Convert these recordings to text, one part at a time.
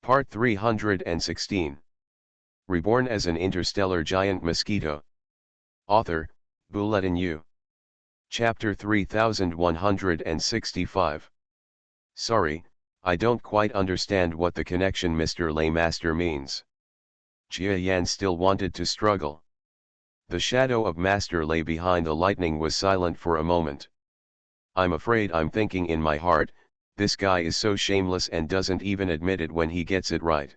Part 316. Reborn as an interstellar giant mosquito. Author, Bulletin U. Chapter 3165. Sorry, I don't quite understand what the connection Mr. Laymaster means. Jia Yan still wanted to struggle. The shadow of Master Lay behind the lightning was silent for a moment. I'm afraid I'm thinking in my heart, this guy is so shameless and doesn't even admit it when he gets it right.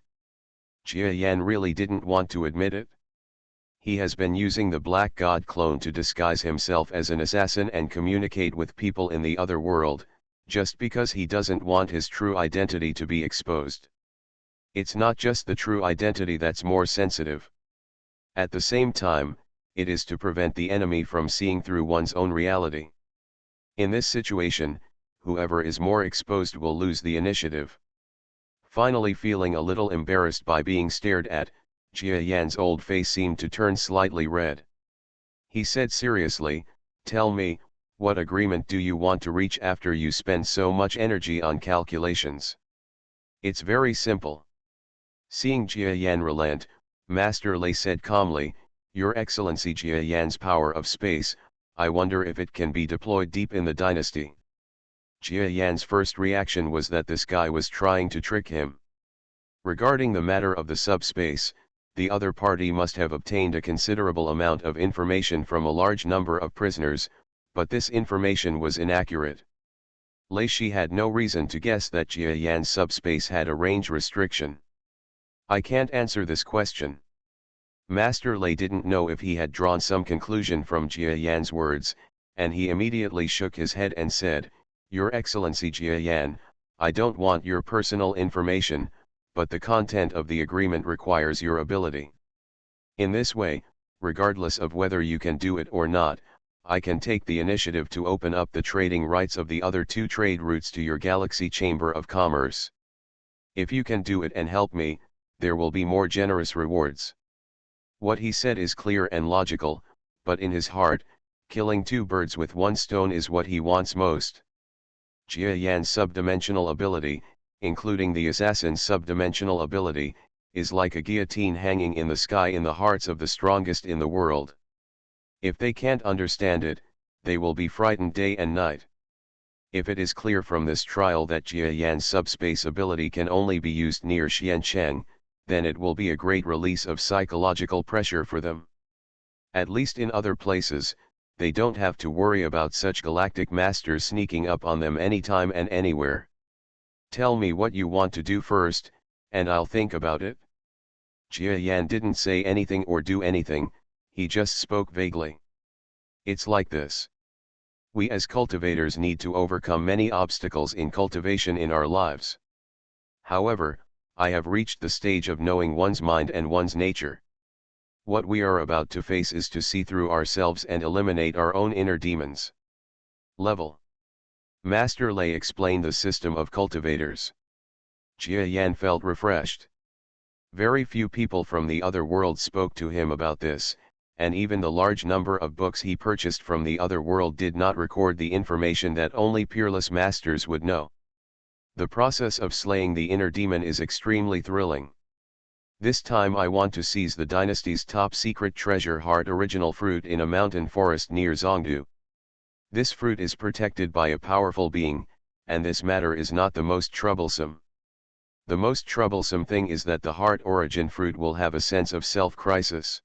Jia Yan really didn't want to admit it. He has been using the Black God clone to disguise himself as an assassin and communicate with people in the other world, just because he doesn't want his true identity to be exposed. It's not just the true identity that's more sensitive. At the same time, it is to prevent the enemy from seeing through one's own reality. In this situation, whoever is more exposed will lose the initiative. Finally feeling a little embarrassed by being stared at, Jia Yan's old face seemed to turn slightly red. He said seriously, "Tell me, what agreement do you want to reach after you spend so much energy on calculations?" "It's very simple." Seeing Jia Yan relent, Master Lay said calmly, "Your Excellency, Jia Yan's power of space, I wonder if it can be deployed deep in the dynasty." Jia Yan's first reaction was that this guy was trying to trick him. Regarding the matter of the subspace, the other party must have obtained a considerable amount of information from a large number of prisoners, but this information was inaccurate. Lei Shi had no reason to guess that Jia Yan's subspace had a range restriction. "I can't answer this question." Master Lei didn't know if he had drawn some conclusion from Jia Yan's words, and he immediately shook his head and said, "Your Excellency Jia Yan, I don't want your personal information, but the content of the agreement requires your ability. In this way, regardless of whether you can do it or not, I can take the initiative to open up the trading rights of the other two trade routes to your Galaxy Chamber of Commerce. If you can do it and help me, there will be more generous rewards." What he said is clear and logical, but in his heart, killing two birds with one stone is what he wants most. Jia Yan's subdimensional ability, including the assassin's subdimensional ability, is like a guillotine hanging in the sky in the hearts of the strongest in the world. If they can't understand it, they will be frightened day and night. If it is clear from this trial that Jia Yan's subspace ability can only be used near Xiancheng, then it will be a great release of psychological pressure for them. At least in other places, they don't have to worry about such galactic masters sneaking up on them anytime and anywhere. "Tell me what you want to do first, and I'll think about it." Jia Yan didn't say anything or do anything, he just spoke vaguely. "It's like this. We as cultivators need to overcome many obstacles in cultivation in our lives. However, I have reached the stage of knowing one's mind and one's nature. What we are about to face is to see through ourselves and eliminate our own inner demons." Level. Master Lei explained the system of cultivators. Jia Yan felt refreshed. Very few people from the other world spoke to him about this, and even the large number of books he purchased from the other world did not record the information that only peerless masters would know. The process of slaying the inner demon is extremely thrilling. This time I want to seize the dynasty's top secret treasure heart original fruit in a mountain forest near Zhongdu. This fruit is protected by a powerful being, and this matter is not the most troublesome. The most troublesome thing is that the heart origin fruit will have a sense of self-crisis.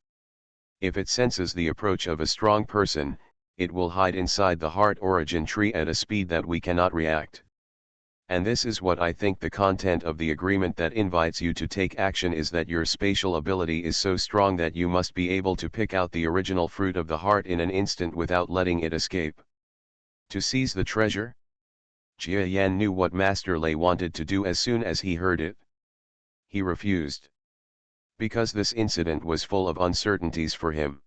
If it senses the approach of a strong person, it will hide inside the heart origin tree at a speed that we cannot react. And this is what I think the content of the agreement that invites you to take action is, that your spatial ability is so strong that you must be able to pick out the original fruit of the heart in an instant without letting it escape. To seize the treasure? Jia Yan knew what Master Lei wanted to do as soon as he heard it. He refused. Because this incident was full of uncertainties for him.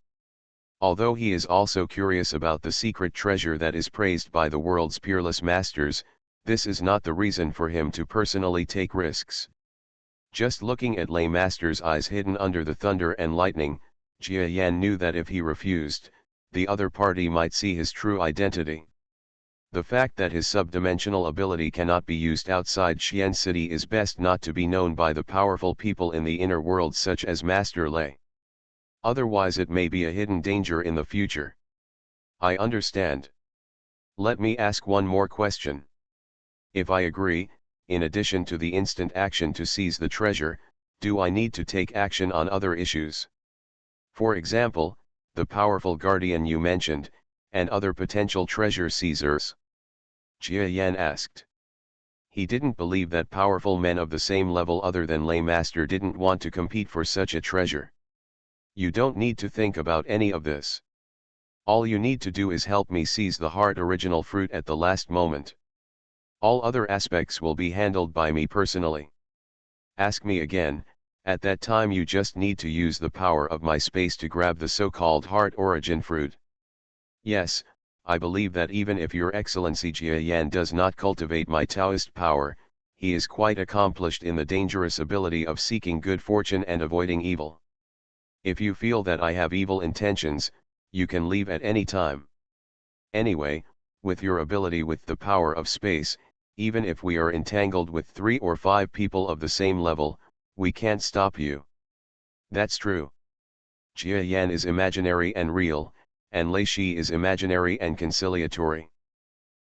Although he is also curious about the secret treasure that is praised by the world's peerless masters, this is not the reason for him to personally take risks. Just looking at Lei Master's eyes hidden under the thunder and lightning, Jia Yan knew that if he refused, the other party might see his true identity. The fact that his subdimensional ability cannot be used outside Xian City is best not to be known by the powerful people in the inner world such as Master Lei. Otherwise it may be a hidden danger in the future. I understand. Let me ask one more question. If I agree, in addition to the instant action to seize the treasure, do I need to take action on other issues? For example, the powerful guardian you mentioned, and other potential treasure seizers. Jia Yan asked. He didn't believe that powerful men of the same level other than Lei Master didn't want to compete for such a treasure. You don't need to think about any of this. All you need to do is help me seize the heart original fruit at the last moment. All other aspects will be handled by me personally. Ask me again, at that time you just need to use the power of my space to grab the so-called heart origin fruit. Yes, I believe that even if Your Excellency Jia Yan does not cultivate my Taoist power, he is quite accomplished in the dangerous ability of seeking good fortune and avoiding evil. If you feel that I have evil intentions, you can leave at any time. Anyway, with your ability with the power of space, even if we are entangled with 3 or 5 people of the same level, we can't stop you. That's true. Jia Yan is imaginary and real, and Lei Shi is imaginary and conciliatory.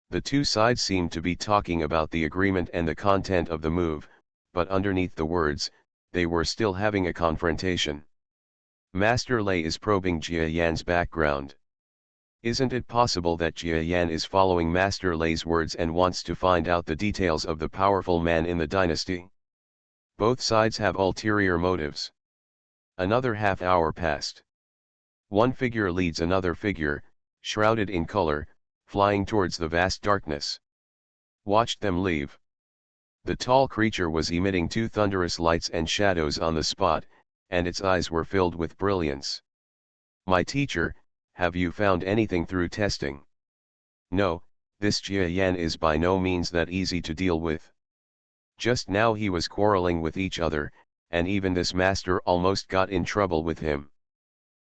The two sides seem to be talking about the agreement and the content of the move, but underneath the words, they were still having a confrontation. Master Lei is probing Jia Yan's background. Isn't it possible that Jia Yan is following Master Lei's words and wants to find out the details of the powerful man in the dynasty? Both sides have ulterior motives. Another half hour passed. One figure leads another figure, shrouded in color, flying towards the vast darkness. Watched them leave. The tall creature was emitting 2 thunderous lights and shadows on the spot, and its eyes were filled with brilliance. My teacher, have you found anything through testing? No, this Jia Yan is by no means that easy to deal with. Just now he was quarreling with each other, and even this master almost got in trouble with him.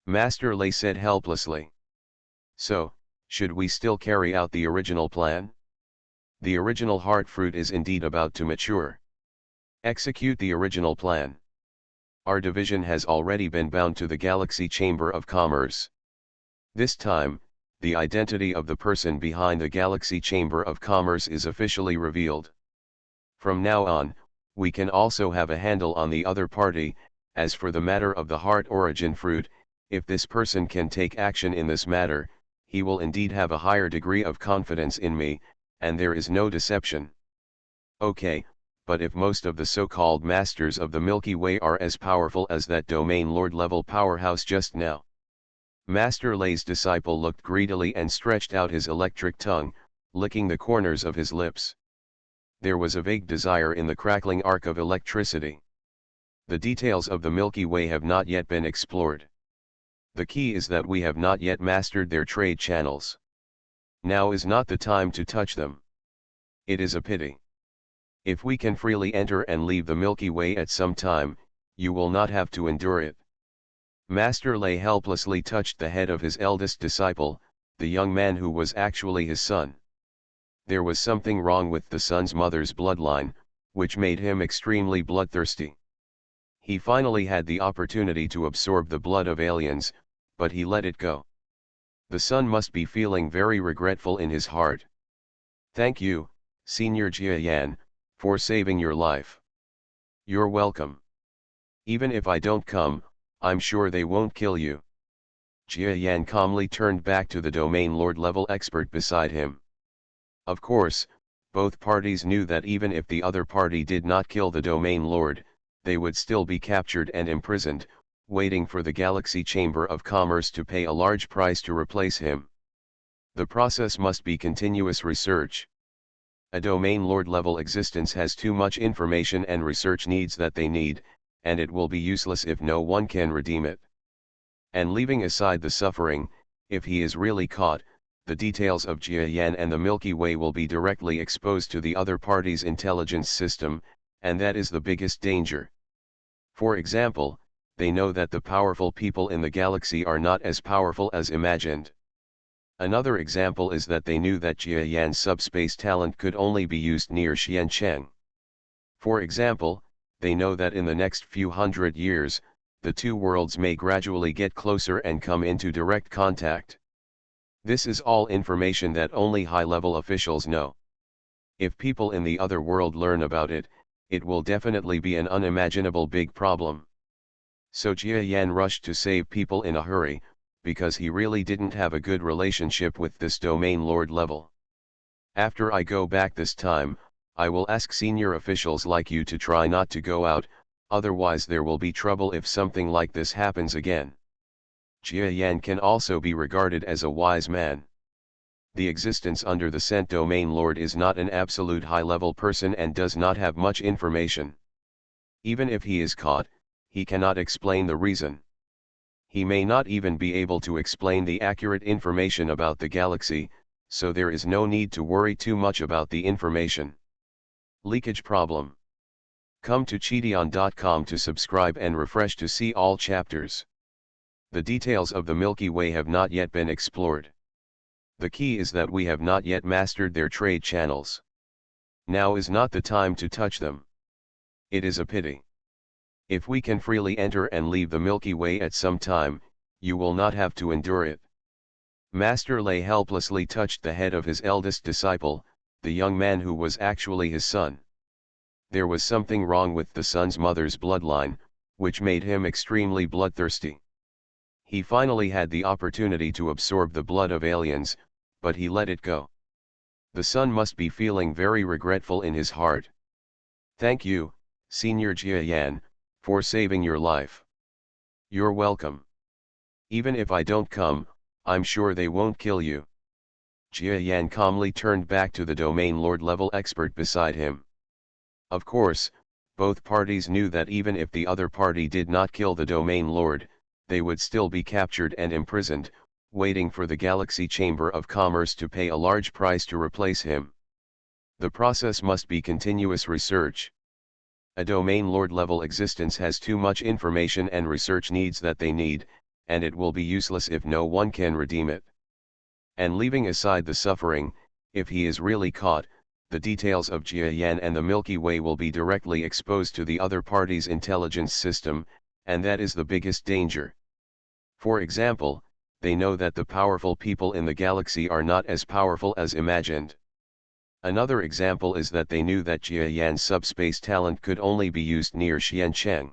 Master Lei said helplessly. So, should we still carry out the original plan? The original heart fruit is indeed about to mature. Execute the original plan. Our division has already been bound to the Galaxy Chamber of Commerce. This time, the identity of the person behind the Galaxy Chamber of Commerce is officially revealed. From now on, we can also have a handle on the other party. As for the matter of the heart origin fruit, if this person can take action in this matter, he will indeed have a higher degree of confidence in me, and there is no deception. Okay, but if most of the so-called masters of the Milky Way are as powerful as that domain lord level powerhouse just now. Master Lei's disciple looked greedily and stretched out his electric tongue, licking the corners of his lips. There was a vague desire in the crackling arc of electricity. The details of the Milky Way have not yet been explored. The key is that we have not yet mastered their trade channels. Now is not the time to touch them. It is a pity. If we can freely enter and leave the Milky Way at some time, you will not have to endure it. Master Lei helplessly touched the head of his eldest disciple, the young man who was actually his son. There was something wrong with the son's mother's bloodline, which made him extremely bloodthirsty. He finally had the opportunity to absorb the blood of aliens, but he let it go. The son must be feeling very regretful in his heart. Thank you, Senior Jia Yan, for saving your life. You're welcome. Even if I don't come, I'm sure they won't kill you. Jia Yan calmly turned back to the domain lord level expert beside him. Of course, both parties knew that even if the other party did not kill the domain lord, they would still be captured and imprisoned, waiting for the Galaxy Chamber of Commerce to pay a large price to replace him. The process must be continuous research. A domain lord level existence has too much information and research needs that they need, and it will be useless if no one can redeem it. And leaving aside the suffering, if he is really caught, the details of Jia Yan and the Milky Way will be directly exposed to the other party's intelligence system, and that is the biggest danger. For example, they know that the powerful people in the galaxy are not as powerful as imagined. Another example is that they knew that Jia Yan's subspace talent could only be used near Xiancheng. For example, they know that in the next few hundred years, the two worlds may gradually get closer and come into direct contact. This is all information that only high-level officials know. If people in the other world learn about it, it will definitely be an unimaginable big problem. So Jia Yan rushed to save people in a hurry, because he really didn't have a good relationship with this domain lord level. After I go back this time, I will ask senior officials like you to try not to go out, otherwise there will be trouble if something like this happens again. Jia Yan can also be regarded as a wise man. The existence under the Scent Domain Lord is not an absolute high-level person and does not have much information. Even if he is caught, he cannot explain the reason. He may not even be able to explain the accurate information about the galaxy, so there is no need to worry too much about the information. Leakage problem. Come to Cheateon.com to subscribe and refresh to see all chapters. The details of the Milky Way have not yet been explored. The key is that we have not yet mastered their trade channels. Now is not the time to touch them. It is a pity. If we can freely enter and leave the Milky Way at some time, you will not have to endure it. Master Lei helplessly touched the head of his eldest disciple, the young man who was actually his son. There was something wrong with the son's mother's bloodline, which made him extremely bloodthirsty. He finally had the opportunity to absorb the blood of aliens, but he let it go. The son must be feeling very regretful in his heart. Thank you, Senior Jia Yan, for saving your life. You're welcome. Even if I don't come, I'm sure they won't kill you. Jia Yan calmly turned back to the domain lord level expert beside him. Of course, both parties knew that even if the other party did not kill the domain lord, they would still be captured and imprisoned, waiting for the Galaxy Chamber of Commerce to pay a large price to replace him. The process must be continuous research. A domain lord level existence has too much information and research needs that they need, and it will be useless if no one can redeem it. And leaving aside the suffering, if he is really caught, the details of Jia Yan and the Milky Way will be directly exposed to the other party's intelligence system, and that is the biggest danger. For example, they know that the powerful people in the galaxy are not as powerful as imagined. Another example is that they knew that Jia Yan's subspace talent could only be used near Xiancheng.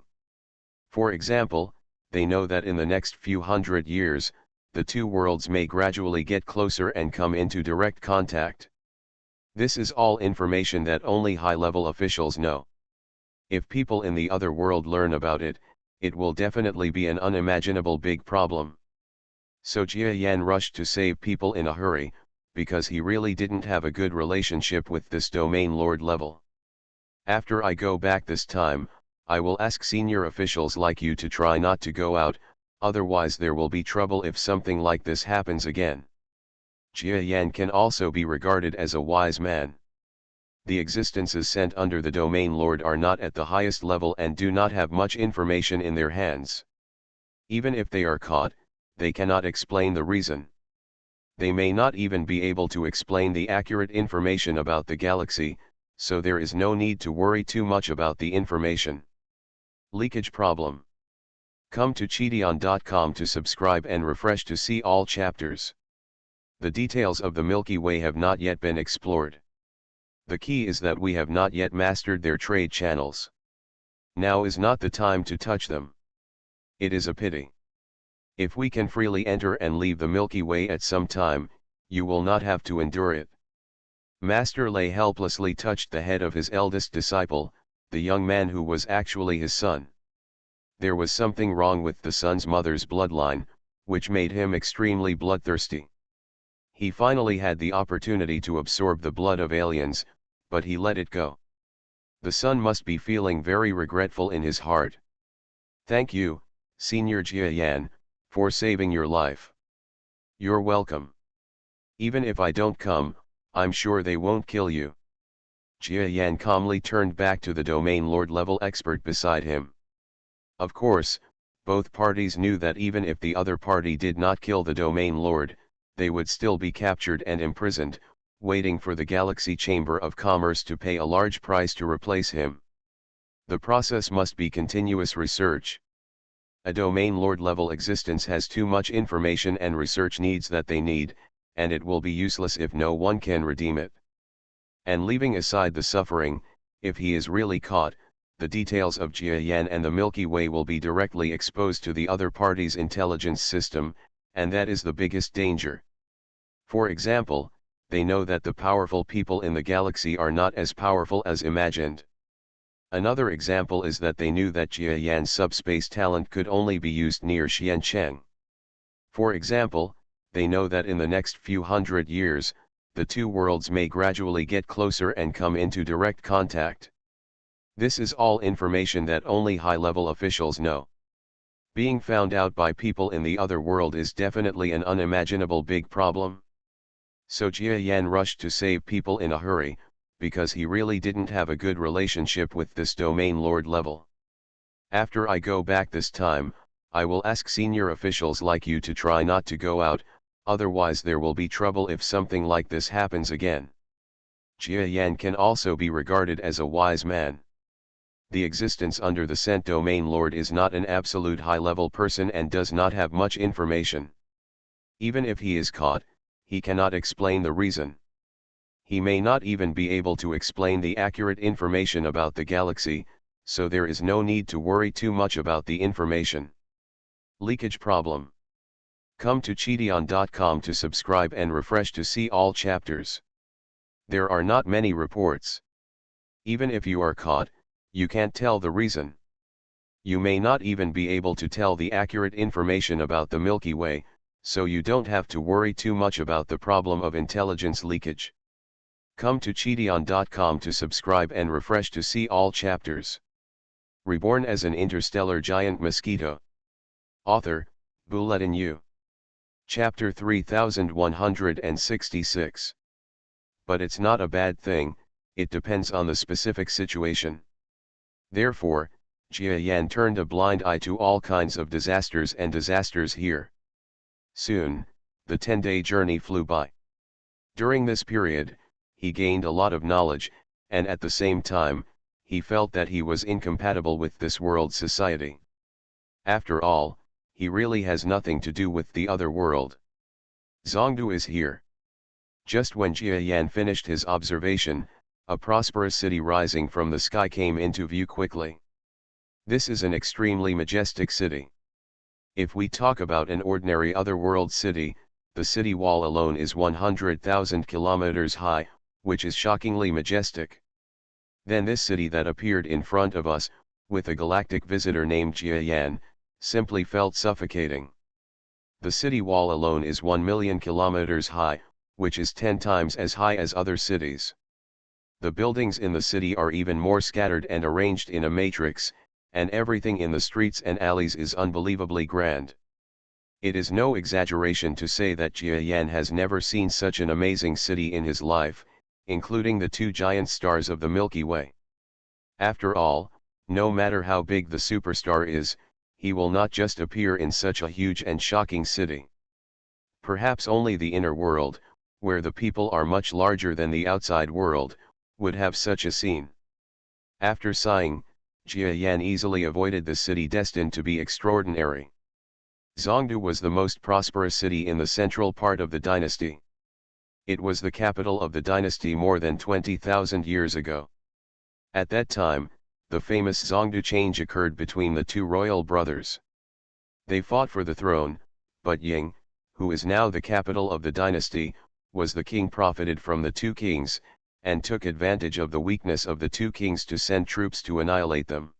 For example, they know that in the next few hundred years, the two worlds may gradually get closer and come into direct contact. This is all information that only high-level officials know. If people in the other world learn about it, it will definitely be an unimaginable big problem. So Jia Yan rushed to save people in a hurry, because he really didn't have a good relationship with this domain lord level. After I go back this time, I will ask senior officials like you to try not to go out, otherwise there will be trouble if something like this happens again. Jia Yan can also be regarded as a wise man. The existences sent under the domain lord are not at the highest level and do not have much information in their hands. Even if they are caught, they cannot explain the reason. They may not even be able to explain the accurate information about the galaxy, so there is no need to worry too much about the information. Leakage problem. Come to Cheateon.com to subscribe and refresh to see all chapters. The details of the Milky Way have not yet been explored. The key is that we have not yet mastered their trade channels. Now is not the time to touch them. It is a pity. If we can freely enter and leave the Milky Way at some time, you will not have to endure it. Master Lei helplessly touched the head of his eldest disciple, the young man who was actually his son. There was something wrong with the son's mother's bloodline, which made him extremely bloodthirsty. He finally had the opportunity to absorb the blood of aliens, but he let it go. The son must be feeling very regretful in his heart. Thank you, Senior Jia Yan, for saving your life. You're welcome. Even if I don't come, I'm sure they won't kill you. Jia Yan calmly turned back to the domain lord level expert beside him. Of course, both parties knew that even if the other party did not kill the domain lord, they would still be captured and imprisoned, waiting for the Galaxy Chamber of Commerce to pay a large price to replace him. The process must be continuous research. A domain lord level existence has too much information and research needs that they need, and it will be useless if no one can redeem it. And leaving aside the suffering, if he is really caught, the details of Jia and the Milky Way will be directly exposed to the other party's intelligence system, and that is the biggest danger. For example, they know that the powerful people in the galaxy are not as powerful as imagined. Another example is that they knew that Jia Yan's subspace talent could only be used near Xiancheng. For example, they know that in the next few hundred years, the two worlds may gradually get closer and come into direct contact. This is all information that only high-level officials know. Being found out by people in the other world is definitely an unimaginable big problem. So Jia Yan rushed to save people in a hurry, because he really didn't have a good relationship with this domain lord level. After I go back this time, I will ask senior officials like you to try not to go out, otherwise there will be trouble if something like this happens again. Jia Yan can also be regarded as a wise man. The existence under the Scent Domain Lord is not an absolute high-level person and does not have much information. Even if he is caught, he cannot explain the reason. He may not even be able to explain the accurate information about the galaxy, so there is no need to worry too much about the information. Leakage problem. Come to Cheateon.com to subscribe and refresh to see all chapters. There are not many reports. Even if you are caught, you can't tell the reason. You may not even be able to tell the accurate information about the Milky Way, so you don't have to worry too much about the problem of intelligence leakage. Come to Cheateon.com to subscribe and refresh to see all chapters. Reborn as an interstellar giant mosquito. Author, Bulletin U. Chapter 3166. But it's not a bad thing, it depends on the specific situation. Therefore, Jia Yan turned a blind eye to all kinds of disasters here. Soon, the 10-day journey flew by. During this period, he gained a lot of knowledge, and at the same time, he felt that he was incompatible with this world's society. After all, he really has nothing to do with the other world. Zhongdu is here. Just when Jia Yan finished his observation, a prosperous city rising from the sky came into view quickly. This is an extremely majestic city. If we talk about an ordinary otherworld city, the city wall alone is 100,000 kilometers high, which is shockingly majestic. Then this city that appeared in front of us, with a galactic visitor named Jia Yan, simply felt suffocating. The city wall alone is 1 million kilometers high, which is 10 times as high as other cities. The buildings in the city are even more scattered and arranged in a matrix, and everything in the streets and alleys is unbelievably grand. It is no exaggeration to say that Jia Yan has never seen such an amazing city in his life, including the two giant stars of the Milky Way. After all, no matter how big the superstar is, he will not just appear in such a huge and shocking city. Perhaps only the inner world, where the people are much larger than the outside world, would have such a scene. After sighing, Jia Yan easily avoided the city destined to be extraordinary. Zhongdu was the most prosperous city in the central part of the dynasty. It was the capital of the dynasty more than 20,000 years ago. At that time, the famous Zhongdu change occurred between the two royal brothers. They fought for the throne, but Ying, who is now the capital of the dynasty, was the king profited from the two kings, and took advantage of the weakness of the two kings to send troops to annihilate them.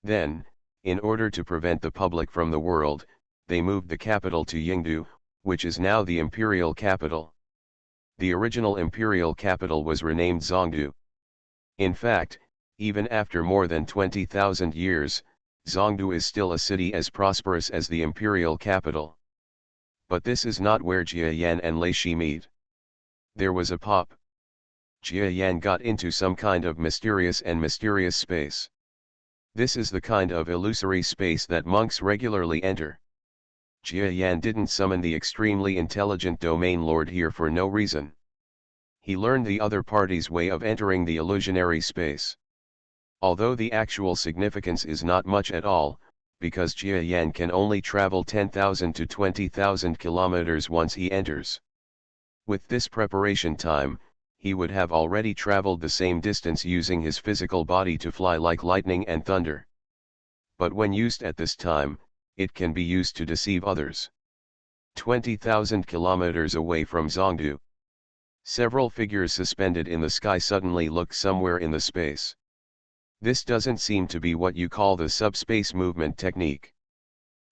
Then, in order to prevent the public from the world, they moved the capital to Yingdu, which is now the imperial capital. The original imperial capital was renamed Zhongdu. In fact, even after more than 20,000 years, Zhongdu is still a city as prosperous as the imperial capital. But this is not where Jia Yan and Lei Shi meet. There was a pop. Jia Yan got into some kind of mysterious space. This is the kind of illusory space that monks regularly enter. Jia Yan didn't summon the extremely intelligent domain lord here for no reason. He learned the other party's way of entering the illusionary space. Although the actual significance is not much at all, because Jia Yan can only travel 10,000 to 20,000 kilometers once he enters. With this preparation time, he would have already traveled the same distance using his physical body to fly like lightning and thunder. But when used at this time, it can be used to deceive others. 20,000 kilometers away from Zhongdu, several figures suspended in the sky suddenly look somewhere in the space. This doesn't seem to be what you call the subspace movement technique.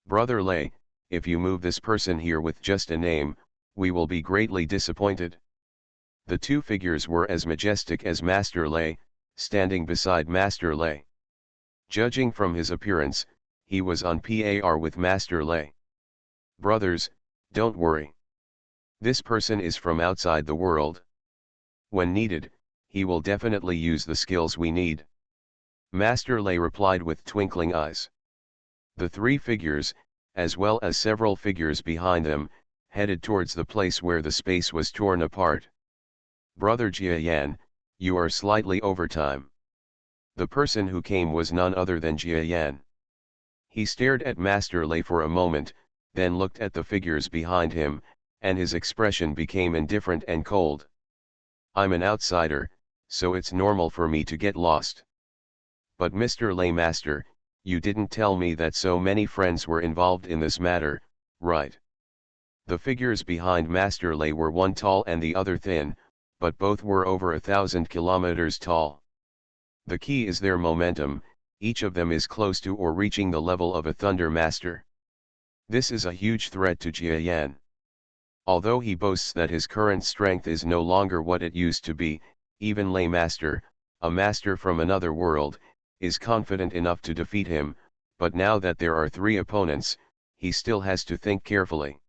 Brother Lei, if you move this person here with just a name, we will be greatly disappointed. The two figures were as majestic as Master Lei, standing beside Master Lei. Judging from his appearance, he was on par with Master Lei. Brothers, don't worry. This person is from outside the world. When needed, he will definitely use the skills we need. Master Lei replied with twinkling eyes. The three figures, as well as several figures behind them, headed towards the place where the space was torn apart. Brother Jia Yan, you are slightly over time. The person who came was none other than Jia Yan. He stared at Master Lei for a moment, then looked at the figures behind him, and his expression became indifferent and cold. I'm an outsider, so it's normal for me to get lost. But Mr. Lei Master, you didn't tell me that so many friends were involved in this matter, right? The figures behind Master Lei were one tall and the other thin, but both were over 1,000 kilometers tall. The key is their momentum, each of them is close to or reaching the level of a Thunder Master. This is a huge threat to Jia Yan. Although he boasts that his current strength is no longer what it used to be, even Lei Master, a master from another world, is confident enough to defeat him, but now that there are three opponents, he still has to think carefully.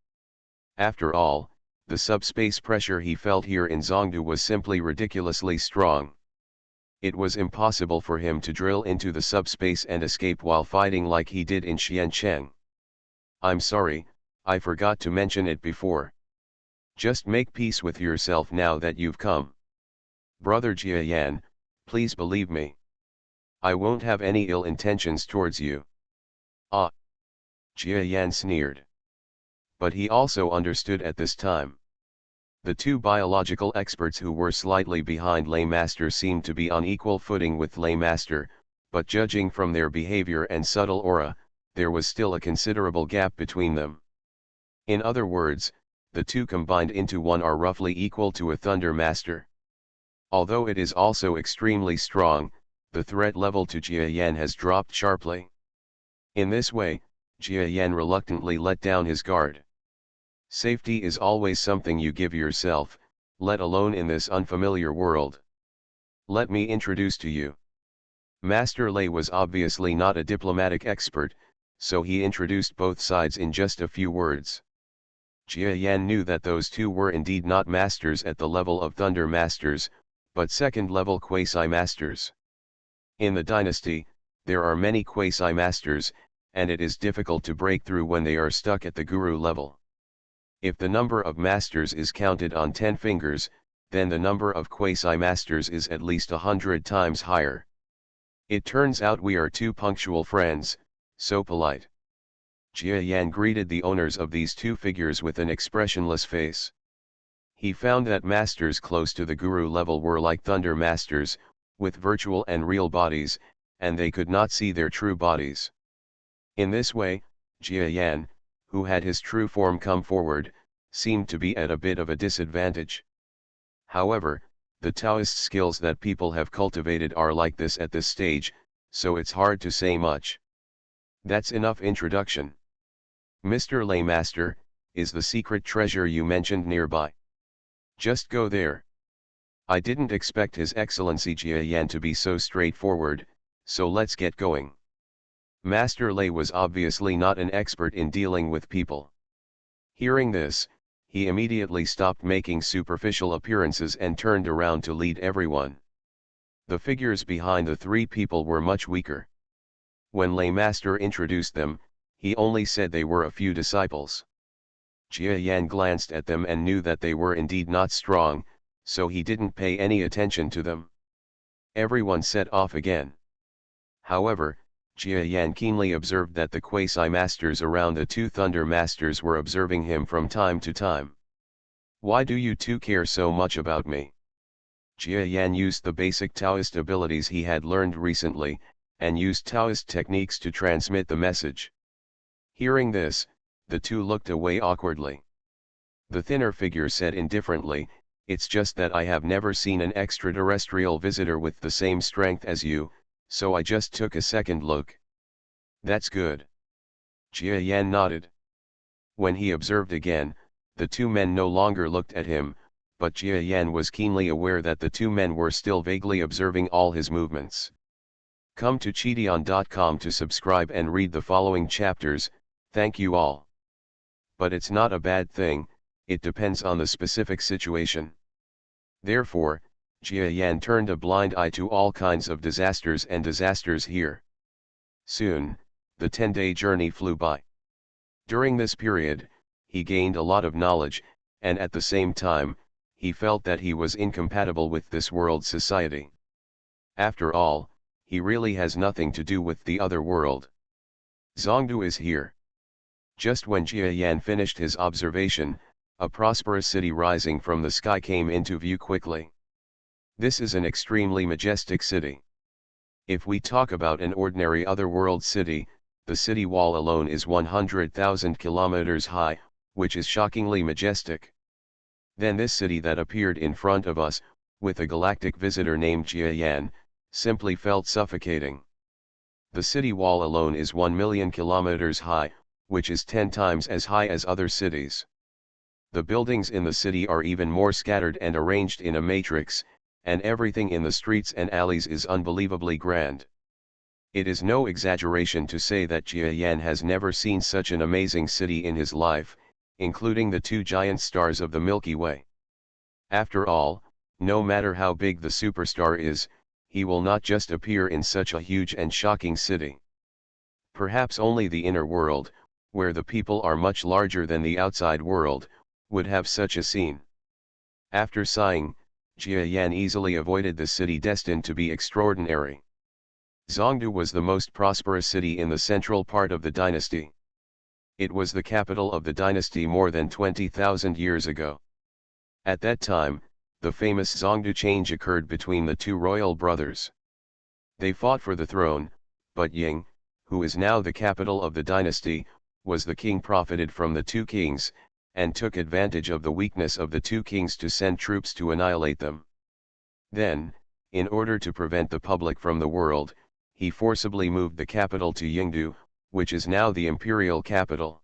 After all, the subspace pressure he felt here in Zhongdu was simply ridiculously strong. It was impossible for him to drill into the subspace and escape while fighting like he did in Xiancheng. I'm sorry, I forgot to mention it before. Just make peace with yourself now that you've come. Brother Jia Yan, please believe me. I won't have any ill intentions towards you. Ah! Jia Yan sneered. But he also understood at this time. The two biological experts who were slightly behind Lei Master seemed to be on equal footing with Lei Master, but judging from their behavior and subtle aura, there was still a considerable gap between them. In other words, the two combined into one are roughly equal to a Thunder Master. Although it is also extremely strong, the threat level to Jia Yan has dropped sharply. In this way, Jia Yan reluctantly let down his guard. Safety is always something you give yourself, let alone in this unfamiliar world. Let me introduce to you. Master Lei was obviously not a diplomatic expert, so he introduced both sides in just a few words. Jia Yan knew that those two were indeed not masters at the level of Thunder Masters, but second-level quasi-masters. In the dynasty, there are many quasi-masters, and it is difficult to break through when they are stuck at the guru level. If the number of masters is counted on 10 fingers, then the number of quasi-masters is at least 100 times higher. It turns out we are two punctual friends, so polite. Jia Yan greeted the owners of these two figures with an expressionless face. He found that masters close to the guru level were like Thunder Masters, with virtual and real bodies, and they could not see their true bodies. In this way, Jia Yan, who had his true form come forward, seemed to be at a bit of a disadvantage. However, the Taoist skills that people have cultivated are like this at this stage, so it's hard to say much. That's enough introduction. Mr. Lei Master, is the secret treasure you mentioned nearby? Just go there. I didn't expect His Excellency Jia Yan to be so straightforward, so let's get going. Master Lei was obviously not an expert in dealing with people. Hearing this, he immediately stopped making superficial appearances and turned around to lead everyone. The figures behind the three people were much weaker. When Lei Master introduced them, He only said they were a few disciples. Jia Yan glanced at them and knew that they were indeed not strong, so he didn't pay any attention to them. Everyone set off again. However, Jia Yan keenly observed that the quasi-masters around the two Thunder Masters were observing him from time to time. "Why do you two care so much about me?" Jia Yan used the basic Taoist abilities he had learned recently, and used Taoist techniques to transmit the message. Hearing this, the two looked away awkwardly. The thinner figure said indifferently, "It's just that I have never seen an extraterrestrial visitor with the same strength as you, so I just took a second look." "That's good." Jia Yan nodded. When he observed again, the two men no longer looked at him, but Jia Yan was keenly aware that the two men were still vaguely observing all his movements. Come to Cheateon.com to subscribe and read the following chapters. Thank you all. But it's not a bad thing, it depends on the specific situation. Therefore, Jia Yan turned a blind eye to all kinds of disasters here. Soon, the 10-day journey flew by. During this period, he gained a lot of knowledge, and at the same time, he felt that he was incompatible with this world's society. After all, he really has nothing to do with the other world. Zhongdu is here. Just when Jia Yan finished his observation, a prosperous city rising from the sky came into view quickly. This is an extremely majestic city. If we talk about an ordinary otherworld city, the city wall alone is 100,000 kilometers high, which is shockingly majestic. Then this city that appeared in front of us, with a galactic visitor named Jia Yan, simply felt suffocating. The city wall alone is 1 million kilometers high, which is 10 times as high as other cities. The buildings in the city are even more scattered and arranged in a matrix, and everything in the streets and alleys is unbelievably grand. It is no exaggeration to say that Jia Yan has never seen such an amazing city in his life, including the two giant stars of the Milky Way. After all, no matter how big the superstar is, he will not just appear in such a huge and shocking city. Perhaps only the inner world, where the people are much larger than the outside world, would have such a scene. After sighing, Jia Yan easily avoided the city destined to be extraordinary. Zhongdu was the most prosperous city in the central part of the dynasty. It was the capital of the dynasty more than 20,000 years ago. At that time, the famous Zhongdu change occurred between the two royal brothers. They fought for the throne, but Ying, who is now the capital of the dynasty, was the king profited from the two kings, and took advantage of the weakness of the two kings to send troops to annihilate them. Then, in order to prevent the public from the world, he forcibly moved the capital to Yingdu, which is now the imperial capital.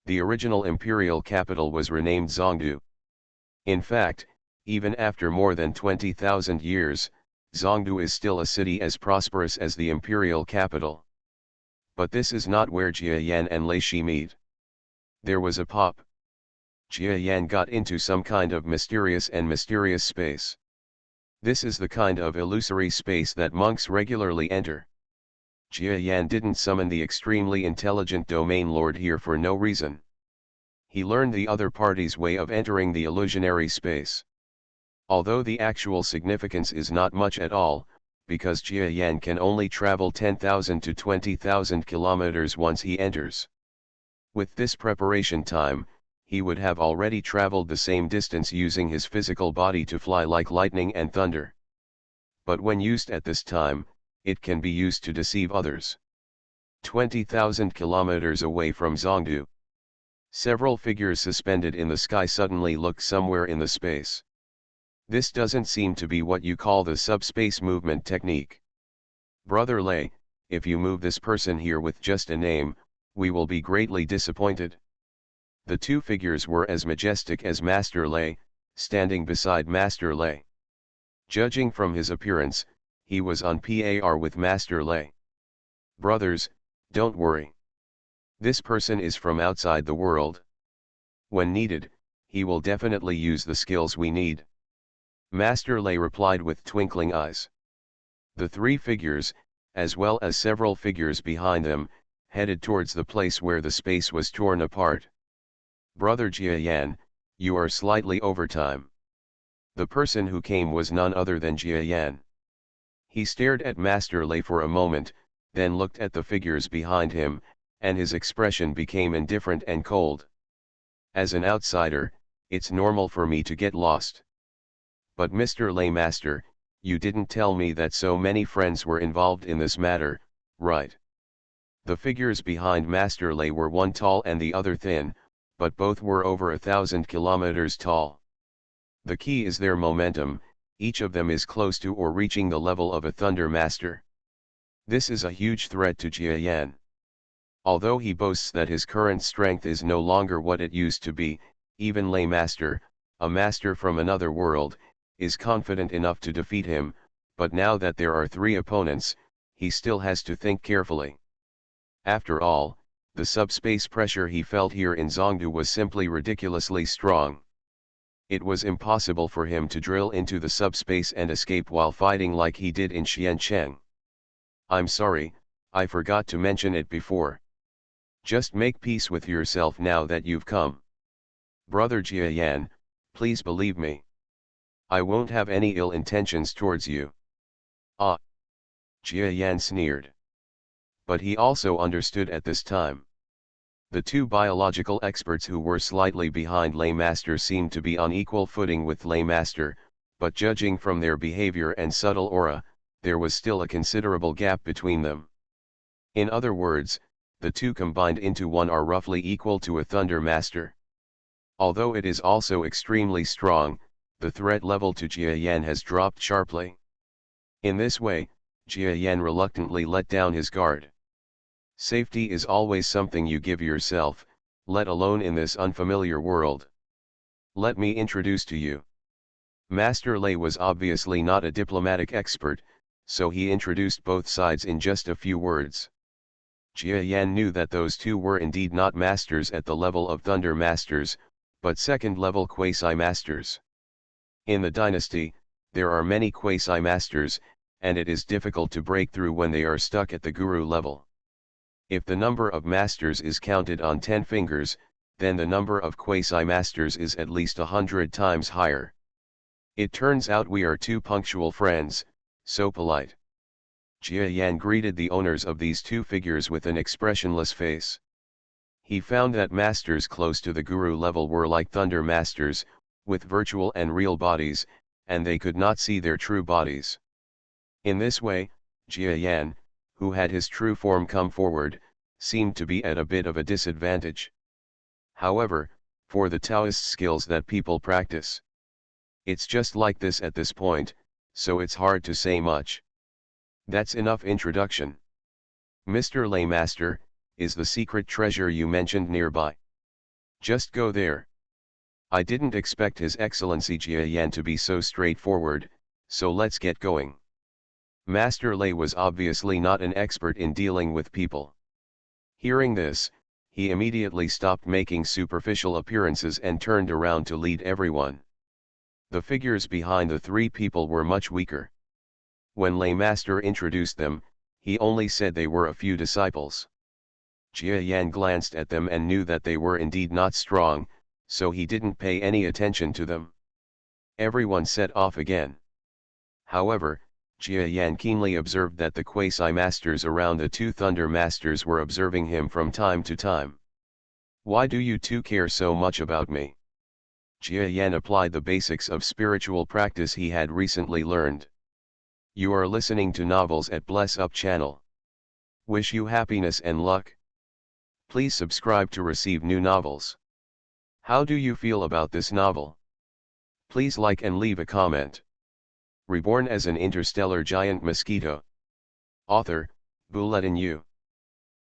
The original imperial capital was renamed Zhongdu. In fact, even after more than 20,000 years, Zhongdu is still a city as prosperous as the imperial capital. But this is not where Jia Yan and Lei Shi meet. There was a pop. Jia Yan got into some kind of mysterious space. This is the kind of illusory space that monks regularly enter. Jia Yan didn't summon the extremely intelligent domain lord here for no reason. He learned the other party's way of entering the illusionary space. Although the actual significance is not much at all, because Jia Yan can only travel 10,000 to 20,000 kilometers once he enters. With this preparation time, he would have already traveled the same distance using his physical body to fly like lightning and thunder. But when used at this time, it can be used to deceive others. 20,000 kilometers away from Zhongdu, several figures suspended in the sky suddenly look somewhere in the space. This doesn't seem to be what you call the subspace movement technique. Brother Lei, if you move this person here with just a name, we will be greatly disappointed. The two figures were as majestic as Master Lei, standing beside Master Lei. Judging from his appearance, he was on par with Master Lei. Brothers, don't worry. This person is from outside the world. When needed, he will definitely use the skills we need. Master Lei replied with twinkling eyes. The three figures, as well as several figures behind them, headed towards the place where the space was torn apart. "Brother Jiayan, you are slightly over time." The person who came was none other than Jiayan. He stared at Master Lei for a moment, then looked at the figures behind him, and his expression became indifferent and cold. "As an outsider, it's normal for me to get lost. But Mr. Lei Master, you didn't tell me that so many friends were involved in this matter, right?" The figures behind Master Lei were one tall and the other thin, but both were over 1,000 kilometers tall. The key is their momentum, each of them is close to or reaching the level of a Thunder Master. This is a huge threat to Jiayan. Although he boasts that his current strength is no longer what it used to be, even Lei Master, a master from another world, is confident enough to defeat him, but now that there are 3 opponents, he still has to think carefully. After all, the subspace pressure he felt here in Zhongdu was simply ridiculously strong. It was impossible for him to drill into the subspace and escape while fighting like he did in Xiancheng. "I'm sorry, I forgot to mention it before. Just make peace with yourself now that you've come. Brother Jiayan, please believe me. I won't have any ill intentions towards you." "Ah!" Jiayan sneered. But he also understood at this time. The 2 biological experts who were slightly behind Lei Master seemed to be on equal footing with Lei Master, but judging from their behavior and subtle aura, there was still a considerable gap between them. In other words, the 2 combined into one are roughly equal to a Thunder Master. Although it is also extremely strong, the threat level to Jiayan has dropped sharply. In this way, Jiayan reluctantly let down his guard. Safety is always something you give yourself, let alone in this unfamiliar world. Let me introduce to you. Master Lei was obviously not a diplomatic expert, so he introduced both sides in just a few words. Jiayan knew that those 2 were indeed not masters at the level of Thunder Masters, but second-level quasi-masters. In the dynasty, there are many quasi-masters, and it is difficult to break through when they are stuck at the guru level. If the number of masters is counted on 10 fingers, then the number of quasi-masters is at least 100 times higher. It turns out we are 2 punctual friends, so polite. Jiayan greeted the owners of these 2 figures with an expressionless face. He found that masters close to the guru level were like Thunder Masters, with virtual and real bodies, and they could not see their true bodies. In this way, Jiayan, who had his true form come forward, seemed to be at a bit of a disadvantage. However, for the Taoist skills that people practice, it's just like this at this point, so it's hard to say much. That's enough introduction. Mr. Lei Master, is the secret treasure you mentioned nearby? Just go there. I didn't expect His Excellency Jiayan to be so straightforward, so let's get going. Master Lei was obviously not an expert in dealing with people. Hearing this, he immediately stopped making superficial appearances and turned around to lead everyone. The figures behind the 3 people were much weaker. When Lei Master introduced them, he only said they were a few disciples. Jiayan glanced at them and knew that they were indeed not strong, so he didn't pay any attention to them. Everyone set off again. However, Jiayan keenly observed that the quasi-masters around the 2 Thunder Masters were observing him from time to time. "Why do you 2 care so much about me?" Jiayan applied the basics of spiritual practice he had recently learned. You are listening to novels at Bless Up channel. Wish you happiness and luck. Please subscribe to receive new novels. How do you feel about this novel? Please like and leave a comment. Reborn as an interstellar giant mosquito. Author, Bulletin U.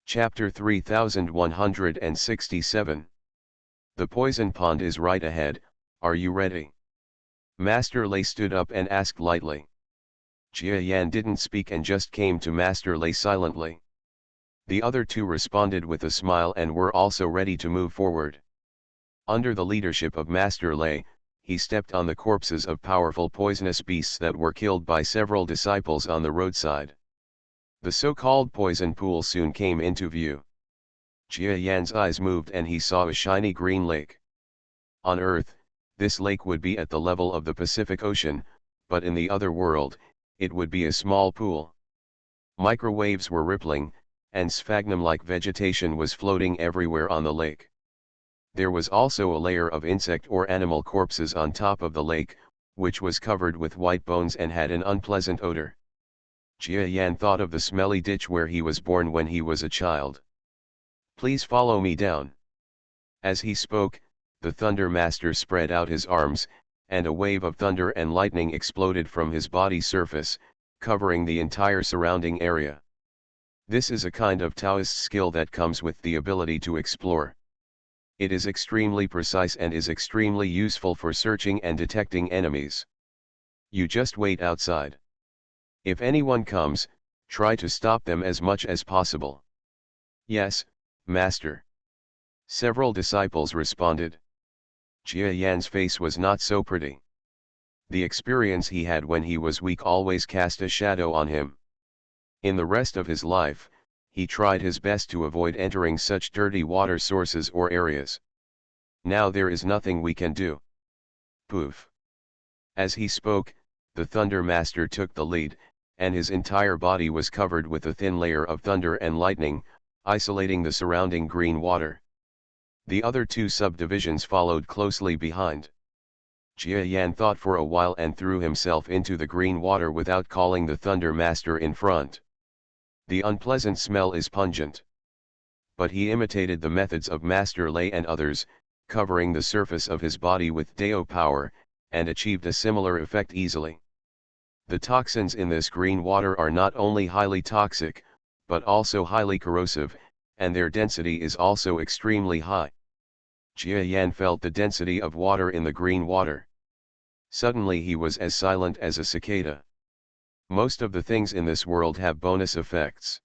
Chapter 3167. The poison pond is right ahead, are you ready? Master Lei stood up and asked lightly. Jiayan didn't speak and just came to Master Lei silently. The other 2 responded with a smile and were also ready to move forward. Under the leadership of Master Lei, he stepped on the corpses of powerful poisonous beasts that were killed by several disciples on the roadside. The so-called poison pool soon came into view. Jia Yan's eyes moved and he saw a shiny green lake. On Earth, this lake would be at the level of the Pacific Ocean, but in the other world, it would be a small pool. Microwaves were rippling, and sphagnum-like vegetation was floating everywhere on the lake. There was also a layer of insect or animal corpses on top of the lake, which was covered with white bones and had an unpleasant odor. Jia Yan thought of the smelly ditch where he was born when he was a child. "Please follow me down." As he spoke, the Thunder Master spread out his arms, and a wave of thunder and lightning exploded from his body surface, covering the entire surrounding area. This is a kind of Taoist skill that comes with the ability to explore. It is extremely precise and is extremely useful for searching and detecting enemies. You just wait outside. If anyone comes, try to stop them as much as possible. "Yes, Master." Several disciples responded. Jia Yan's face was not so pretty. The experience he had when he was weak always cast a shadow on him. In the rest of his life, he tried his best to avoid entering such dirty water sources or areas. Now there is nothing we can do. Poof. As he spoke, the Thunder Master took the lead, and his entire body was covered with a thin layer of thunder and lightning, isolating the surrounding green water. The other two subdivisions followed closely behind. Jia Yan thought for a while and threw himself into the green water without calling the Thunder Master in front. The unpleasant smell is pungent. But he imitated the methods of Master Lei and others, covering the surface of his body with Dao power, and achieved a similar effect easily. The toxins in this green water are not only highly toxic, but also highly corrosive, and their density is also extremely high. Jia Yan felt the density of water in the green water. Suddenly he was as silent as a cicada. Most of the things in this world have bonus effects.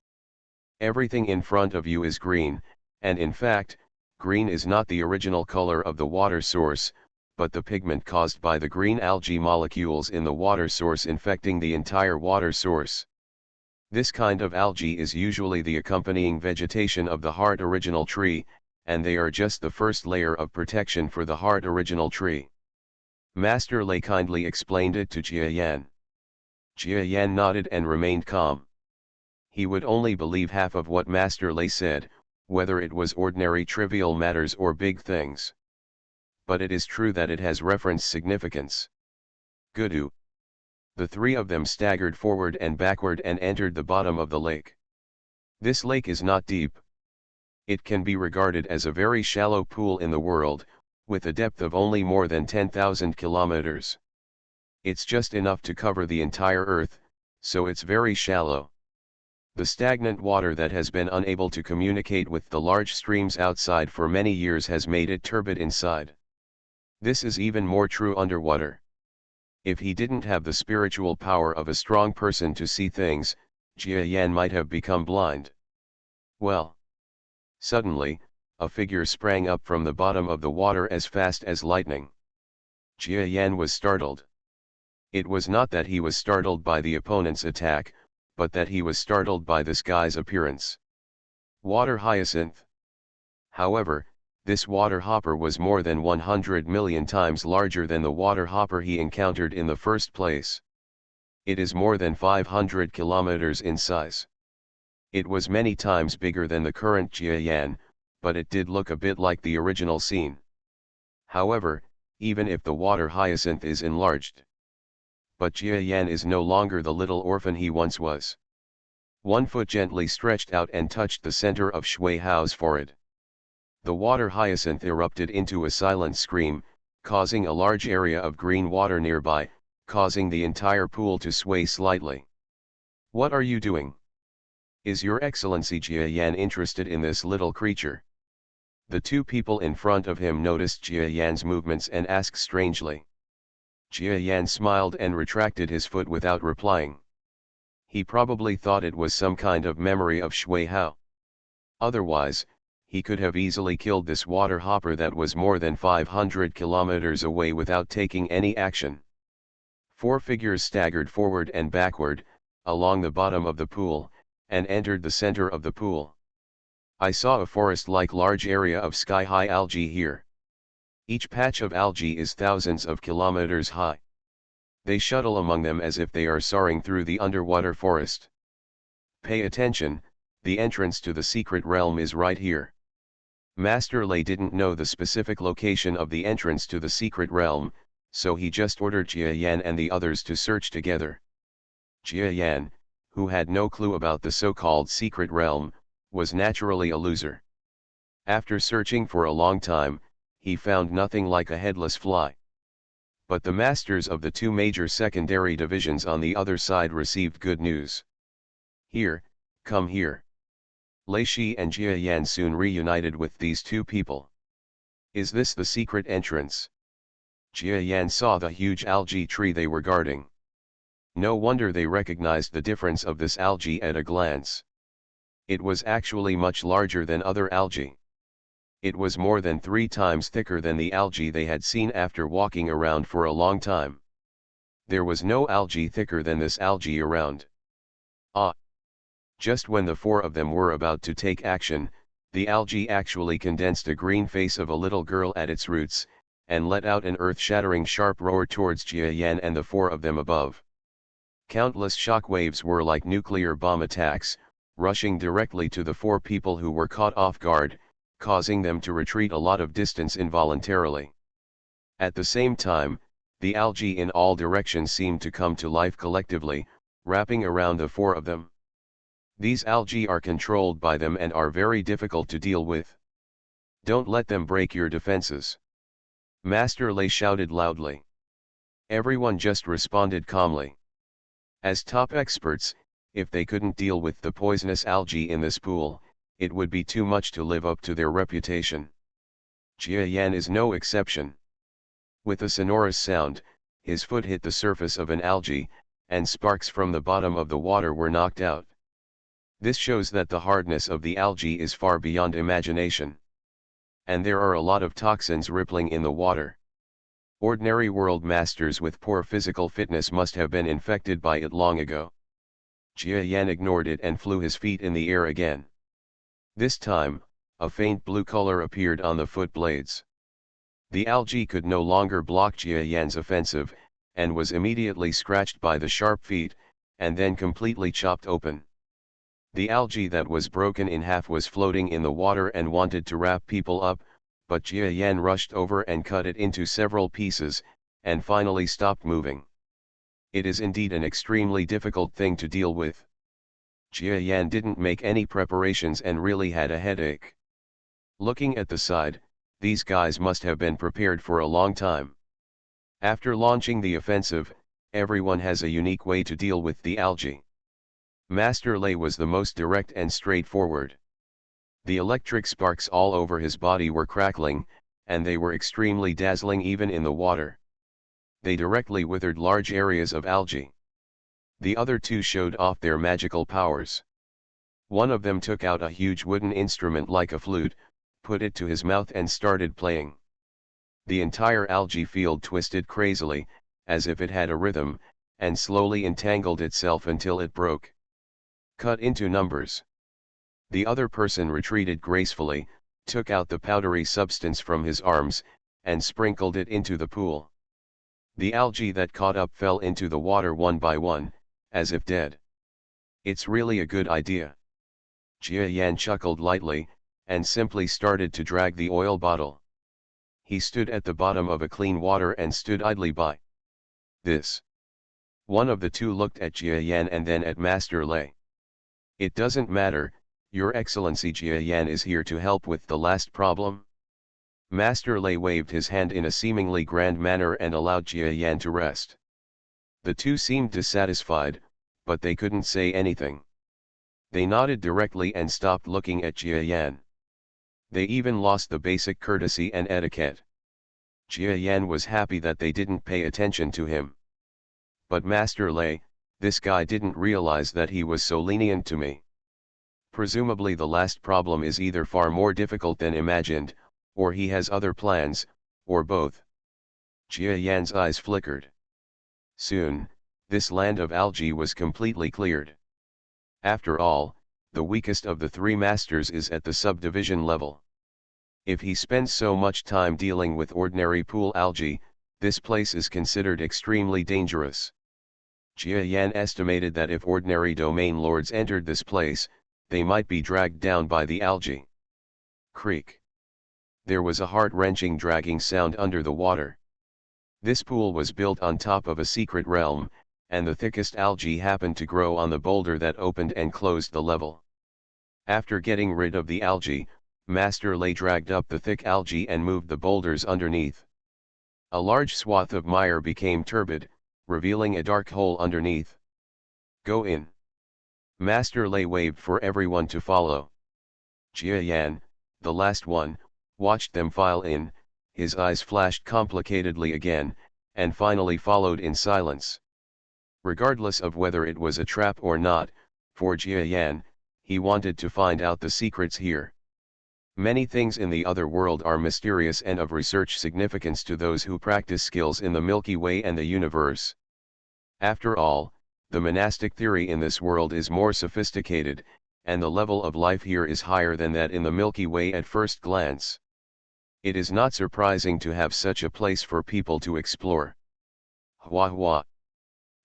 Everything in front of you is green, and in fact, green is not the original color of the water source, but the pigment caused by the green algae molecules in the water source infecting the entire water source. This kind of algae is usually the accompanying vegetation of the heart original tree, and they are just the first layer of protection for the heart original tree. Master Lei kindly explained it to Jia Yan. Jia Yan nodded and remained calm. He would only believe half of what Master Lei said, whether it was ordinary trivial matters or big things. But it is true that it has reference significance. Gudu. The three of them staggered forward and backward and entered the bottom of the lake. This lake is not deep. It can be regarded as a very shallow pool in the world, with a depth of only more than 10,000 kilometers. It's just enough to cover the entire Earth, so it's very shallow. The stagnant water that has been unable to communicate with the large streams outside for many years has made it turbid inside. This is even more true underwater. If he didn't have the spiritual power of a strong person to see things, Jia Yan might have become blind. Well. Suddenly, a figure sprang up from the bottom of the water as fast as lightning. Jia Yan was startled. It was not that he was startled by the opponent's attack, but that he was startled by this guy's appearance. Water hyacinth. However, this water hopper was more than 100 million times larger than the water hopper he encountered in the first place. It is more than 500 kilometers in size. It was many times bigger than the current Jia Yan, but it did look a bit like the original scene. However, even if the water hyacinth is enlarged, but Jia Yan is no longer the little orphan he once was. One foot gently stretched out and touched the center of Shui Hao's forehead. The water hyacinth erupted into a silent scream, causing a large area of green water nearby, causing the entire pool to sway slightly. "What are you doing? Is Your Excellency Jia Yan interested in this little creature?" The two people in front of him noticed Jia Yan's movements and asked strangely. Jia Yan smiled and retracted his foot without replying. He probably thought it was some kind of memory of Shui Hao. Otherwise, he could have easily killed this water hopper that was more than 500 kilometers away without taking any action. Four figures staggered forward and backward, along the bottom of the pool, and entered the center of the pool. I saw a forest-like large area of sky-high algae here. Each patch of algae is thousands of kilometers high. They shuttle among them as if they are soaring through the underwater forest. Pay attention, the entrance to the secret realm is right here. Master Lei didn't know the specific location of the entrance to the secret realm, so he just ordered Jia Yan and the others to search together. Jia Yan, who had no clue about the so-called secret realm, was naturally a loser. After searching for a long time, he found nothing like a headless fly. But the masters of the two major secondary divisions on the other side received good news. Here, come here. Lei Shi and Jia Yan soon reunited with these two people. Is this the secret entrance? Jia Yan saw the huge algae tree they were guarding. No wonder they recognized the difference of this algae at a glance. It was actually much larger than other algae. It was more than 3 times thicker than the algae they had seen after walking around for a long time. There was no algae thicker than this algae around. Ah! Just when the 4 of them were about to take action, the algae actually condensed a green face of a little girl at its roots, and let out an earth-shattering sharp roar towards Jia Yan and the 4 of them above. Countless shock waves were like nuclear bomb attacks, rushing directly to the 4 people who were caught off guard, causing them to retreat a lot of distance involuntarily. At the same time, the algae in all directions seemed to come to life collectively, wrapping around the 4 of them. These algae are controlled by them and are very difficult to deal with. Don't let them break your defenses. Master Lei shouted loudly. Everyone just responded calmly. As top experts, if they couldn't deal with the poisonous algae in this pool, it would be too much to live up to their reputation. Jia Yan is no exception. With a sonorous sound, his foot hit the surface of an algae, and sparks from the bottom of the water were knocked out. This shows that the hardness of the algae is far beyond imagination. And there are a lot of toxins rippling in the water. Ordinary world masters with poor physical fitness must have been infected by it long ago. Jia Yan ignored it and flew his feet in the air again. This time, a faint blue color appeared on the foot blades. The algae could no longer block Jia Yan's offensive, and was immediately scratched by the sharp feet, and then completely chopped open. The algae that was broken in half was floating in the water and wanted to wrap people up, but Jia Yan rushed over and cut it into several pieces, and finally stopped moving. It is indeed an extremely difficult thing to deal with. Jia Yan didn't make any preparations and really had a headache. Looking at the side, these guys must have been prepared for a long time. After launching the offensive, everyone has a unique way to deal with the algae. Master Lei was the most direct and straightforward. The electric sparks all over his body were crackling, and they were extremely dazzling even in the water. They directly withered large areas of algae. The other 2 showed off their magical powers. One of them took out a huge wooden instrument like a flute, put it to his mouth and started playing. The entire algae field twisted crazily, as if it had a rhythm, and slowly entangled itself until it broke. Cut into numbers. The other person retreated gracefully, took out the powdery substance from his arms, and sprinkled it into the pool. The algae that caught up fell into the water one by one, as if dead. It's really a good idea. Jia Yan chuckled lightly, and simply started to drag the oil bottle. He stood at the bottom of a clean water and stood idly by. This. One of the 2 looked at Jia Yan and then at Master Lei. It doesn't matter, Your Excellency, Jia Yan is here to help with the last problem. Master Lei waved his hand in a seemingly grand manner and allowed Jia Yan to rest. The 2 seemed dissatisfied, but they couldn't say anything. They nodded directly and stopped looking at Jia Yan. They even lost the basic courtesy and etiquette. Jia Yan was happy that they didn't pay attention to him. But Master Lei, this guy didn't realize that he was so lenient to me. Presumably the last problem is either far more difficult than imagined, or he has other plans, or both. Jia Yan's eyes flickered. Soon, this land of algae was completely cleared. After all, the weakest of the three masters is at the subdivision level. If he spends so much time dealing with ordinary pool algae, this place is considered extremely dangerous. Jia Yan estimated that if ordinary domain lords entered this place, they might be dragged down by the algae. Creak. There was a heart-wrenching dragging sound under the water. This pool was built on top of a secret realm, and the thickest algae happened to grow on the boulder that opened and closed the level. After getting rid of the algae, Master Lei dragged up the thick algae and moved the boulders underneath. A large swath of mire became turbid, revealing a dark hole underneath. Go in. Master Lei waved for everyone to follow. Jia Yan, the last one, watched them file in, his eyes flashed complicatedly again, and finally followed in silence. Regardless of whether it was a trap or not, for Jia Yan, he wanted to find out the secrets here. Many things in the other world are mysterious and of research significance to those who practice skills in the Milky Way and the universe. After all, the monastic theory in this world is more sophisticated, and the level of life here is higher than that in the Milky Way at first glance. It is not surprising to have such a place for people to explore. Hua hua.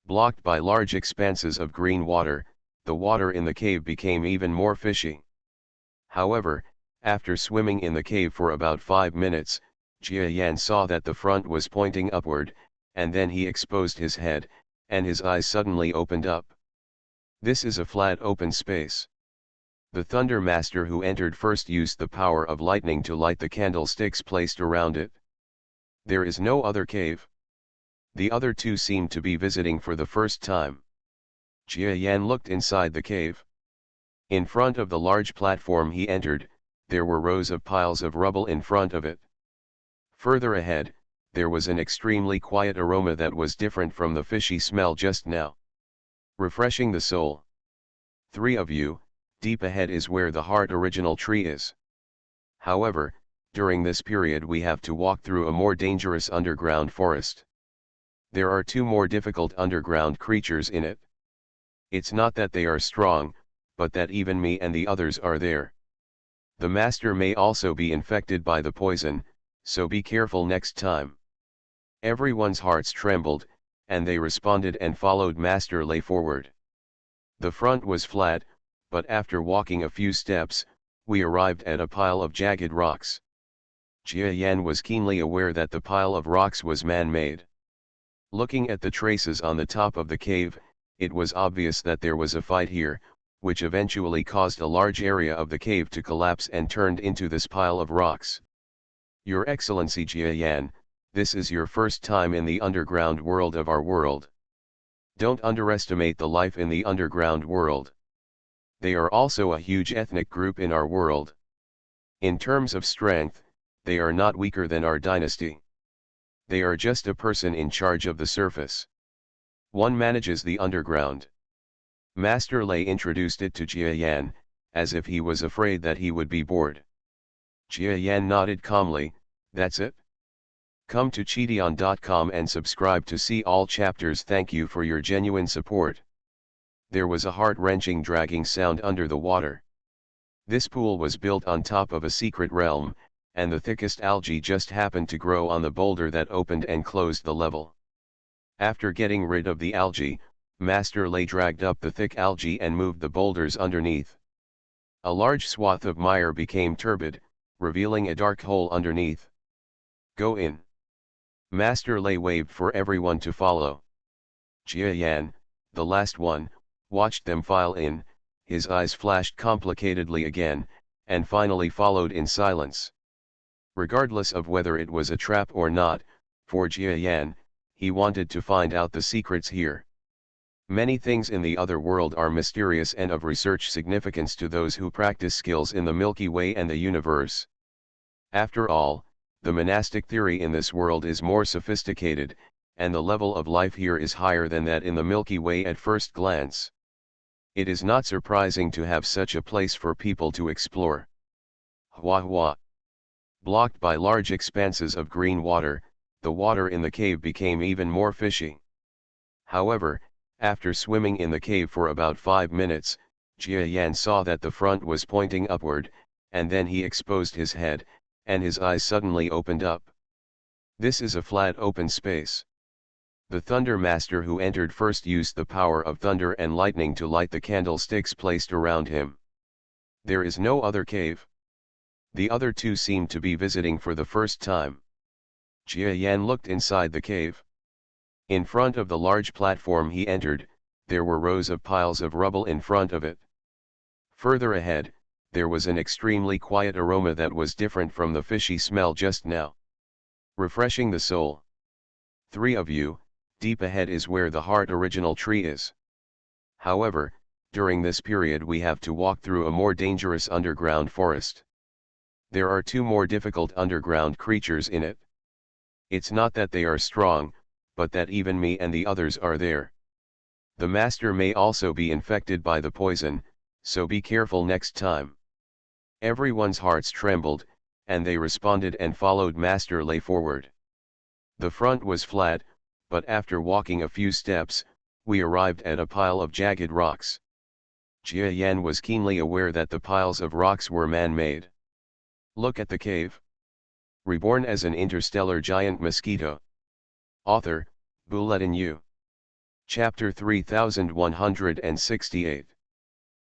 Blocked by large expanses of green water, the water in the cave became even more fishy. However, after swimming in the cave for about 5 minutes, Jia Yan saw that the front was pointing upward, and then he exposed his head, and his eyes suddenly opened up. This is a flat open space. The Thunder Master who entered first used the power of lightning to light the candlesticks placed around it. There is no other cave. The other two seemed to be visiting for the first time. Jia Yan looked inside the cave. In front of the large platform he entered, there were rows of piles of rubble in front of it. Further ahead, there was an extremely quiet aroma that was different from the fishy smell just now. Refreshing the soul. 3 of you, deep ahead is where the heart original tree is. However, during this period we have to walk through a more dangerous underground forest. There are 2 more difficult underground creatures in it. It's not that they are strong, but that even me and the others are there. The master may also be infected by the poison, so be careful next time. Everyone's hearts trembled, and they responded and followed Master Lei forward. The front was flat, but after walking a few steps, we arrived at a pile of jagged rocks. Jia Yan was keenly aware that the pile of rocks was man-made. Looking at the traces on the top of the cave, it was obvious that there was a fight here, which eventually caused a large area of the cave to collapse and turned into this pile of rocks. Your Excellency Jia Yan, this is your first time in the underground world of our world. Don't underestimate the life in the underground world. They are also a huge ethnic group in our world. In terms of strength, they are not weaker than our dynasty. They are just a person in charge of the surface. One manages the underground. Master Lei introduced it to Jia Yan, as if he was afraid that he would be bored. Jia Yan nodded calmly, that's it? Come to Cheateon.com and subscribe to see all chapters. Thank you for your genuine support. There was a heart-wrenching dragging sound under the water. This pool was built on top of a secret realm, and the thickest algae just happened to grow on the boulder that opened and closed the level. After getting rid of the algae, Master Lei dragged up the thick algae and moved the boulders underneath. A large swath of mire became turbid, revealing a dark hole underneath. Go in. Master Lei waved for everyone to follow. Jia Yan, the last one, watched them file in, his eyes flashed complicatedly again, and finally followed in silence. Regardless of whether it was a trap or not, for Jia Yan, he wanted to find out the secrets here. Many things in the other world are mysterious and of research significance to those who practice skills in the Milky Way and the universe. After all, the monastic theory in this world is more sophisticated, and the level of life here is higher than that in the Milky Way at first glance. It is not surprising to have such a place for people to explore. Hua hua. Blocked by large expanses of green water, the water in the cave became even more fishy. However, after swimming in the cave for about 5 minutes, Jia Yan saw that the front was pointing upward, and then he exposed his head, and his eyes suddenly opened up. This is a flat open space. The Thunder Master who entered first used the power of thunder and lightning to light the candlesticks placed around him. There is no other cave. The other two seemed to be visiting for the first time. Jia Yan looked inside the cave. In front of the large platform he entered, there were rows of piles of rubble in front of it. Further ahead, there was an extremely quiet aroma that was different from the fishy smell just now. Refreshing the soul. 3 of you, deep ahead is where the heart original tree is. However, during this period we have to walk through a more dangerous underground forest. There are 2 more difficult underground creatures in it. It's not that they are strong, but that even me and the others are there. The master may also be infected by the poison, so be careful next time. Everyone's hearts trembled, and they responded and followed Master Lei forward. The front was flat, but after walking a few steps, we arrived at a pile of jagged rocks. Jia Yan was keenly aware that the piles of rocks were man-made. Look at the cave. Reborn as an interstellar giant mosquito. Author, Bulletin U. Chapter 3168.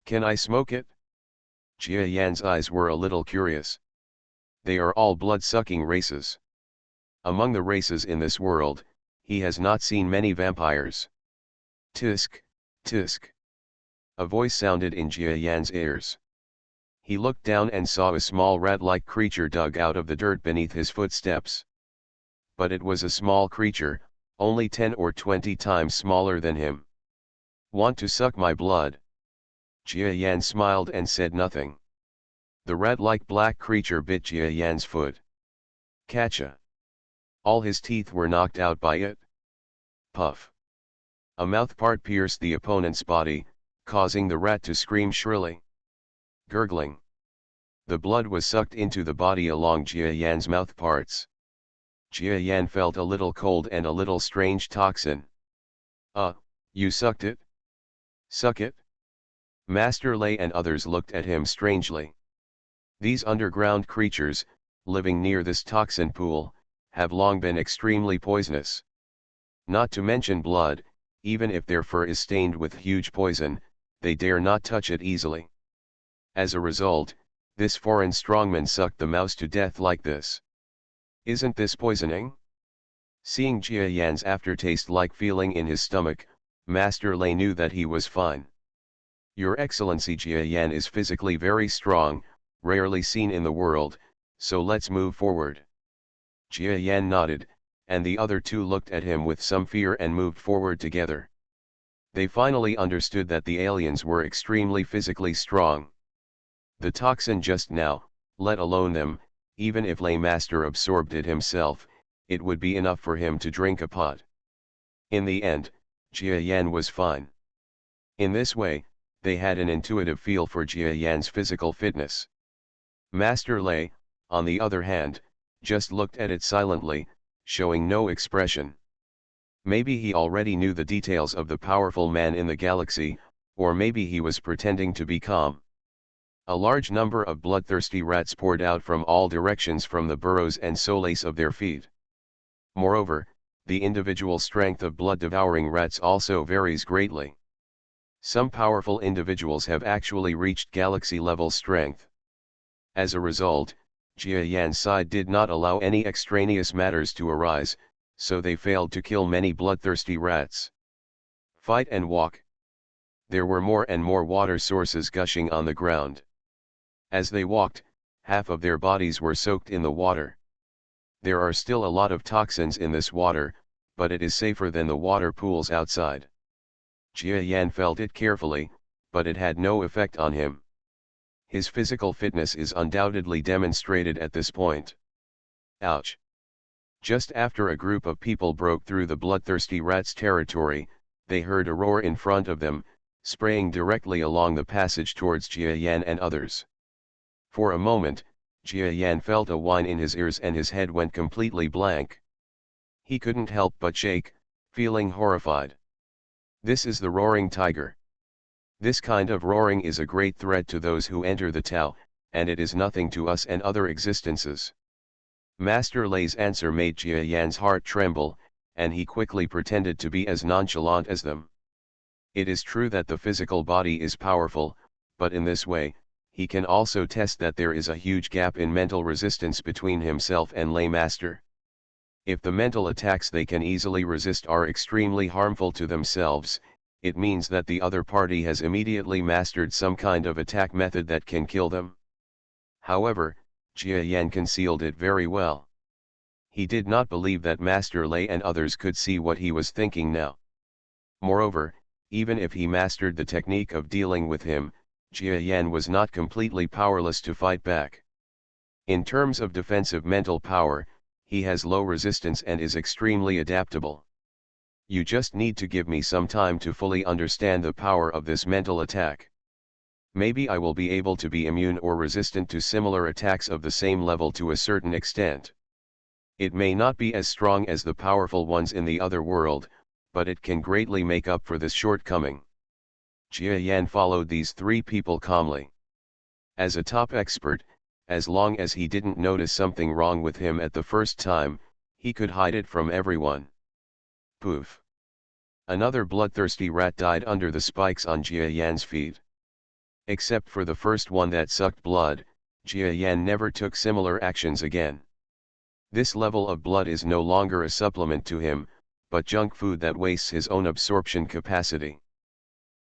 Can I smoke it? Jia Yan's eyes were a little curious. They are all blood-sucking races. Among the races in this world, he has not seen many vampires. Tisk, tisk. A voice sounded in Jia Yan's ears. He looked down and saw a small rat-like creature dug out of the dirt beneath his footsteps. But it was a small creature, only 10 or 20 times smaller than him. Want to suck my blood? Jia Yan smiled and said nothing. The rat-like black creature bit Jia Yan's foot. Catcha. All his teeth were knocked out by it. Puff. A mouthpart pierced the opponent's body, causing the rat to scream shrilly. Gurgling. The blood was sucked into the body along Jia Yan's mouthparts. Jia Yan felt a little cold and a little strange toxin. You sucked it? Suck it? Master Lei and others looked at him strangely. These underground creatures, living near this toxin pool, have long been extremely poisonous. Not to mention blood, even if their fur is stained with huge poison, they dare not touch it easily. As a result, this foreign strongman sucked the mouse to death like this. Isn't this poisoning? Seeing Jia Yan's aftertaste-like feeling in his stomach, Master Lei knew that he was fine. Your Excellency, Jia Yan is physically very strong, rarely seen in the world, so let's move forward. Jia Yan nodded, and the other 2 looked at him with some fear and moved forward together. They finally understood that the aliens were extremely physically strong. The toxin just now, let alone them, even if Lei Master absorbed it himself, it would be enough for him to drink a pot. In the end, Jia Yan was fine. In this way, they had an intuitive feel for Jia Yan's physical fitness. Master Lei, on the other hand, just looked at it silently, showing no expression. Maybe he already knew the details of the powerful man in the galaxy, or maybe he was pretending to be calm. A large number of bloodthirsty rats poured out from all directions from the burrows and soles of their feet. Moreover, the individual strength of blood-devouring rats also varies greatly. Some powerful individuals have actually reached galaxy-level strength. As a result, Jia Yan's side did not allow any extraneous matters to arise, so they failed to kill many bloodthirsty rats. Fight and walk. There were more and more water sources gushing on the ground. As they walked, half of their bodies were soaked in the water. There are still a lot of toxins in this water, but it is safer than the water pools outside. Jia Yan felt it carefully, but it had no effect on him. His physical fitness is undoubtedly demonstrated at this point. Ouch! Just after a group of people broke through the bloodthirsty rats' territory, they heard a roar in front of them, spraying directly along the passage towards Jia Yan and others. For a moment, Jia Yan felt a whine in his ears and his head went completely blank. He couldn't help but shake, feeling horrified. This is the roaring tiger. This kind of roaring is a great threat to those who enter the Tao, and it is nothing to us and other existences. Master Lei's answer made Jia Yan's heart tremble, and he quickly pretended to be as nonchalant as them. It is true that the physical body is powerful, but in this way, he can also test that there is a huge gap in mental resistance between himself and Lei Master. If the mental attacks they can easily resist are extremely harmful to themselves, it means that the other party has immediately mastered some kind of attack method that can kill them. However, Jia Yan concealed it very well. He did not believe that Master Lei and others could see what he was thinking now. Moreover, even if he mastered the technique of dealing with him, Jia Yan was not completely powerless to fight back. In terms of defensive mental power, he has low resistance and is extremely adaptable. You just need to give me some time to fully understand the power of this mental attack. Maybe I will be able to be immune or resistant to similar attacks of the same level to a certain extent. It may not be as strong as the powerful ones in the other world, but it can greatly make up for this shortcoming. Jia Yan followed these three people calmly. As a top expert, as long as he didn't notice something wrong with him at the first time, he could hide it from everyone. Poof! Another bloodthirsty rat died under the spikes on Jia Yan's feet. Except for the first one that sucked blood, Jia Yan never took similar actions again. This level of blood is no longer a supplement to him, but junk food that wastes his own absorption capacity.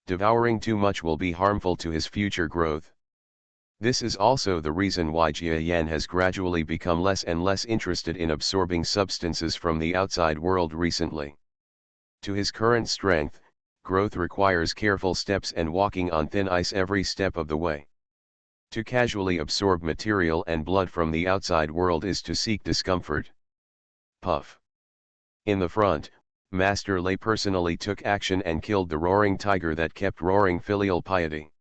Devouring too much will be harmful to his future growth. This is also the reason why Jia Yan has gradually become less and less interested in absorbing substances from the outside world recently. To his current strength, growth requires careful steps and walking on thin ice every step of the way. To casually absorb material and blood from the outside world is to seek discomfort. Puff. In the front, Master Lei personally took action and killed the roaring tiger that kept roaring filial piety.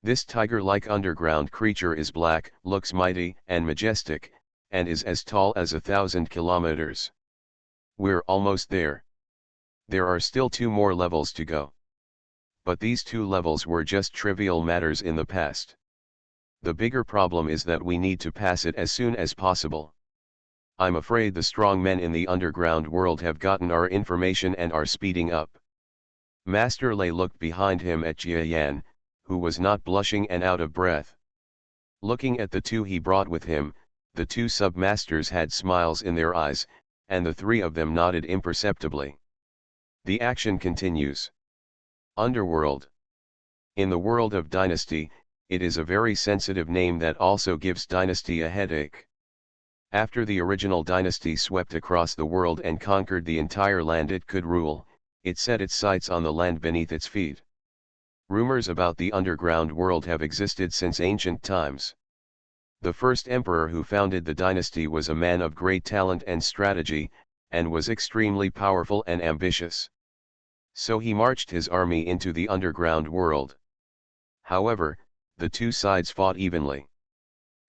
This tiger-like underground creature is black, looks mighty and majestic, and is as tall as 1,000 kilometers. We're almost there. There are still 2 more levels to go. But these 2 levels were just trivial matters in the past. The bigger problem is that we need to pass it as soon as possible. I'm afraid the strong men in the underground world have gotten our information and are speeding up. Master Lei looked behind him at Jia Yan, who was not blushing and out of breath. Looking at the 2 he brought with him, the 2 submasters had smiles in their eyes, and the 3 of them nodded imperceptibly. The action continues. Underworld. In the world of Dynasty, it is a very sensitive name that also gives Dynasty a headache. After the original dynasty swept across the world and conquered the entire land it could rule, it set its sights on the land beneath its feet. Rumors about the underground world have existed since ancient times. The first emperor who founded the dynasty was a man of great talent and strategy, and was extremely powerful and ambitious. So he marched his army into the underground world. However, the 2 sides fought evenly.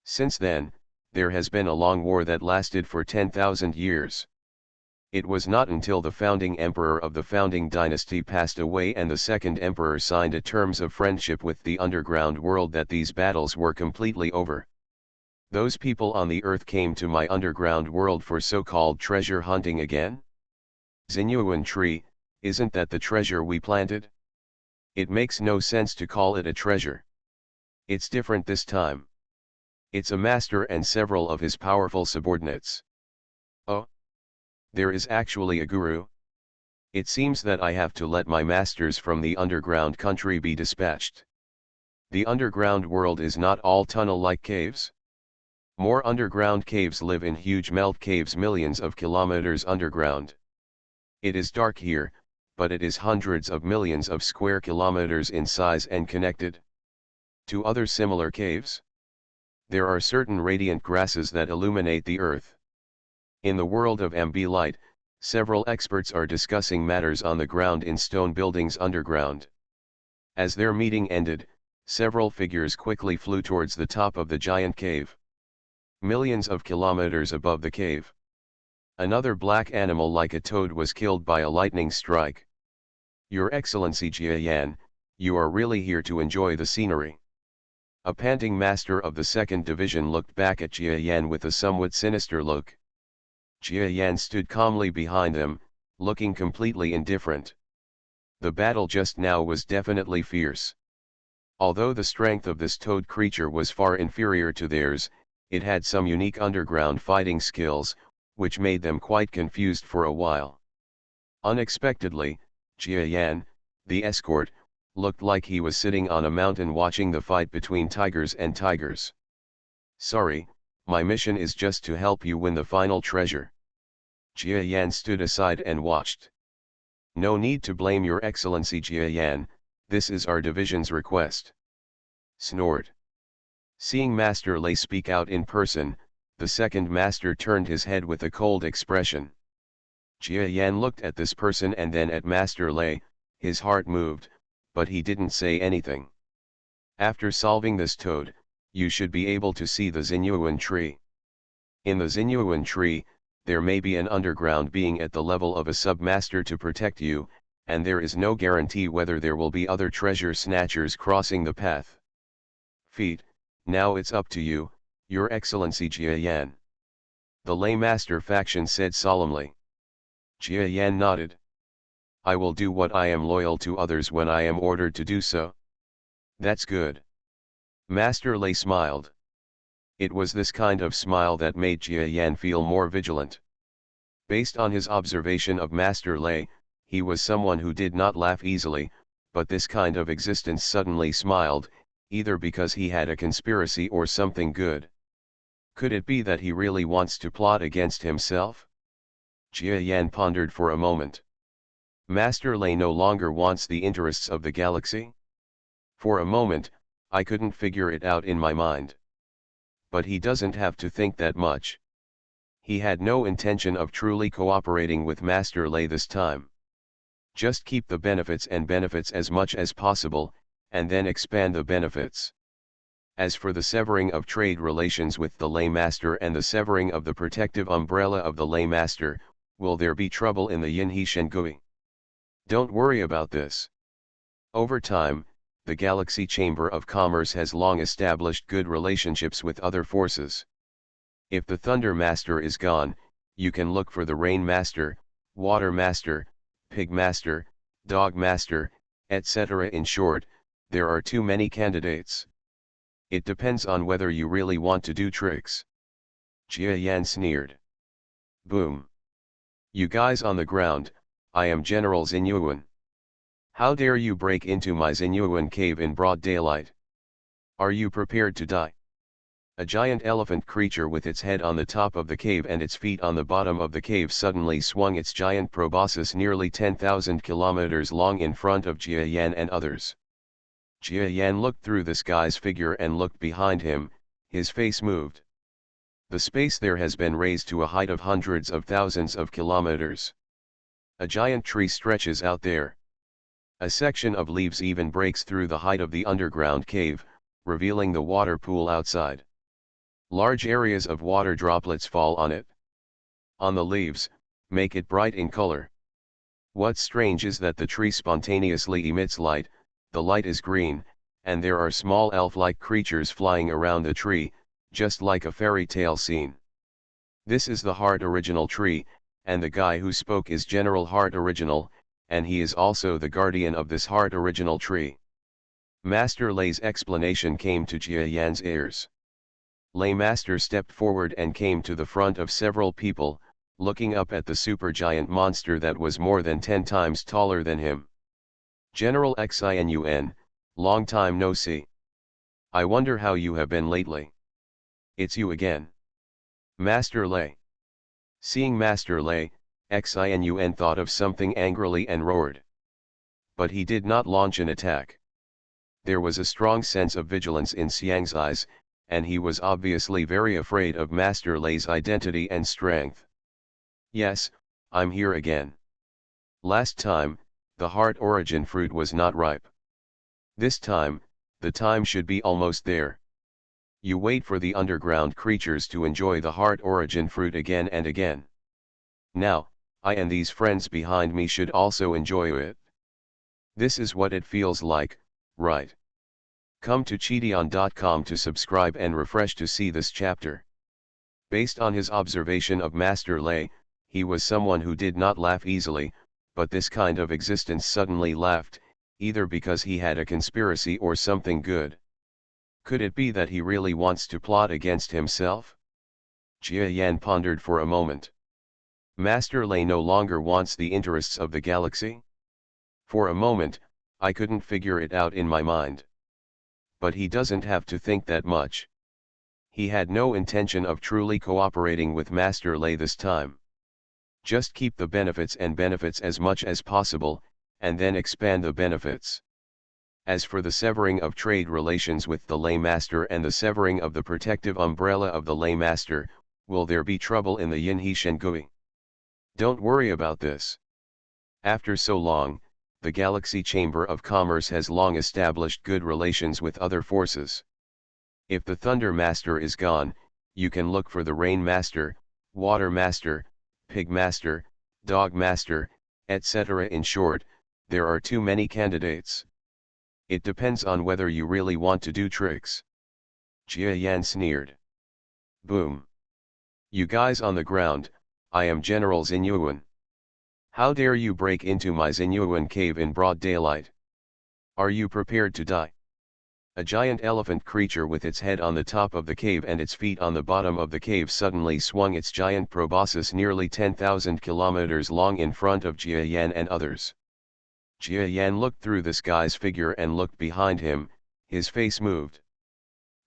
Since then, there has been a long war that lasted for 10,000 years. It was not until the founding emperor of the founding dynasty passed away and the second emperor signed a terms of friendship with the underground world that these battles were completely over. Those people on the earth came to my underground world for so-called treasure hunting again? Xinyuan tree, isn't that the treasure we planted? It makes no sense to call it a treasure. It's different this time. It's a master and several of his powerful subordinates. Oh? There is actually a guru? It seems that I have to let my masters from the underground country be dispatched. The underground world is not all tunnel-like caves. More underground caves live in huge melt caves millions of kilometers underground. It is dark here, but it is hundreds of millions of square kilometers in size and connected to other similar caves. There are certain radiant grasses that illuminate the earth. In the world of MB Light, several experts are discussing matters on the ground in stone buildings underground. As their meeting ended, several figures quickly flew towards the top of the giant cave. Millions of kilometers above the cave. Another black animal like a toad was killed by a lightning strike. Your Excellency Jia Yan, You are really here to enjoy the scenery. A panting master of the second division looked back at Jia Yan with a somewhat sinister look. Jia Yan stood calmly behind them, looking completely indifferent. The battle just now was definitely fierce. Although the strength of this toad creature was far inferior to theirs, it had some unique underground fighting skills, which made them quite confused for a while. Unexpectedly, Jia Yan, the escort, looked like he was sitting on a mountain watching the fight between tigers and tigers. Sorry, my mission is just to help you win the final treasure. Jia Yan stood aside and watched. No need to blame your excellency Jia Yan, this is our division's request. Snored. Seeing Master Lei speak out in person, the second master turned his head with a cold expression. Jia Yan looked at this person and then at Master Lei, his heart moved, but he didn't say anything. After solving this toad, you should be able to see the Xinyuan tree. In the Xinyuan tree, there may be an underground being at the level of a submaster to protect you, and there is no guarantee whether there will be other treasure snatchers crossing the path. Feet, now it's up to you, Your Excellency Jia Yan. The Lay Master faction said solemnly. Jia Yan nodded. I will do what I am loyal to others when I am ordered to do so. That's good. Master Lei smiled. It was this kind of smile that made Jia Yan feel more vigilant. Based on his observation of Master Lei, he was someone who did not laugh easily, but this kind of existence suddenly smiled, either because he had a conspiracy or something good. Could it be that he really wants to plot against himself? Jia Yan pondered for a moment. Master Lei no longer wants the interests of the galaxy? For a moment, I couldn't figure it out in my mind. But he doesn't have to think that much. He had no intention of truly cooperating with Master Lei this time. Just keep the benefits as much as possible, and then expand the benefits. As for the severing of trade relations with the Lay Master and the severing of the protective umbrella of the Lay Master, will there be trouble in the Yinhe Shengui? Don't worry about this. Over time, the Galaxy Chamber of Commerce has long established good relationships with other forces. If the Thunder Master is gone, you can look for the Rain Master, Water Master, Pig Master, Dog Master, etc. In short, there are too many candidates. It depends on whether you really want to do tricks. Jia Yan sneered. Boom. You guys on the ground, I am General Xinyuan. How dare you break into my Xinyuan cave in broad daylight? Are you prepared to die? A giant elephant creature with its head on the top of the cave and its feet on the bottom of the cave suddenly swung its giant proboscis nearly 10,000 kilometers long in front of Jia Yan and others. Jia Yan looked through this guy's figure and looked behind him, his face moved. The space there has been raised to a height of hundreds of thousands of kilometers. A giant tree stretches out there. A section of leaves even breaks through the height of the underground cave, revealing the water pool outside. Large areas of water droplets fall on it. On the leaves, make it bright in color. What's strange is that the tree spontaneously emits light, the light is green, and there are small elf-like creatures flying around the tree, just like a fairy tale scene. This is the Heart Original tree, and the guy who spoke is General Heart Original, and he is also the guardian of this Heart Original tree. Master Lei's explanation came to Jia Yan's ears. Lei Master stepped forward and came to the front of several people, looking up at the supergiant monster that was more than 10 times taller than him. General Xin, long time no see. I wonder how you have been lately. It's you again. Master Lei. Seeing Master Lei, Xin thought of something angrily and roared. But he did not launch an attack. There was a strong sense of vigilance in Xiang's eyes, and he was obviously very afraid of Master Lei's identity and strength. Yes, I'm here again. Last time, the Heart Origin fruit was not ripe. This time, the time should be almost there. You wait for the underground creatures to enjoy the Heart Origin fruit again and again. Now, I and these friends behind me should also enjoy it. This is what it feels like, Right. Come to Cheateon.com to subscribe and refresh to see this chapter. Based on his observation of Master Lay, he was someone who did not laugh easily, but this kind of existence suddenly laughed, either because he had a conspiracy or something good. Could it be that he really wants to plot against himself? Jia Yan pondered for a moment. Master Lay no longer wants the interests of the galaxy? For a moment, I couldn't figure it out in my mind. But he doesn't have to think that much. He had no intention of truly cooperating with Master Lay this time. Just keep the benefits as much as possible, and then expand the benefits. As for the severing of trade relations with the Lay Master and the severing of the protective umbrella of the Lay Master, will there be trouble in the Yinhe Shengui? Don't worry about this. After so long, the Galaxy Chamber of Commerce has long established good relations with other forces. If the Thunder Master is gone, you can look for the Rain Master, Water Master, Pig Master, Dog Master, etc. In short, there are too many candidates. It depends on whether you really want to do tricks. Jia Yan sneered. Boom. You guys on the ground, I am General Xinyuan. How dare you break into my Xinyuan cave in broad daylight? Are you prepared to die? A giant elephant creature with its head on the top of the cave and its feet on the bottom of the cave suddenly swung its giant proboscis nearly 10,000 kilometers long in front of Jia Yan and others. Jia Yan looked through this guy's figure and looked behind him, his face moved.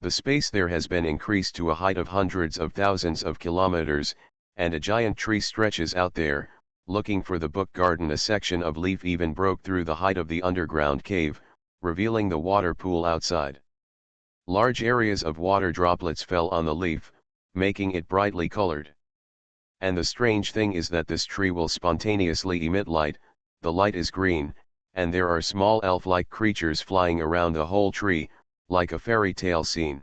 The space there has been increased to a height of hundreds of thousands of kilometers, and a giant tree stretches out there, looking for the book garden. A section of leaf even broke through the height of the underground cave, revealing the water pool outside. Large areas of water droplets fell on the leaf, making it brightly colored. And the strange thing is that this tree will spontaneously emit light. The light is green, and there are small elf-like creatures flying around the whole tree, like a fairy tale scene.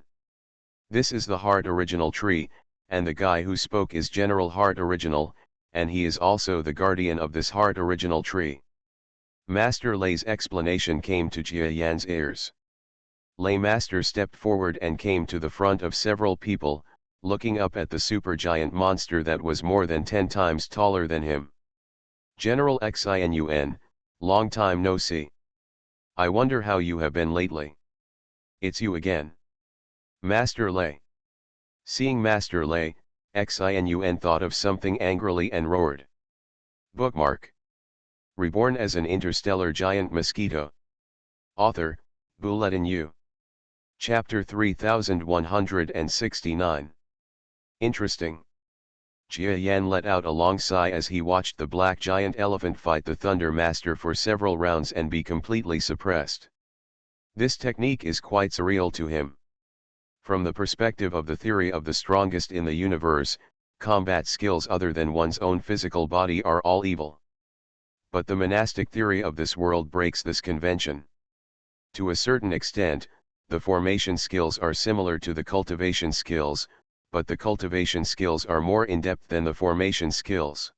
This is the Heart Original tree, and the guy who spoke is General Heart Original, and he is also the guardian of this Heart Original tree. Master Lay's explanation came to Jia Yan's ears. Lay Master stepped forward and came to the front of several people, looking up at the supergiant monster that was more than 10 times taller than him. General Xin, long time no see. I wonder how you have been lately. It's you again. Master Lay. Seeing Master Lay, Xin thought of something angrily and roared. Bookmark. Reborn as an interstellar giant mosquito. Author, Bulletin U. Chapter 3169. Interesting. Jia Yan let out a long sigh as he watched the black giant elephant fight the Thunder Master for several rounds and be completely suppressed. This technique is quite surreal to him. From the perspective of the theory of the strongest in the universe, combat skills other than one's own physical body are all evil. But the monastic theory of this world breaks this convention. To a certain extent, the formation skills are similar to the cultivation skills, but the cultivation skills are more in-depth than the formation skills.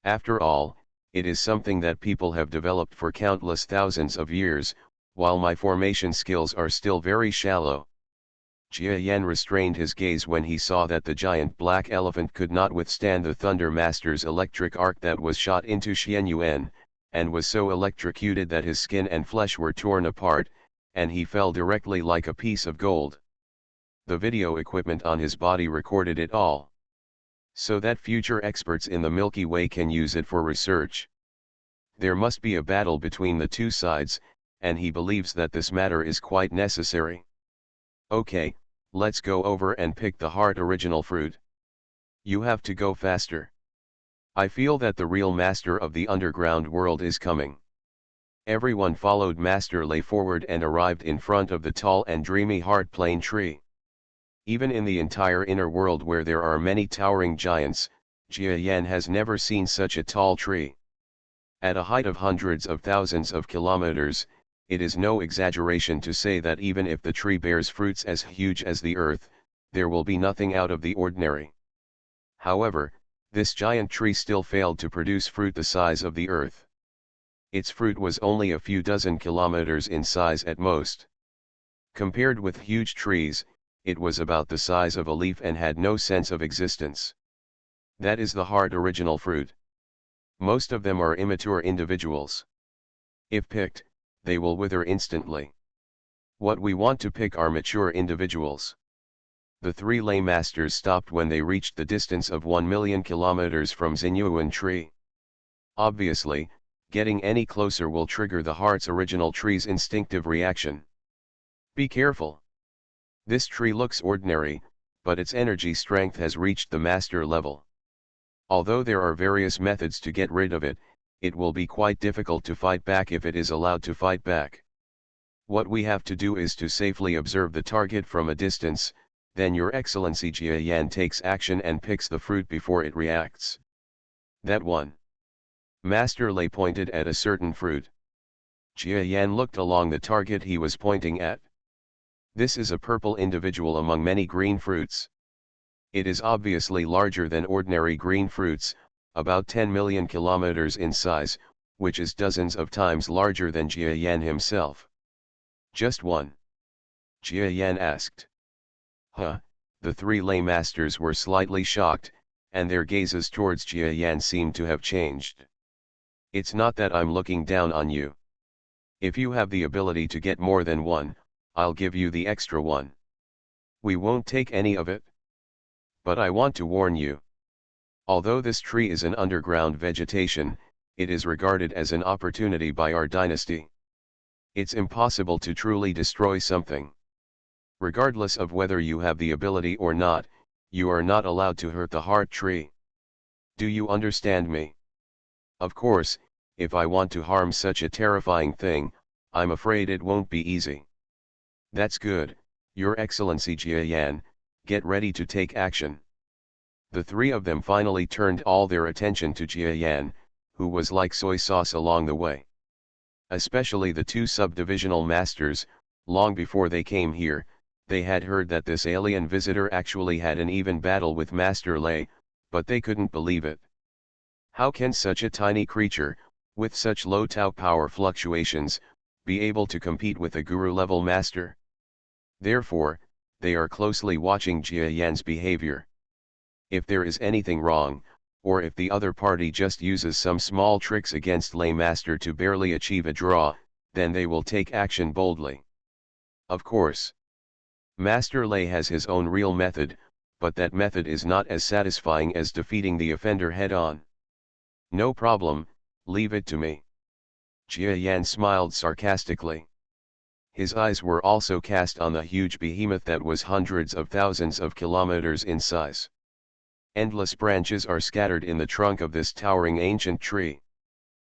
After all, it is something that people have developed for countless thousands of years, while my formation skills are still very shallow. Jia Yan restrained his gaze when he saw that the giant black elephant could not withstand the Thunder Master's electric arc that was shot into Xianyuan, and was so electrocuted that his skin and flesh were torn apart, and he fell directly like a piece of gold. The video equipment on his body recorded it all. So that future experts in the Milky Way can use it for research. There must be a battle between the two sides, and he believes that this matter is quite necessary. Okay, let's go over and pick the Heart Original fruit. You have to go faster. I feel that the real master of the underground world is coming. Everyone followed Master Lay forward and arrived in front of the tall and dreamy Heart Plane tree. Even in the entire inner world where there are many towering giants, Jia Yan has never seen such a tall tree. At a height of hundreds of thousands of kilometers, it is no exaggeration to say that even if the tree bears fruits as huge as the earth, there will be nothing out of the ordinary. However, this giant tree still failed to produce fruit the size of the earth. Its fruit was only a few dozen kilometers in size at most. Compared with huge trees, it was about the size of a leaf and had no sense of existence. That is the hard original fruit. Most of them are immature individuals. If picked, they will wither instantly. What we want to pick are mature individuals. The three lay masters stopped when they reached the distance of 1,000,000 kilometers from Xinyuan tree. Obviously, getting any closer will trigger the heart's original tree's instinctive reaction. Be careful. This tree looks ordinary, but its energy strength has reached the master level. Although there are various methods to get rid of it, it will be quite difficult to fight back if it is allowed to fight back. What we have to do is to safely observe the target from a distance, then Your Excellency Jia Yan takes action and picks the fruit before it reacts. That one. Master Lei pointed at a certain fruit. Jia Yan looked along the target he was pointing at. This is a purple individual among many green fruits. It is obviously larger than ordinary green fruits, about 10 million kilometers in size, which is dozens of times larger than Jia Yan himself. Just one? Jia Yan asked. Huh? The three lay masters were slightly shocked, and their gazes towards Jia Yan seemed to have changed. It's not that I'm looking down on you. If you have the ability to get more than one, I'll give you the extra one. We won't take any of it. But I want to warn you. Although this tree is an underground vegetation, it is regarded as an opportunity by our dynasty. It's impossible to truly destroy something. Regardless of whether you have the ability or not, you are not allowed to hurt the heart tree. Do you understand me? Of course, if I want to harm such a terrifying thing, I'm afraid it won't be easy. That's good, Your Excellency Jia Yan, get ready to take action. The three of them finally turned all their attention to Jia Yan, who was like soy sauce along the way. Especially the two subdivisional masters, long before they came here, they had heard that this alien visitor actually had an even battle with Master Lei, but they couldn't believe it. How can such a tiny creature, with such low Tao power fluctuations, be able to compete with a guru-level master? Therefore, they are closely watching Jia Yan's behavior. If there is anything wrong, or if the other party just uses some small tricks against Lei Master to barely achieve a draw, then they will take action boldly. Of course. Master Lei has his own real method, but that method is not as satisfying as defeating the offender head-on. No problem, leave it to me. Jia Yan smiled sarcastically. His eyes were also cast on the huge behemoth that was hundreds of thousands of kilometers in size. Endless branches are scattered in the trunk of this towering ancient tree.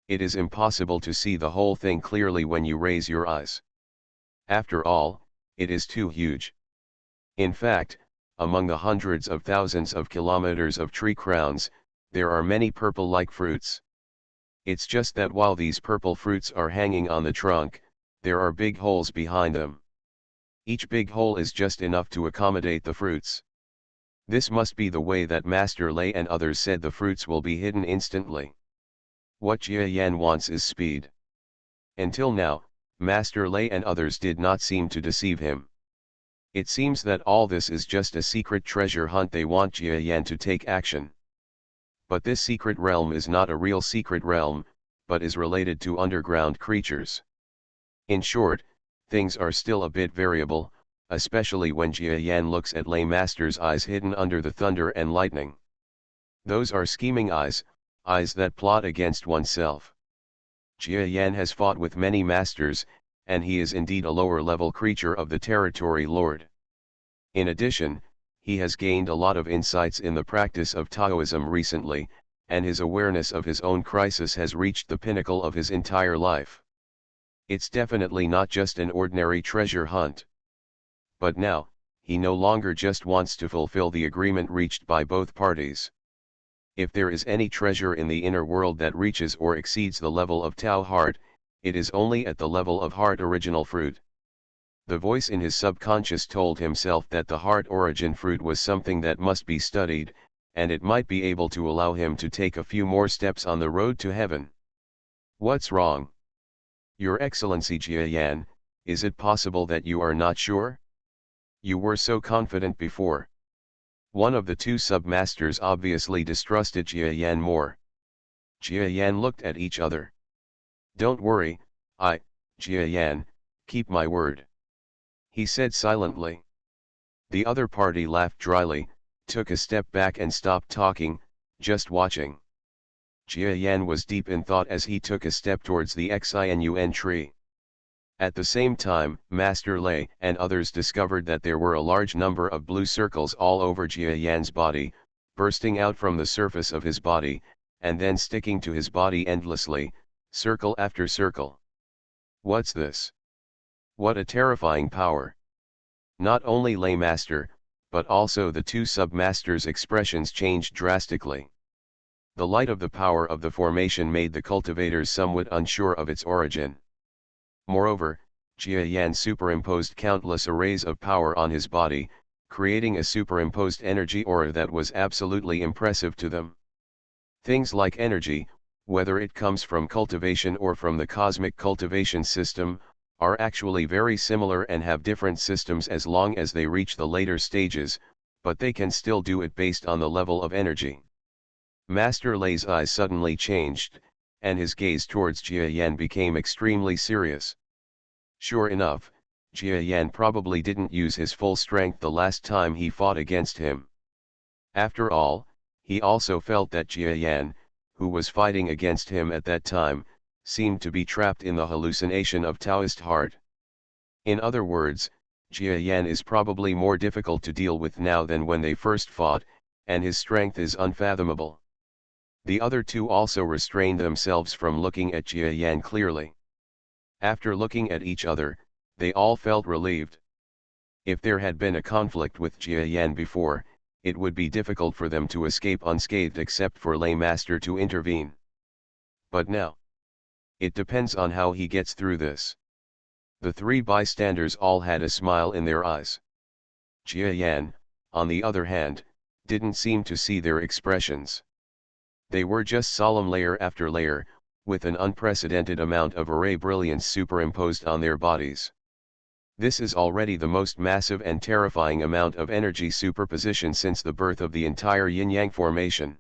It is impossible to see the whole thing clearly when you raise your eyes. After all, it is too huge. In fact, among the hundreds of thousands of kilometers of tree crowns, there are many purple-like fruits. It's just that while these purple fruits are hanging on the trunk, there are big holes behind them. Each big hole is just enough to accommodate the fruits. This must be the way that Master Lei and others said the fruits will be hidden instantly. What Jia Yan wants is speed. Until now, Master Lei and others did not seem to deceive him. It seems that all this is just a secret treasure hunt. They want Jia Yan to take action. But this secret realm is not a real secret realm, but is related to underground creatures. In short, things are still a bit variable, especially when Jia Yan looks at Lei Master's eyes hidden under the thunder and lightning. Those are scheming eyes, eyes that plot against oneself. Jia Yan has fought with many masters, and he is indeed a lower-level creature of the territory lord. In addition, he has gained a lot of insights in the practice of Taoism recently, and his awareness of his own crisis has reached the pinnacle of his entire life. It's definitely not just an ordinary treasure hunt. But now, he no longer just wants to fulfill the agreement reached by both parties. If there is any treasure in the inner world that reaches or exceeds the level of Tao heart, it is only at the level of heart original fruit. The voice in his subconscious told himself that the heart origin fruit was something that must be studied, and it might be able to allow him to take a few more steps on the road to heaven. What's wrong? Your Excellency Jia Yan, is it possible that you are not sure? You were so confident before. One of the two submasters obviously distrusted Jia Yan more. Jia Yan looked at each other. Don't worry, Jia Yan, keep my word. He said silently. The other party laughed dryly, took a step back and stopped talking, just watching. Jia Yan was deep in thought as he took a step towards the Xin tree. At the same time, Master Lei and others discovered that there were a large number of blue circles all over Jia Yan's body, bursting out from the surface of his body, and then sticking to his body endlessly, circle after circle. What's this? What a terrifying power! Not only Lei Master, but also the two submasters' expressions changed drastically. The light of the power of the formation made the cultivators somewhat unsure of its origin. Moreover, Jia Yan superimposed countless arrays of power on his body, creating a superimposed energy aura that was absolutely impressive to them. Things like energy, whether it comes from cultivation or from the cosmic cultivation system, are actually very similar and have different systems as long as they reach the later stages, but they can still do it based on the level of energy. Master Lei's eyes suddenly changed, and his gaze towards Jia Yan became extremely serious. Sure enough, Jia Yan probably didn't use his full strength the last time he fought against him. After all, he also felt that Jia Yan, who was fighting against him at that time, seemed to be trapped in the hallucination of Taoist heart. In other words, Jia Yan is probably more difficult to deal with now than when they first fought, and his strength is unfathomable. The other two also restrained themselves from looking at Jia Yan clearly. After looking at each other, they all felt relieved. If there had been a conflict with Jia Yan before, it would be difficult for them to escape unscathed except for Lei Master to intervene. But now, it depends on how he gets through this. The three bystanders all had a smile in their eyes. Jia Yan, on the other hand, didn't seem to see their expressions. They were just solemn layer after layer, with an unprecedented amount of array brilliance superimposed on their bodies. This is already the most massive and terrifying amount of energy superposition since the birth of the entire yin-yang formation.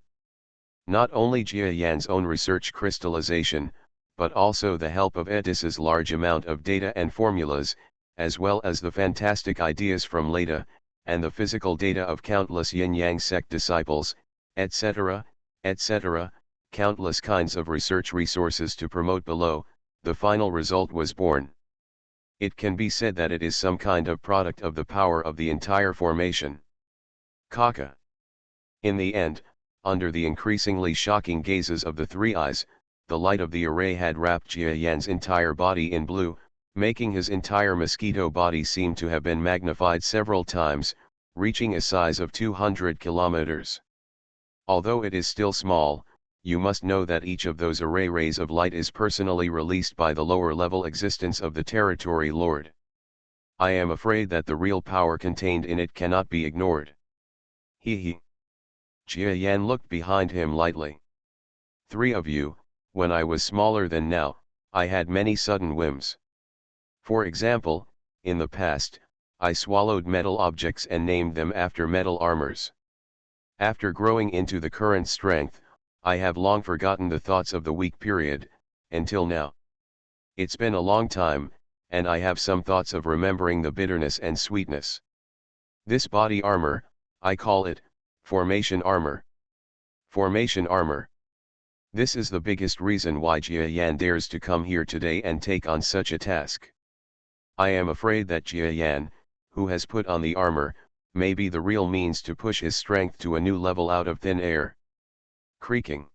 Not only Jia Yan's own research crystallization, but also the help of Edis's large amount of data and formulas, as well as the fantastic ideas from Leda, and the physical data of countless yin-yang sect disciples, etc., etc., countless kinds of research resources to promote below, the final result was born. It can be said that it is some kind of product of the power of the entire formation. Kaka. In the end, under the increasingly shocking gazes of the three eyes, the light of the array had wrapped Jia Yan's entire body in blue, making his entire mosquito body seem to have been magnified several times, reaching a size of 200 kilometers. Although it is still small, you must know that each of those array rays of light is personally released by the lower level existence of the territory lord. I am afraid that the real power contained in it cannot be ignored. He. Jia Yan looked behind him lightly. Three of you, when I was smaller than now, I had many sudden whims. For example, in the past, I swallowed metal objects and named them after metal armors. After growing into the current strength, I have long forgotten the thoughts of the weak period, until now. It's been a long time, and I have some thoughts of remembering the bitterness and sweetness. This body armor, I call it, formation armor. Formation armor. This is the biggest reason why Jia Yan dares to come here today and take on such a task. I am afraid that Jia Yan, who has put on the armor, may be the real means to push his strength to a new level out of thin air. Creaking.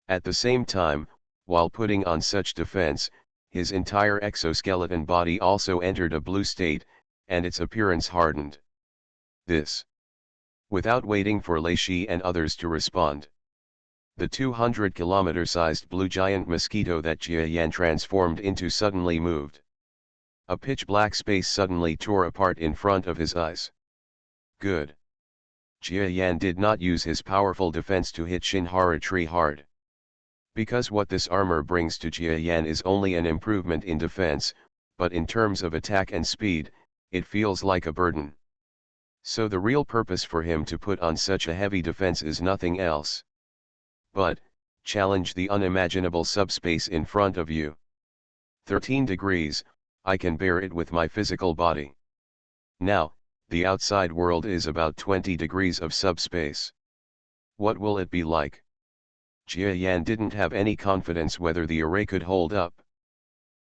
At the same time, while putting on such defense, his entire exoskeleton body also entered a blue state, and its appearance hardened. This. Without waiting for Lei Shi and others to respond. The 200-kilometer-sized blue giant mosquito that Jia Yan transformed into suddenly moved. A pitch-black space suddenly tore apart in front of his eyes. Good. Jia Yan did not use his powerful defense to hit Shinhara Tree hard. Because what this armor brings to Jia Yan is only an improvement in defense, but in terms of attack and speed, it feels like a burden. So the real purpose for him to put on such a heavy defense is nothing else but challenge the unimaginable subspace in front of you. 13 degrees, I can bear it with my physical body. Now, the outside world is about 20 degrees of subspace. What will it be like? Jia Yan didn't have any confidence whether the array could hold up.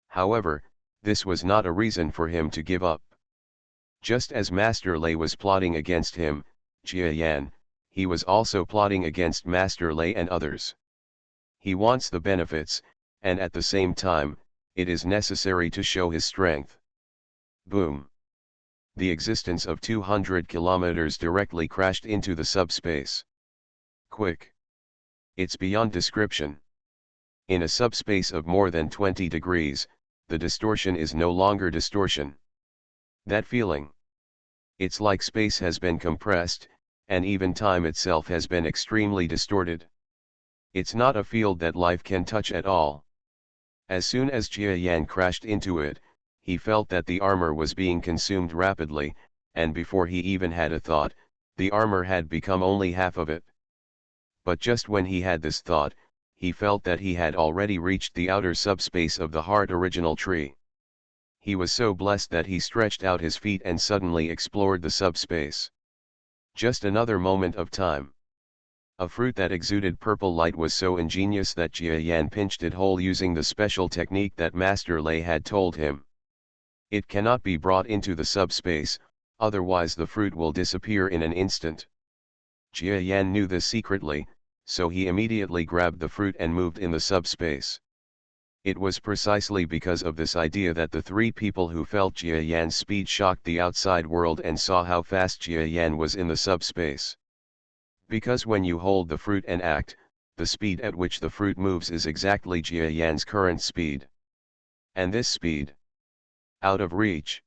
However, this was not a reason for him to give up. Just as Master Lei was plotting against him, Jia Yan, he was also plotting against Master Lei and others. He wants the benefits, and at the same time, it is necessary to show his strength. Boom! The existence of 200 kilometers directly crashed into the subspace. Quick! It's beyond description. In a subspace of more than 20 degrees, the distortion is no longer distortion. That feeling. It's like space has been compressed, and even time itself has been extremely distorted. It's not a field that life can touch at all. As soon as Jia Yan crashed into it, he felt that the armor was being consumed rapidly, and before he even had a thought, the armor had become only half of it. But just when he had this thought, he felt that he had already reached the outer subspace of the hard original tree. He was so blessed that he stretched out his feet and suddenly explored the subspace. Just another moment of time. A fruit that exuded purple light was so ingenious that Jia Yan pinched it whole using the special technique that Master Lei had told him. It cannot be brought into the subspace, otherwise the fruit will disappear in an instant. Jia Yan knew this secretly, so he immediately grabbed the fruit and moved in the subspace. It was precisely because of this idea that the three people who felt Jia Yan's speed shocked the outside world and saw how fast Jia Yan was in the subspace. Because when you hold the fruit and act, the speed at which the fruit moves is exactly Jia Yan's current speed. And this speed? Out of reach.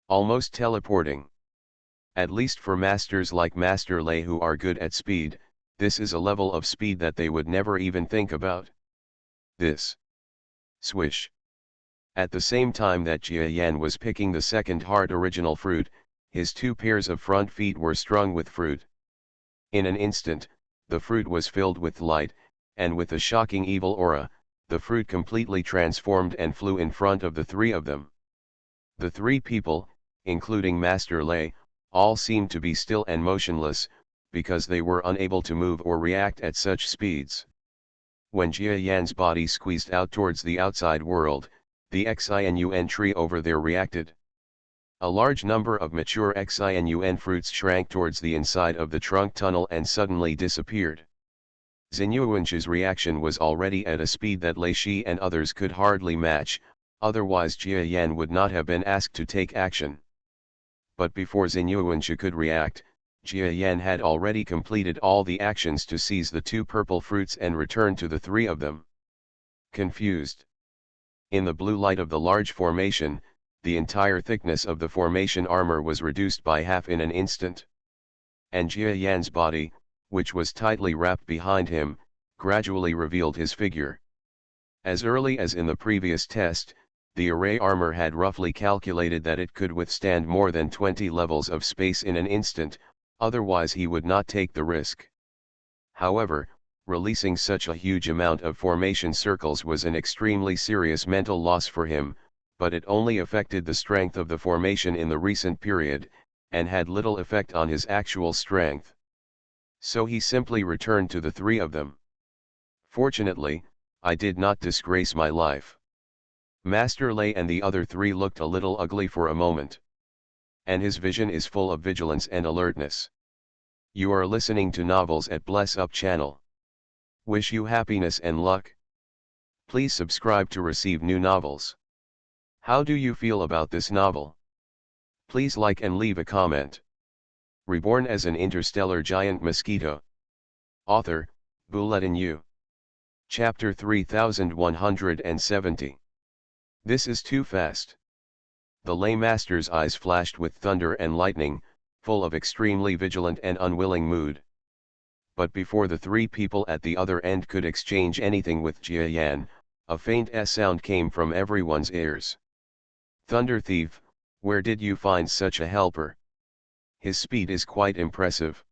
Almost teleporting. At least for masters like Master Lei who are good at speed, this is a level of speed that they would never even think about. This. Swish. At the same time that Jia Yan was picking the second hard original fruit, his two pairs of front feet were strung with fruit. In an instant, the fruit was filled with light, and with a shocking evil aura, the fruit completely transformed and flew in front of the three of them. The three people, including Master Lei, all seemed to be still and motionless, because they were unable to move or react at such speeds. When Jia Yan's body squeezed out towards the outside world, the Xin tree over there reacted. A large number of mature Xin fruits shrank towards the inside of the trunk tunnel and suddenly disappeared. Xinyuan's reaction was already at a speed that Lei Shi and others could hardly match, otherwise Jia Yan would not have been asked to take action. But before Xinyuan could react, Jia Yan had already completed all the actions to seize the two purple fruits and return to the three of them. Confused. In the blue light of the large formation, the entire thickness of the formation armor was reduced by half in an instant. And Jia Yan's body, which was tightly wrapped behind him, gradually revealed his figure. As early as in the previous test, the array armor had roughly calculated that it could withstand more than 20 levels of space in an instant, otherwise he would not take the risk. However, releasing such a huge amount of formation circles was an extremely serious mental loss for him, but it only affected the strength of the formation in the recent period, and had little effect on his actual strength. So he simply returned to the three of them. Fortunately, I did not disgrace my life. Master Lei and the other three looked a little ugly for a moment. And his vision is full of vigilance and alertness. You are listening to Novels at Bless Up channel. Wish you happiness and luck. Please subscribe to receive new novels. How do you feel about this novel? Please like and leave a comment. Reborn as an interstellar giant mosquito. Author, Bulletin U. Chapter 3170. This is too fast. The lay master's eyes flashed with thunder and lightning, full of extremely vigilant and unwilling mood. but before the three people at the other end could exchange anything with Jia Yan, a faint S sound came from everyone's ears. Thunder Thief, where did you find such a helper? His speed is quite impressive.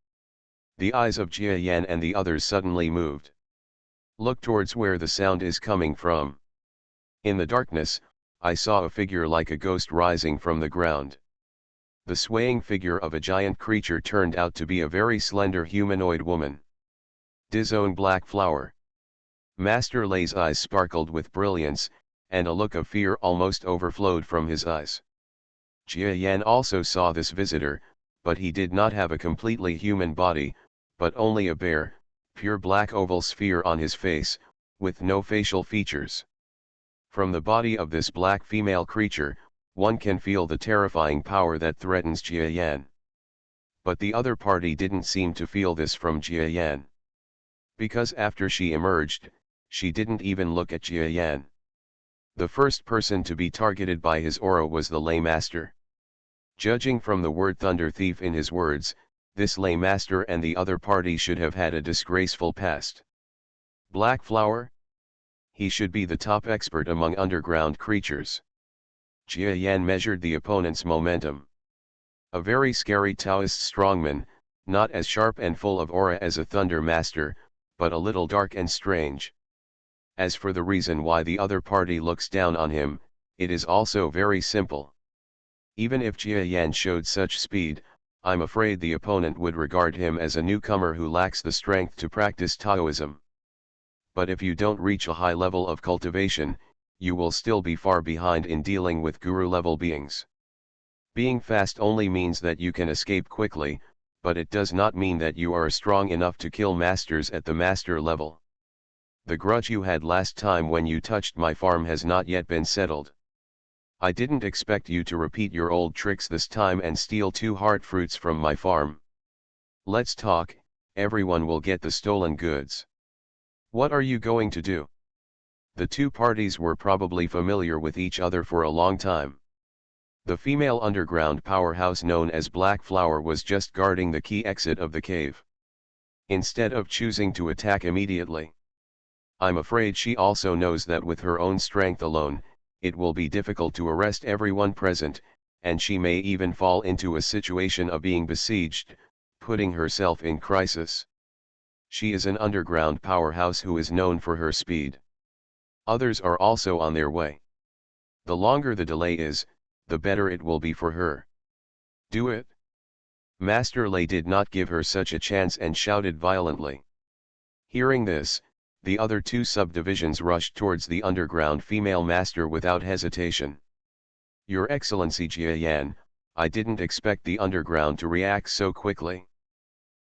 The eyes of Jia Yan and the others suddenly moved. Look towards where the sound is coming from. In the darkness, I saw a figure like a ghost rising from the ground. The swaying figure of a giant creature turned out to be a very slender humanoid woman. Dizone Black Flower. Master Lei's eyes sparkled with brilliance, and a look of fear almost overflowed from his eyes. Jia Yan also saw this visitor, but he did not have a completely human body, but only a bare, pure black oval sphere on his face, with no facial features. From the body of this black female creature, one can feel the terrifying power that threatens Jia Yan. But the other party didn't seem to feel this from Jia Yan. Because after she emerged, she didn't even look at Jia Yan. The first person to be targeted by his aura was the Lay Master. Judging from the word Thunder Thief in his words, this Lay Master and the other party should have had a disgraceful past. Black Flower? He should be the top expert among underground creatures. Jia Yan measured the opponent's momentum. A very scary Taoist strongman, not as sharp and full of aura as a Thunder Master, but a little dark and strange. As for the reason why the other party looks down on him, it is also very simple. Even if Jia Yan showed such speed, I'm afraid the opponent would regard him as a newcomer who lacks the strength to practice Taoism. But if you don't reach a high level of cultivation, you will still be far behind in dealing with guru-level beings. Being fast only means that you can escape quickly, but it does not mean that you are strong enough to kill masters at the master level. The grudge you had last time when you touched my farm has not yet been settled. I didn't expect you to repeat your old tricks this time and steal 2 heart fruits from my farm. Let's talk, everyone will get the stolen goods. What are you going to do? The two parties were probably familiar with each other for a long time. The female underground powerhouse known as Black Flower was just guarding the key exit of the cave. Instead of choosing to attack immediately. I'm afraid she also knows that with her own strength alone, it will be difficult to arrest everyone present, and she may even fall into a situation of being besieged, putting herself in crisis. She is an underground powerhouse who is known for her speed. Others are also on their way. The longer the delay is, the better it will be for her. Do it. Master Lei did not give her such a chance and shouted violently. Hearing this, the other 2 subdivisions rushed towards the underground female master without hesitation. Your Excellency Jia Yan, I didn't expect the underground to react so quickly.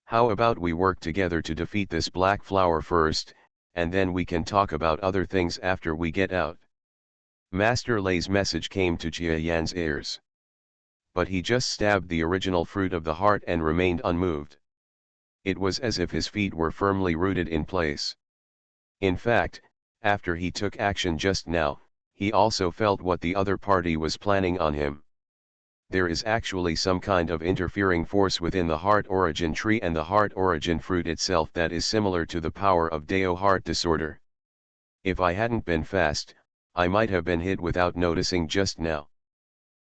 How about we work together to defeat this Black Flower first, and then we can talk about other things after we get out. Master Lei's message came to Jia Yan's ears. But he just stabbed the original fruit of the heart and remained unmoved. It was as if his feet were firmly rooted in place. In fact, after he took action just now, he also felt what the other party was planning on him. There is actually some kind of interfering force within the heart origin tree and the heart origin fruit itself that is similar to the power of Dao heart disorder. If I hadn't been fast, I might have been hit without noticing just now.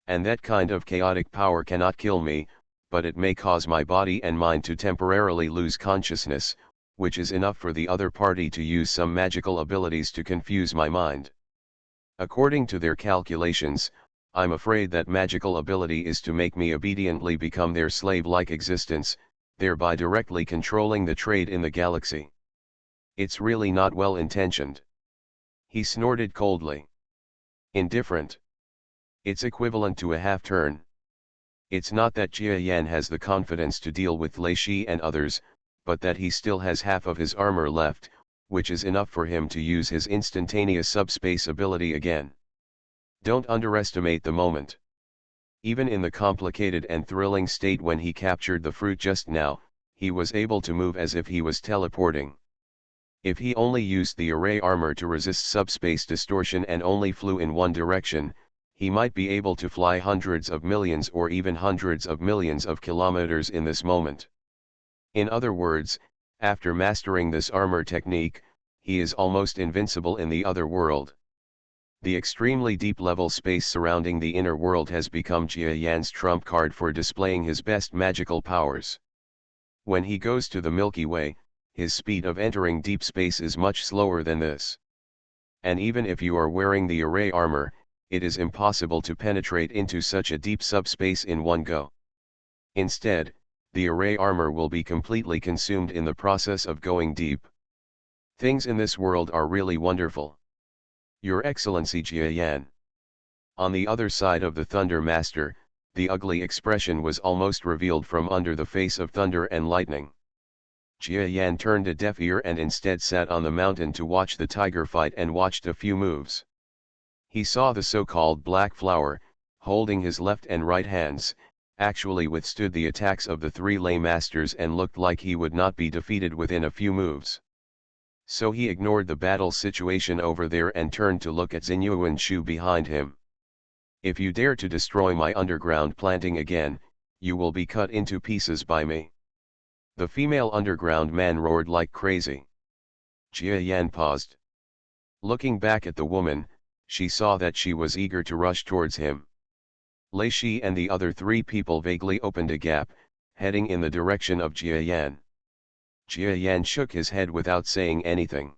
And that kind of chaotic power cannot kill me, but it may cause my body and mind to temporarily lose consciousness, which is enough for the other party to use some magical abilities to confuse my mind. According to their calculations, I'm afraid that magical ability is to make me obediently become their slave-like existence, thereby directly controlling the trade in the galaxy. It's really not well intentioned. He snorted coldly. Indifferent. It's equivalent to a half-turn. It's not that Jia Yan has the confidence to deal with Lei Shi and others, but that he still has half of his armor left, which is enough for him to use his instantaneous subspace ability again. Don't underestimate the moment. Even in the complicated and thrilling state when he captured the fruit just now, he was able to move as if he was teleporting. If he only used the array armor to resist subspace distortion and only flew in one direction, he might be able to fly hundreds of millions or even hundreds of millions of kilometers in this moment. In other words, After mastering this armor technique, he is almost invincible in the other world. The extremely deep level space surrounding the inner world has become Jia Yan's trump card for displaying his best magical powers. When he goes to the Milky Way, his speed of entering deep space is much slower than this. And even if you are wearing the array armor, it is impossible to penetrate into such a deep subspace in one go. Instead, the array armor will be completely consumed in the process of going deep. Things in this world are really wonderful. Your Excellency Jia Yan. On the other side of the Thunder Master, the ugly expression was almost revealed from under the face of thunder and lightning. Jia Yan turned a deaf ear and instead sat on the mountain to watch the tiger fight and watched a few moves. He saw the so-called Black Flower, holding his left and right hands, actually withstood the attacks of the three lay masters and looked like he would not be defeated within a few moves. So he ignored the battle situation over there and turned to look at Xinyuan Shu behind him. If you dare to destroy my underground planting again, you will be cut into pieces by me. The female underground man roared like crazy. Jia Yan paused. Looking back at the woman, she saw that she was eager to rush towards him. Lei Shi and the other three people vaguely opened a gap, heading in the direction of Jia Yan. Jia Yan shook his head without saying anything.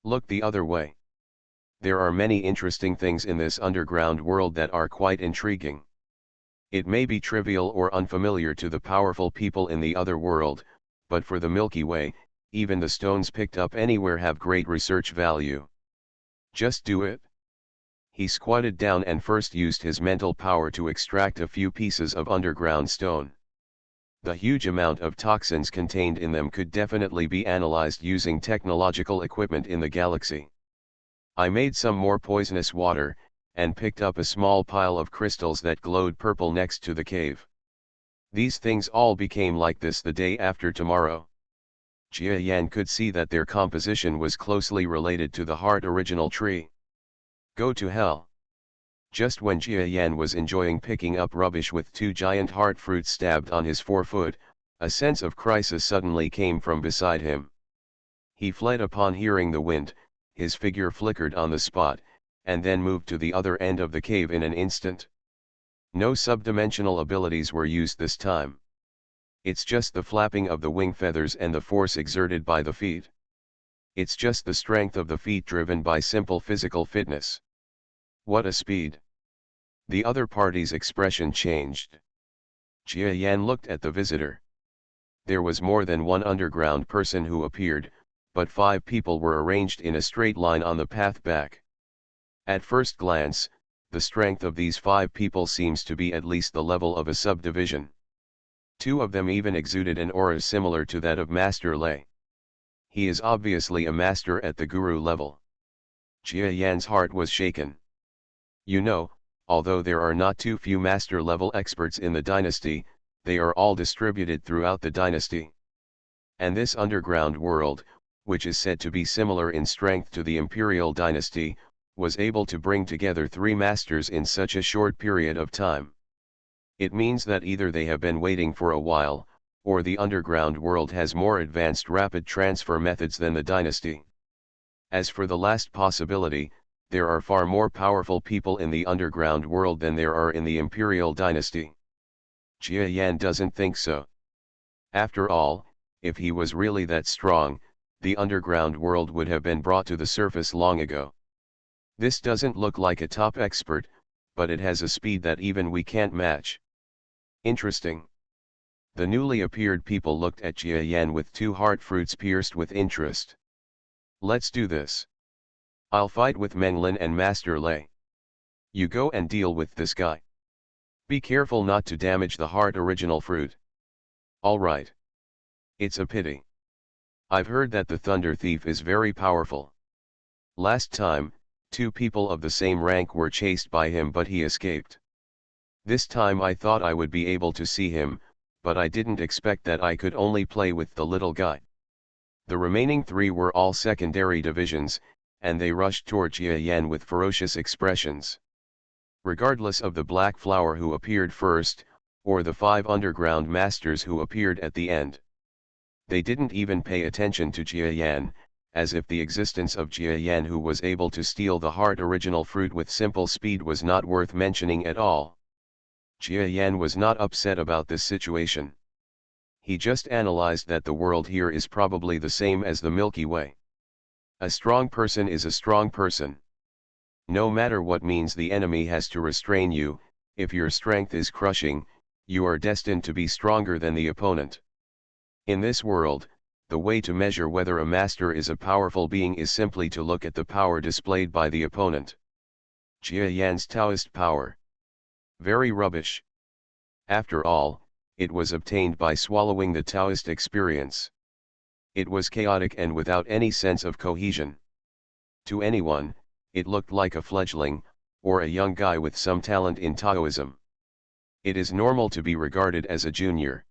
Look the other way. There are many interesting things in this underground world that are quite intriguing. It may be trivial or unfamiliar to the powerful people in the other world, but for the Milky Way, even the stones picked up anywhere have great research value. Just do it. He squatted down and first used his mental power to extract a few pieces of underground stone. The huge amount of toxins contained in them could definitely be analyzed using technological equipment in the galaxy. I made some more poisonous water, and picked up a small pile of crystals that glowed purple next to the cave. These things all became like this the day after tomorrow. Jia Yan could see that their composition was closely related to the heart original tree. Go to hell. Just when Jia Yan was enjoying picking up rubbish with two giant heart fruits stabbed on his forefoot, a sense of crisis suddenly came from beside him. He fled upon hearing the wind, his figure flickered on the spot, and then moved to the other end of the cave in an instant. No subdimensional abilities were used this time. It's just the flapping of the wing feathers and the force exerted by the feet. It's just the strength of the feet driven by simple physical fitness. What a speed! The other party's expression changed. Jia Yan looked at the visitor. There was more than one underground person who appeared, but 5 people were arranged in a straight line on the path back. At first glance, the strength of these 5 people seems to be at least the level of a subdivision. 2 of them even exuded an aura similar to that of Master Lei. He is obviously a master at the guru level. Jia Yan's heart was shaken. You know, although there are not too few master-level experts in the dynasty, they are all distributed throughout the dynasty. And this underground world, which is said to be similar in strength to the imperial dynasty, was able to bring together 3 masters in such a short period of time. It means that either they have been waiting for a while, or the underground world has more advanced rapid transfer methods than the dynasty. As for the last possibility, there are far more powerful people in the underground world than there are in the imperial dynasty. Jia Yan doesn't think so. After all, if he was really that strong, the underground world would have been brought to the surface long ago. This doesn't look like a top expert, but it has a speed that even we can't match. Interesting. The newly appeared people looked at Jia Yan with 2 heart fruits pierced with interest. Let's do this. I'll fight with Menglin and Master Lei. You go and deal with this guy. Be careful not to damage the heart original fruit. Alright. It's a pity. I've heard that the Thunder Thief is very powerful. Last time, 2 people of the same rank were chased by him but he escaped. This time I thought I would be able to see him, but I didn't expect that I could only play with the little guy. The remaining 3 were all secondary divisions, and they rushed toward Jia Yan with ferocious expressions. Regardless of the Black Flower who appeared first, or the 5 underground masters who appeared at the end. They didn't even pay attention to Jia Yan, as if the existence of Jia Yan, who was able to steal the heart original fruit with simple speed, was not worth mentioning at all. Jia Yan was not upset about this situation. He just analyzed that the world here is probably the same as the Milky Way. A strong person is a strong person. No matter what means the enemy has to restrain you, if your strength is crushing, you are destined to be stronger than the opponent. In this world, the way to measure whether a master is a powerful being is simply to look at the power displayed by the opponent. Jia Yan's Taoist power. Very rubbish. After all, it was obtained by swallowing the Taoist experience. It was chaotic and without any sense of cohesion. To anyone, it looked like a fledgling, or a young guy with some talent in Taoism. It is normal to be regarded as a junior.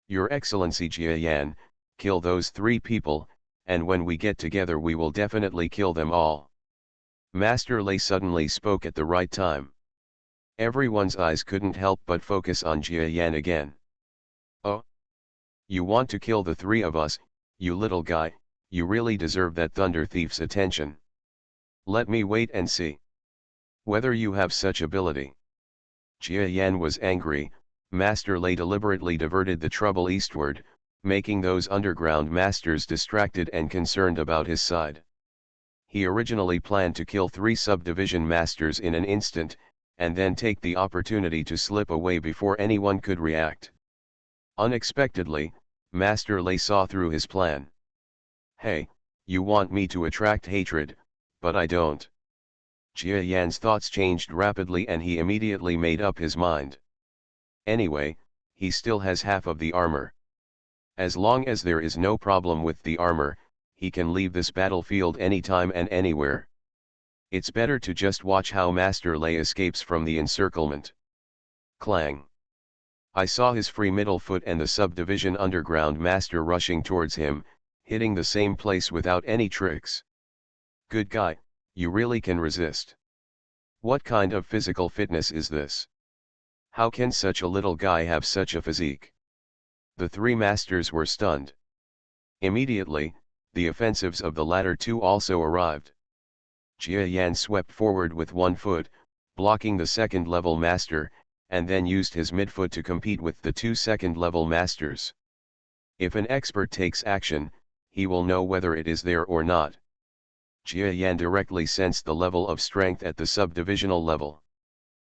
Your Excellency Jia Yan, kill those 3 people, and when we get together we will definitely kill them all. Master Lei suddenly spoke at the right time. Everyone's eyes couldn't help but focus on Jia Yan again. Oh? You want to kill the 3 of us, you little guy, you really deserve that thunder thief's attention. Let me wait and see whether you have such ability. Jia Yan was angry. Master Lei deliberately diverted the trouble eastward, making those underground masters distracted and concerned about his side. He originally planned to kill 3 subdivision masters in an instant, and then take the opportunity to slip away before anyone could react. Unexpectedly, Master Lei saw through his plan. Hey, you want me to attract hatred, but I don't. Jia Yan's thoughts changed rapidly and he immediately made up his mind. Anyway, he still has half of the armor. As long as there is no problem with the armor, he can leave this battlefield anytime and anywhere. It's better to just watch how Master Lei escapes from the encirclement. Clang. I saw his free middle foot and the subdivision underground master rushing towards him, hitting the same place without any tricks. Good guy, you really can resist. What kind of physical fitness is this? How can such a little guy have such a physique? The 3 masters were stunned. Immediately, the offensives of the latter 2 also arrived. Jia Yan swept forward with 1 foot, blocking the second-level master, and then used his midfoot to compete with the 2 second-level masters. If an expert takes action, he will know whether it is there or not. Jia Yan directly sensed the level of strength at the subdivisional level.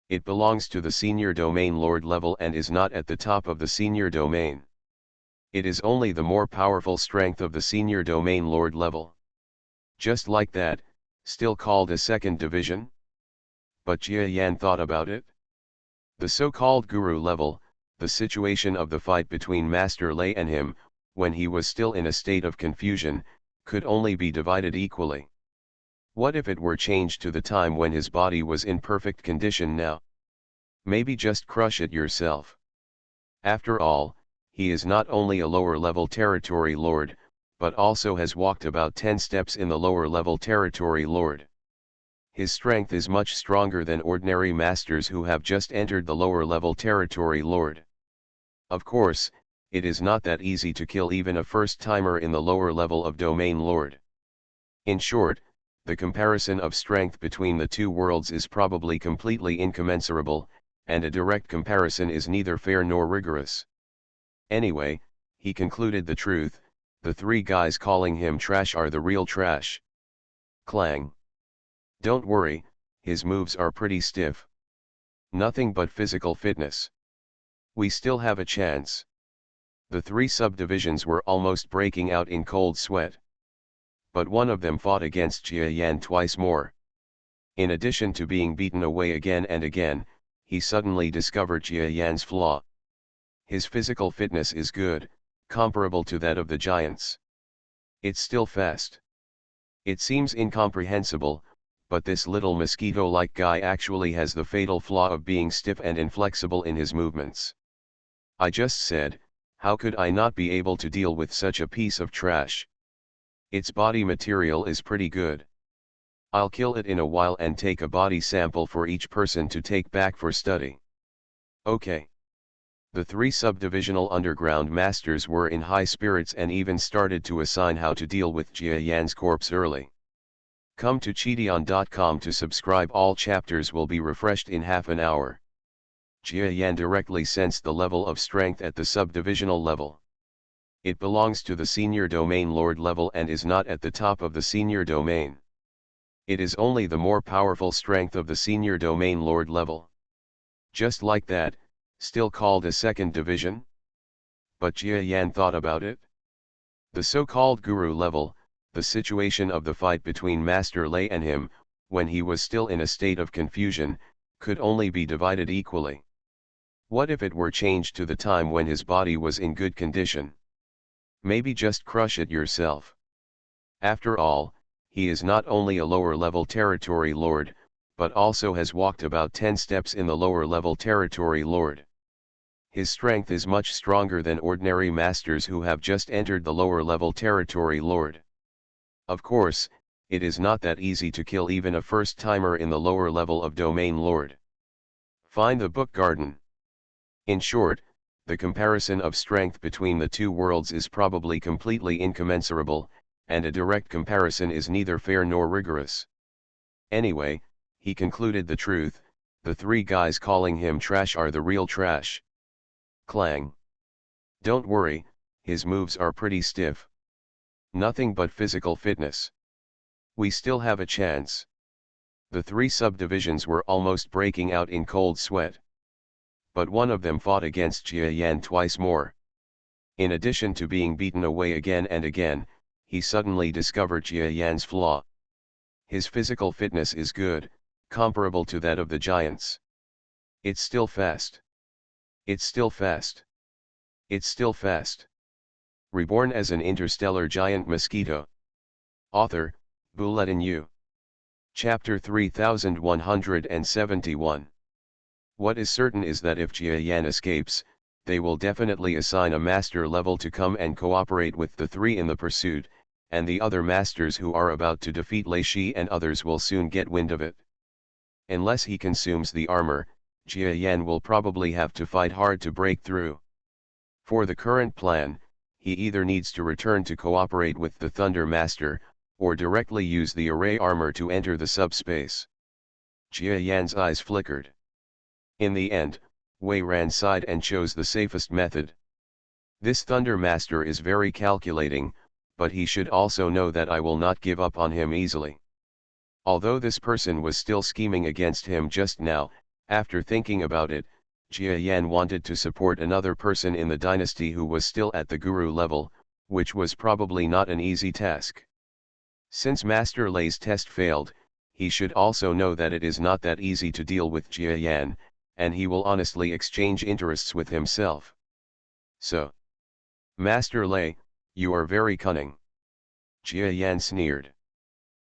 It belongs to the senior domain lord level and is not at the top of the senior domain. It is only the more powerful strength of the senior domain lord level. Just like that, still called a second division? But Jia Yan thought about it. The so-called guru level, the situation of the fight between Master Lei and him, when he was still in a state of confusion, could only be divided equally. What if it were changed to the time when his body was in perfect condition now? Maybe just crush it yourself. After all, he is not only a lower-level territory lord, but also has walked about 10 steps in the lower-level territory lord. His strength is much stronger than ordinary masters who have just entered the lower-level territory lord. Of course, it is not that easy to kill even a first-timer in the lower level of domain lord. In short, the comparison of strength between the 2 worlds is probably completely incommensurable, and a direct comparison is neither fair nor rigorous. Anyway, he concluded the truth, the 3 guys calling him trash are the real trash. Clang. Don't worry, his moves are pretty stiff. Nothing but physical fitness. We still have a chance. The 3 subdivisions were almost breaking out in cold sweat. But one of them fought against Jia Yan twice more. In addition to being beaten away again and again, he suddenly discovered Jia Yan's flaw. His physical fitness is good, comparable to that of the giants. It's still fast. It seems incomprehensible, but this little mosquito-like guy actually has the fatal flaw of being stiff and inflexible in his movements. I just said, how could I not be able to deal with such a piece of trash? Its body material is pretty good. I'll kill it in a while and take a body sample for each person to take back for study. Okay. The three subdivisional underground masters were in high spirits and even started to assign how to deal with Jia Yan's corpse early. Come to Cheateon.com to subscribe. All chapters will be refreshed in half an hour. Jia Yan directly sensed the level of strength at the subdivisional level. It belongs to the senior domain lord level and is not at the top of the senior domain. It is only the more powerful strength of the senior domain lord level. Just like that, still called a second division? But Jia Yan thought about it. The so-called guru level, the situation of the fight between Master Lei and him, when he was still in a state of confusion, could only be divided equally. What if it were changed to the time when his body was in good condition? Maybe just crush it yourself. After all, he is not only a lower level territory lord, but also has walked about 10 steps in the lower level territory lord. His strength is much stronger than ordinary masters who have just entered the lower level territory lord. Of course, it is not that easy to kill even a first-timer in the lower level of domain lord. Find the book garden. In short, the comparison of strength between the two worlds is probably completely incommensurable, and a direct comparison is neither fair nor rigorous. Anyway, he concluded the truth, the three guys calling him trash are the real trash. Clang. Don't worry, his moves are pretty stiff. Nothing but physical fitness. We still have a chance. The three subdivisions were almost breaking out in cold sweat. But one of them fought against Jia Yan twice more. In addition to being beaten away again and again, he suddenly discovered Jia Yan's flaw. His physical fitness is good, comparable to that of the giants. It's still fast. It's still fast. It's still fast. Reborn as an interstellar giant mosquito. Author, Bulletin U. Chapter 3171. What is certain is that if Jia Yan escapes, they will definitely assign a master level to come and cooperate with the three in the pursuit, and the other masters who are about to defeat Lei Shi and others will soon get wind of it. Unless he consumes the armor, Jia Yan will probably have to fight hard to break through. For the current plan, he either needs to return to cooperate with the Thunder Master, or directly use the array armor to enter the subspace. Jia Yan's eyes flickered. In the end, Wei Ran sighed and chose the safest method. This Thunder Master is very calculating, but he should also know that I will not give up on him easily. Although this person was still scheming against him just now, after thinking about it, Jia Yan wanted to support another person in the dynasty who was still at the guru level, which was probably not an easy task. Since Master Lei's test failed, he should also know that it is not that easy to deal with Jia Yan, and he will honestly exchange interests with himself. So, Master Lei, you are very cunning. Jia Yan sneered.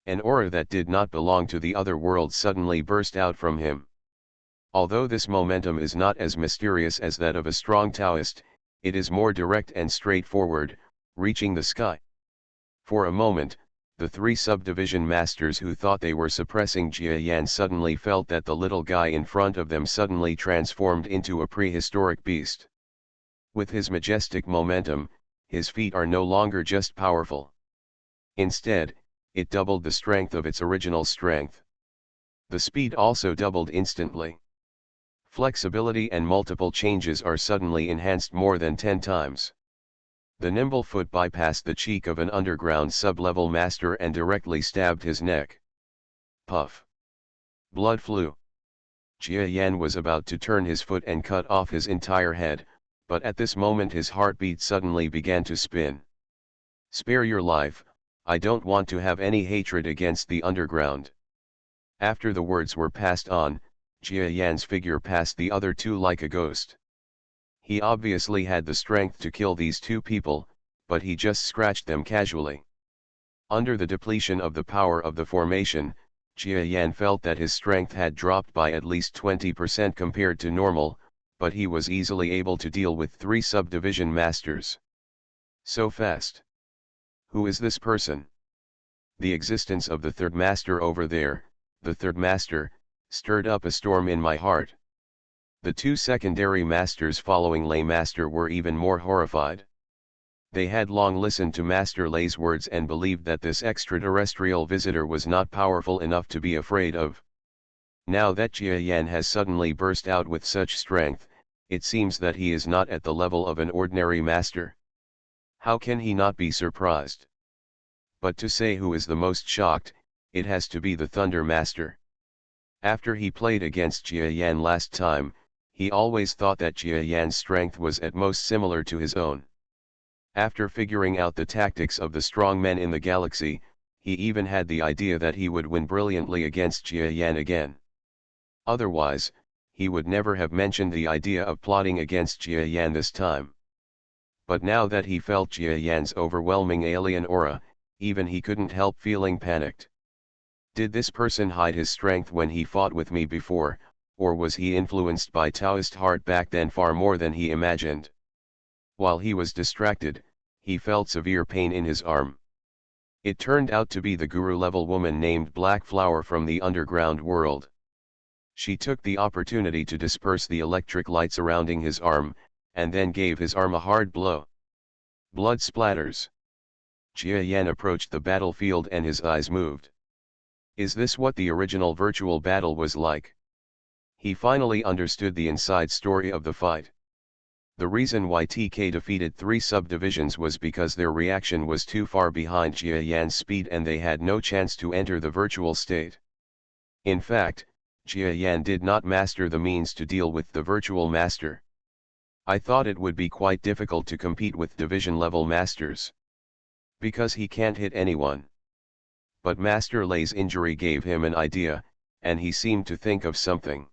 An aura that did not belong to the other world suddenly burst out from him. Although this momentum is not as mysterious as that of a strong Taoist, it is more direct and straightforward, reaching the sky. For a moment, the three subdivision masters who thought they were suppressing Jia Yan suddenly felt that the little guy in front of them suddenly transformed into a prehistoric beast. With his majestic momentum, his feet are no longer just powerful. Instead, it doubled the strength of its original strength. The speed also doubled instantly. Flexibility and multiple changes are suddenly enhanced more than 10 times. The nimble foot bypassed the cheek of an underground sub-level master and directly stabbed his neck. Puff. Blood flew. Jia Yan was about to turn his foot and cut off his entire head, but at this moment his heartbeat suddenly began to spin. Spare your life, I don't want to have any hatred against the underground. After the words were passed on, Jia Yan's figure passed the other two like a ghost. He obviously had the strength to kill these two people, but he just scratched them casually. Under the depletion of the power of the formation, Jia Yan felt that his strength had dropped by at least 20% compared to normal, but he was easily able to deal with three subdivision masters. So fast. Who is this person? The existence of the third master over there, the third master, stirred up a storm in my heart. The two secondary masters following Lay Master were even more horrified. They had long listened to Master Lay's words and believed that this extraterrestrial visitor was not powerful enough to be afraid of. Now that Jia Yan has suddenly burst out with such strength, it seems that he is not at the level of an ordinary master. How can he not be surprised? But to say who is the most shocked, it has to be the Thunder Master. After he played against Jia Yan last time, he always thought that Jia Yan's strength was at most similar to his own. After figuring out the tactics of the strong men in the galaxy, he even had the idea that he would win brilliantly against Jia Yan again. Otherwise, he would never have mentioned the idea of plotting against Jia Yan this time. But now that he felt Jia Yan's overwhelming alien aura, even he couldn't help feeling panicked. Did this person hide his strength when he fought with me before, or was he influenced by Taoist heart back then far more than he imagined? While he was distracted, he felt severe pain in his arm. It turned out to be the guru-level woman named Black Flower from the underground world. She took the opportunity to disperse the electric light surrounding his arm, and then gave his arm a hard blow. Blood splatters. Jia Yan approached the battlefield and his eyes moved. Is this what the original virtual battle was like? He finally understood the inside story of the fight. The reason why TK defeated 3 subdivisions was because their reaction was too far behind Jia Yan's speed and they had no chance to enter the virtual state. In fact, Jia Yan did not master the means to deal with the virtual master. I thought it would be quite difficult to compete with division-level masters. Because he can't hit anyone. But Master Lay's injury gave him an idea, and he seemed to think of something.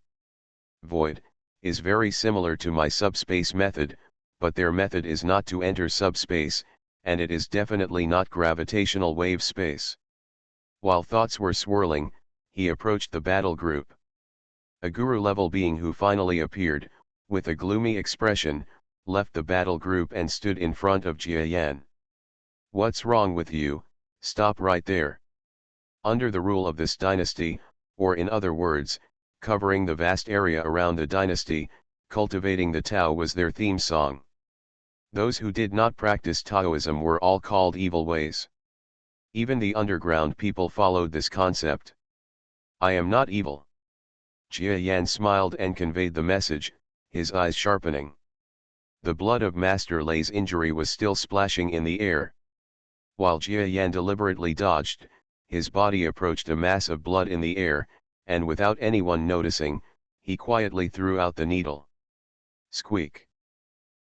Void is very similar to my subspace method, but their method is not to enter subspace, and it is definitely not gravitational wave space. While thoughts were swirling, he approached the battle group. A guru-level being who finally appeared, with a gloomy expression, left the battle group and stood in front of Jia Yan. What's wrong with you? Stop right there. Under the rule of this dynasty, or in other words, covering the vast area around the dynasty, cultivating the Tao was their theme song. Those who did not practice Taoism were all called evil ways. Even the underground people followed this concept. I am not evil. Jia Yan smiled and conveyed the message, his eyes sharpening. The blood of Master Lay's injury was still splashing in the air. While Jia Yan deliberately dodged, his body approached a mass of blood in the air, and without anyone noticing, he quietly threw out the needle. Squeak.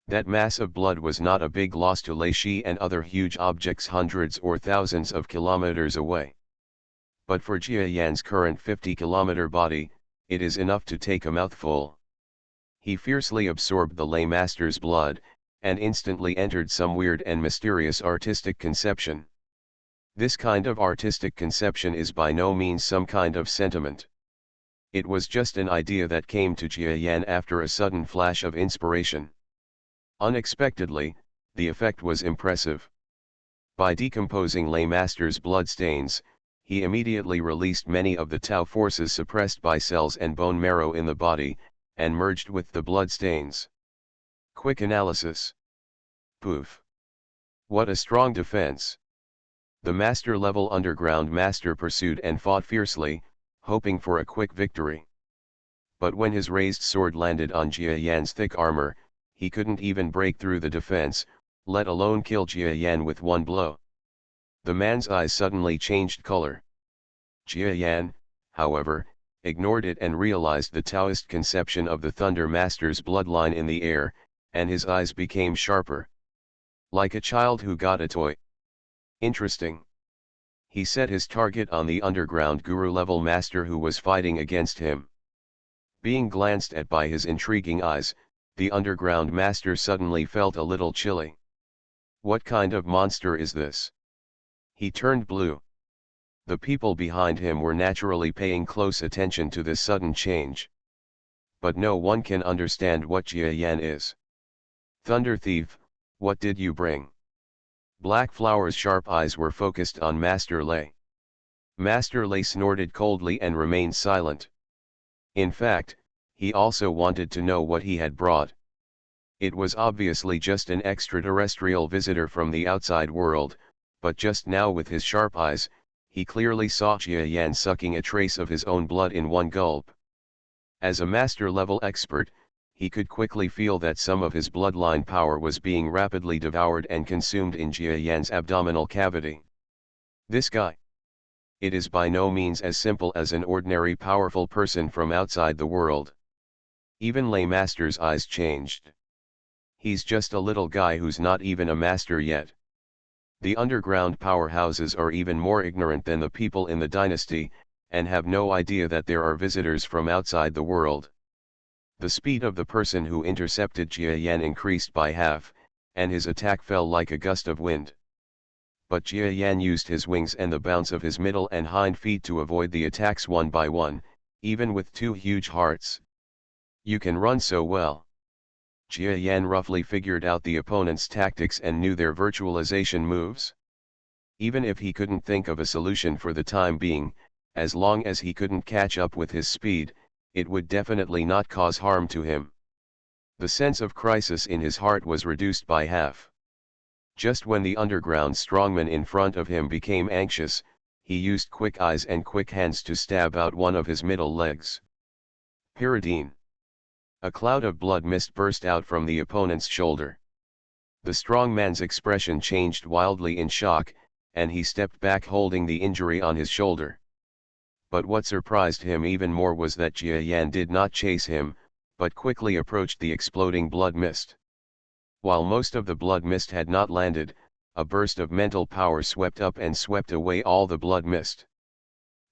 That mass of blood was not a big loss to Lei Shi and other huge objects hundreds or thousands of kilometers away. But for Jia Yan's current 50-kilometer body, it is enough to take a mouthful. He fiercely absorbed the Lay Master's blood, and instantly entered some weird and mysterious artistic conception. This kind of artistic conception is by no means some kind of sentiment. It was just an idea that came to Jia Yan after a sudden flash of inspiration. Unexpectedly, the effect was impressive. By decomposing Lay Master's bloodstains, he immediately released many of the Tao forces suppressed by cells and bone marrow in the body, and merged with the bloodstains. Quick analysis. Poof. What a strong defense. The master-level underground master pursued and fought fiercely, hoping for a quick victory. But when his raised sword landed on Jia Yan's thick armor, he couldn't even break through the defense, let alone kill Jia Yan with one blow. The man's eyes suddenly changed color. Jia Yan, however, ignored it and realized the Taoist conception of the Thunder Master's bloodline in the air, and his eyes became sharper. Like a child who got a toy. Interesting. He set his target on the underground guru-level master who was fighting against him. Being glanced at by his intriguing eyes, the underground master suddenly felt a little chilly. What kind of monster is this? He turned blue. The people behind him were naturally paying close attention to this sudden change. But no one can understand what Jia Yan is. Thunder Thief, what did you bring? Black Flower's sharp eyes were focused on Master Lei. Master Lei snorted coldly and remained silent. In fact, he also wanted to know what he had brought. It was obviously just an extraterrestrial visitor from the outside world, but just now with his sharp eyes, he clearly saw Jia Yan sucking a trace of his own blood in one gulp. As a master-level expert, he could quickly feel that some of his bloodline power was being rapidly devoured and consumed in Jia Yan's abdominal cavity. This guy. It is by no means as simple as an ordinary powerful person from outside the world. Even Lay Master's eyes changed. He's just a little guy who's not even a master yet. The underground powerhouses are even more ignorant than the people in the dynasty, and have no idea that there are visitors from outside the world. The speed of the person who intercepted Jia Yan increased by half, and his attack fell like a gust of wind. But Jia Yan used his wings and the bounce of his middle and hind feet to avoid the attacks one by one, even with two huge hearts. You can run so well. Jia Yan roughly figured out the opponent's tactics and knew their virtualization moves. Even if he couldn't think of a solution for the time being, as long as he couldn't catch up with his speed, it would definitely not cause harm to him. The sense of crisis in his heart was reduced by half. Just when the underground strongman in front of him became anxious, he used quick eyes and quick hands to stab out one of his middle legs. Pyridine. A cloud of blood mist burst out from the opponent's shoulder. The strong man's expression changed wildly in shock, and he stepped back holding the injury on his shoulder. But what surprised him even more was that Jia Yan did not chase him, but quickly approached the exploding blood mist. While most of the blood mist had not landed, a burst of mental power swept up and swept away all the blood mist.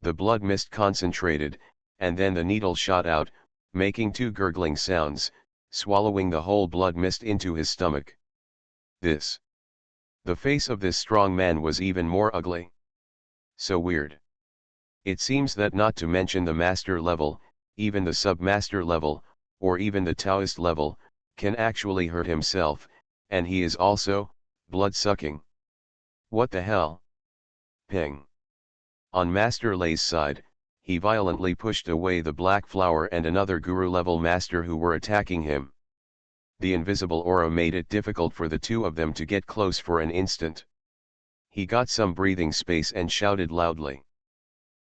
The blood mist concentrated, and then the needle shot out, making two gurgling sounds, swallowing the whole blood mist into his stomach. The face of this strong man was even more ugly. So weird. It seems that not to mention the master level, even the sub-master level, or even the Taoist level, can actually hurt himself, and he is also, blood-sucking. What the hell? Ping. On Master Lay's side, he violently pushed away the Black Flower and another guru-level master who were attacking him. The invisible aura made it difficult for the two of them to get close for an instant. He got some breathing space and shouted loudly.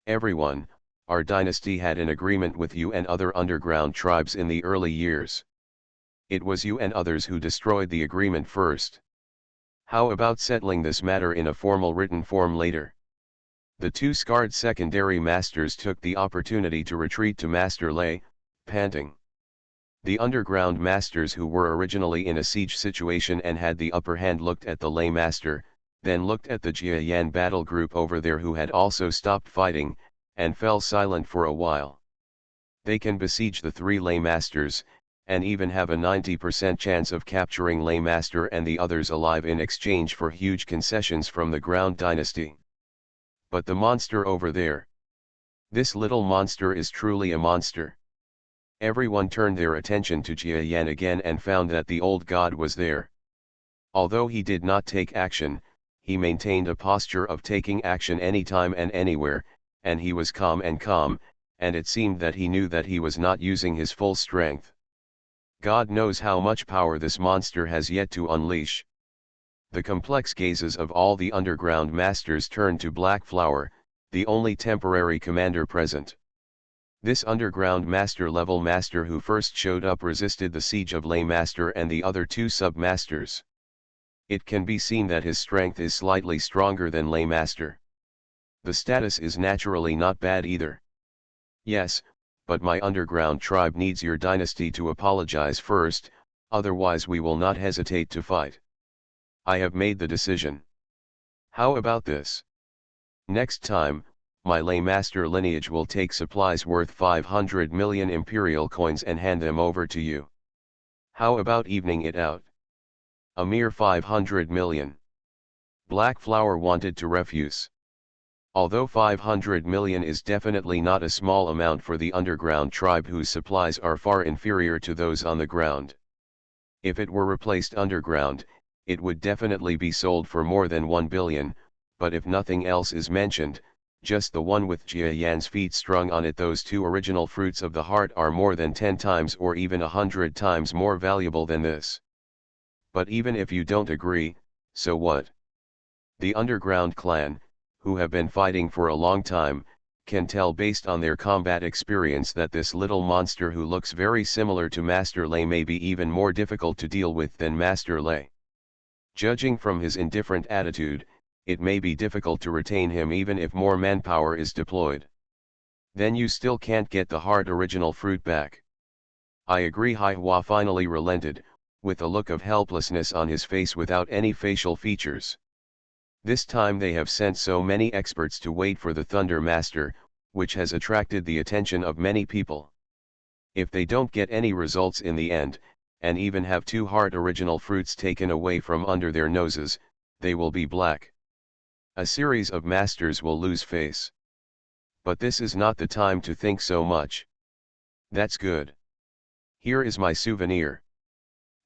Everyone, our dynasty had an agreement with you and other underground tribes in the early years. It was you and others who destroyed the agreement first. How about settling this matter in a formal written form later? The two scarred secondary masters took the opportunity to retreat to Master Lay, panting. The underground masters who were originally in a siege situation and had the upper hand looked at the Lay master, then looked at the Jia Yan battle group over there who had also stopped fighting, and fell silent for a while. They can besiege the three Lay masters, and even have a 90% chance of capturing Lay master and the others alive in exchange for huge concessions from the ground dynasty. But the monster over there. This little monster is truly a monster. Everyone turned their attention to Jia Yan again and found that the old god was there. Although he did not take action, he maintained a posture of taking action anytime and anywhere, and he was calm, and it seemed that he knew that he was not using his full strength. God knows how much power this monster has yet to unleash. The complex gazes of all the underground masters turned to Black Flower, the only temporary commander present. This underground master-level master who first showed up resisted the siege of Lay Master and the other two sub-masters. It can be seen that his strength is slightly stronger than Lay Master. The status is naturally not bad either. Yes, but my underground tribe needs your dynasty to apologize first, otherwise we will not hesitate to fight. I have made the decision. How about this? Next time, my Lay Master lineage will take supplies worth 500 million imperial coins and hand them over to you. How about evening it out? A mere 500 million. Black Flower wanted to refuse. Although 500 million is definitely not a small amount for the underground tribe whose supplies are far inferior to those on the ground. If it were replaced underground, it would definitely be sold for more than 1 billion, but if nothing else is mentioned, Just the one with Jia Yan's feet strung on it. Those two original fruits of the heart are more than 10 times or even 100 times more valuable than this. But even if you don't agree, so what? The underground clan, who have been fighting for a long time, can tell based on their combat experience that this little monster who looks very similar to Master Lei may be even more difficult to deal with than Master Lei. Judging from his indifferent attitude, it may be difficult to retain him even if more manpower is deployed. Then you still can't get the hard original fruit back. I agree. Hai Hua finally relented, with a look of helplessness on his face without any facial features. This time they have sent so many experts to wait for the Thunder Master, which has attracted the attention of many people. If they don't get any results in the end, and even have two hard original fruits taken away from under their noses, they will be black. A series of masters will lose face. But this is not the time to think so much. That's good. Here is my souvenir.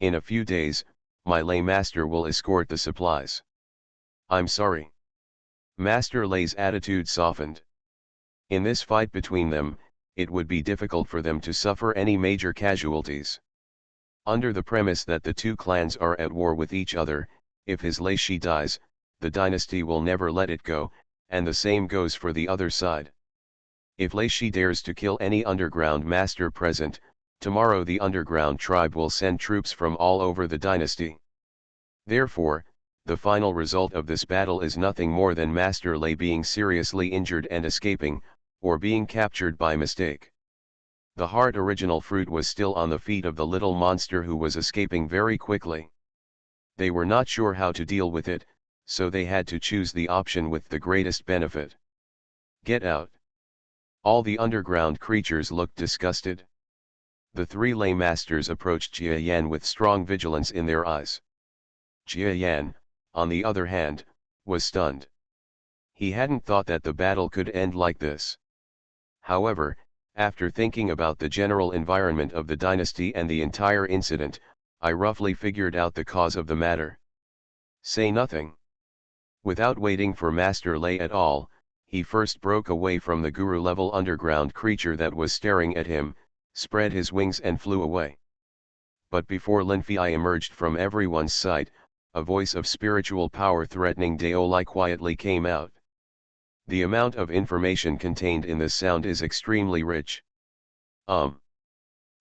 In a few days, my lay master will escort the supplies. I'm sorry. Master Lei's attitude softened. In this fight between them, it would be difficult for them to suffer any major casualties. Under the premise that the two clans are at war with each other, if his Lei Shi dies, the dynasty will never let it go, and the same goes for the other side. If Lei Shi dares to kill any underground master present, tomorrow the underground tribe will send troops from all over the dynasty. Therefore, the final result of this battle is nothing more than Master Lei being seriously injured and escaping, or being captured by mistake. The hard original fruit was still on the feet of the little monster who was escaping very quickly. They were not sure how to deal with it, so they had to choose the option with the greatest benefit. Get out. All the underground creatures looked disgusted. The three lay masters approached Jia Yan with strong vigilance in their eyes. Jia Yan, on the other hand, was stunned. He hadn't thought that the battle could end like this. However, after thinking about the general environment of the dynasty and the entire incident, I roughly figured out the cause of the matter. Say nothing. Without waiting for Master Lei at all, he first broke away from the guru-level underground creature that was staring at him, spread his wings and flew away. But before Lin Fei emerged from everyone's sight, a voice of spiritual power threatening Dao Lai quietly came out. The amount of information contained in this sound is extremely rich.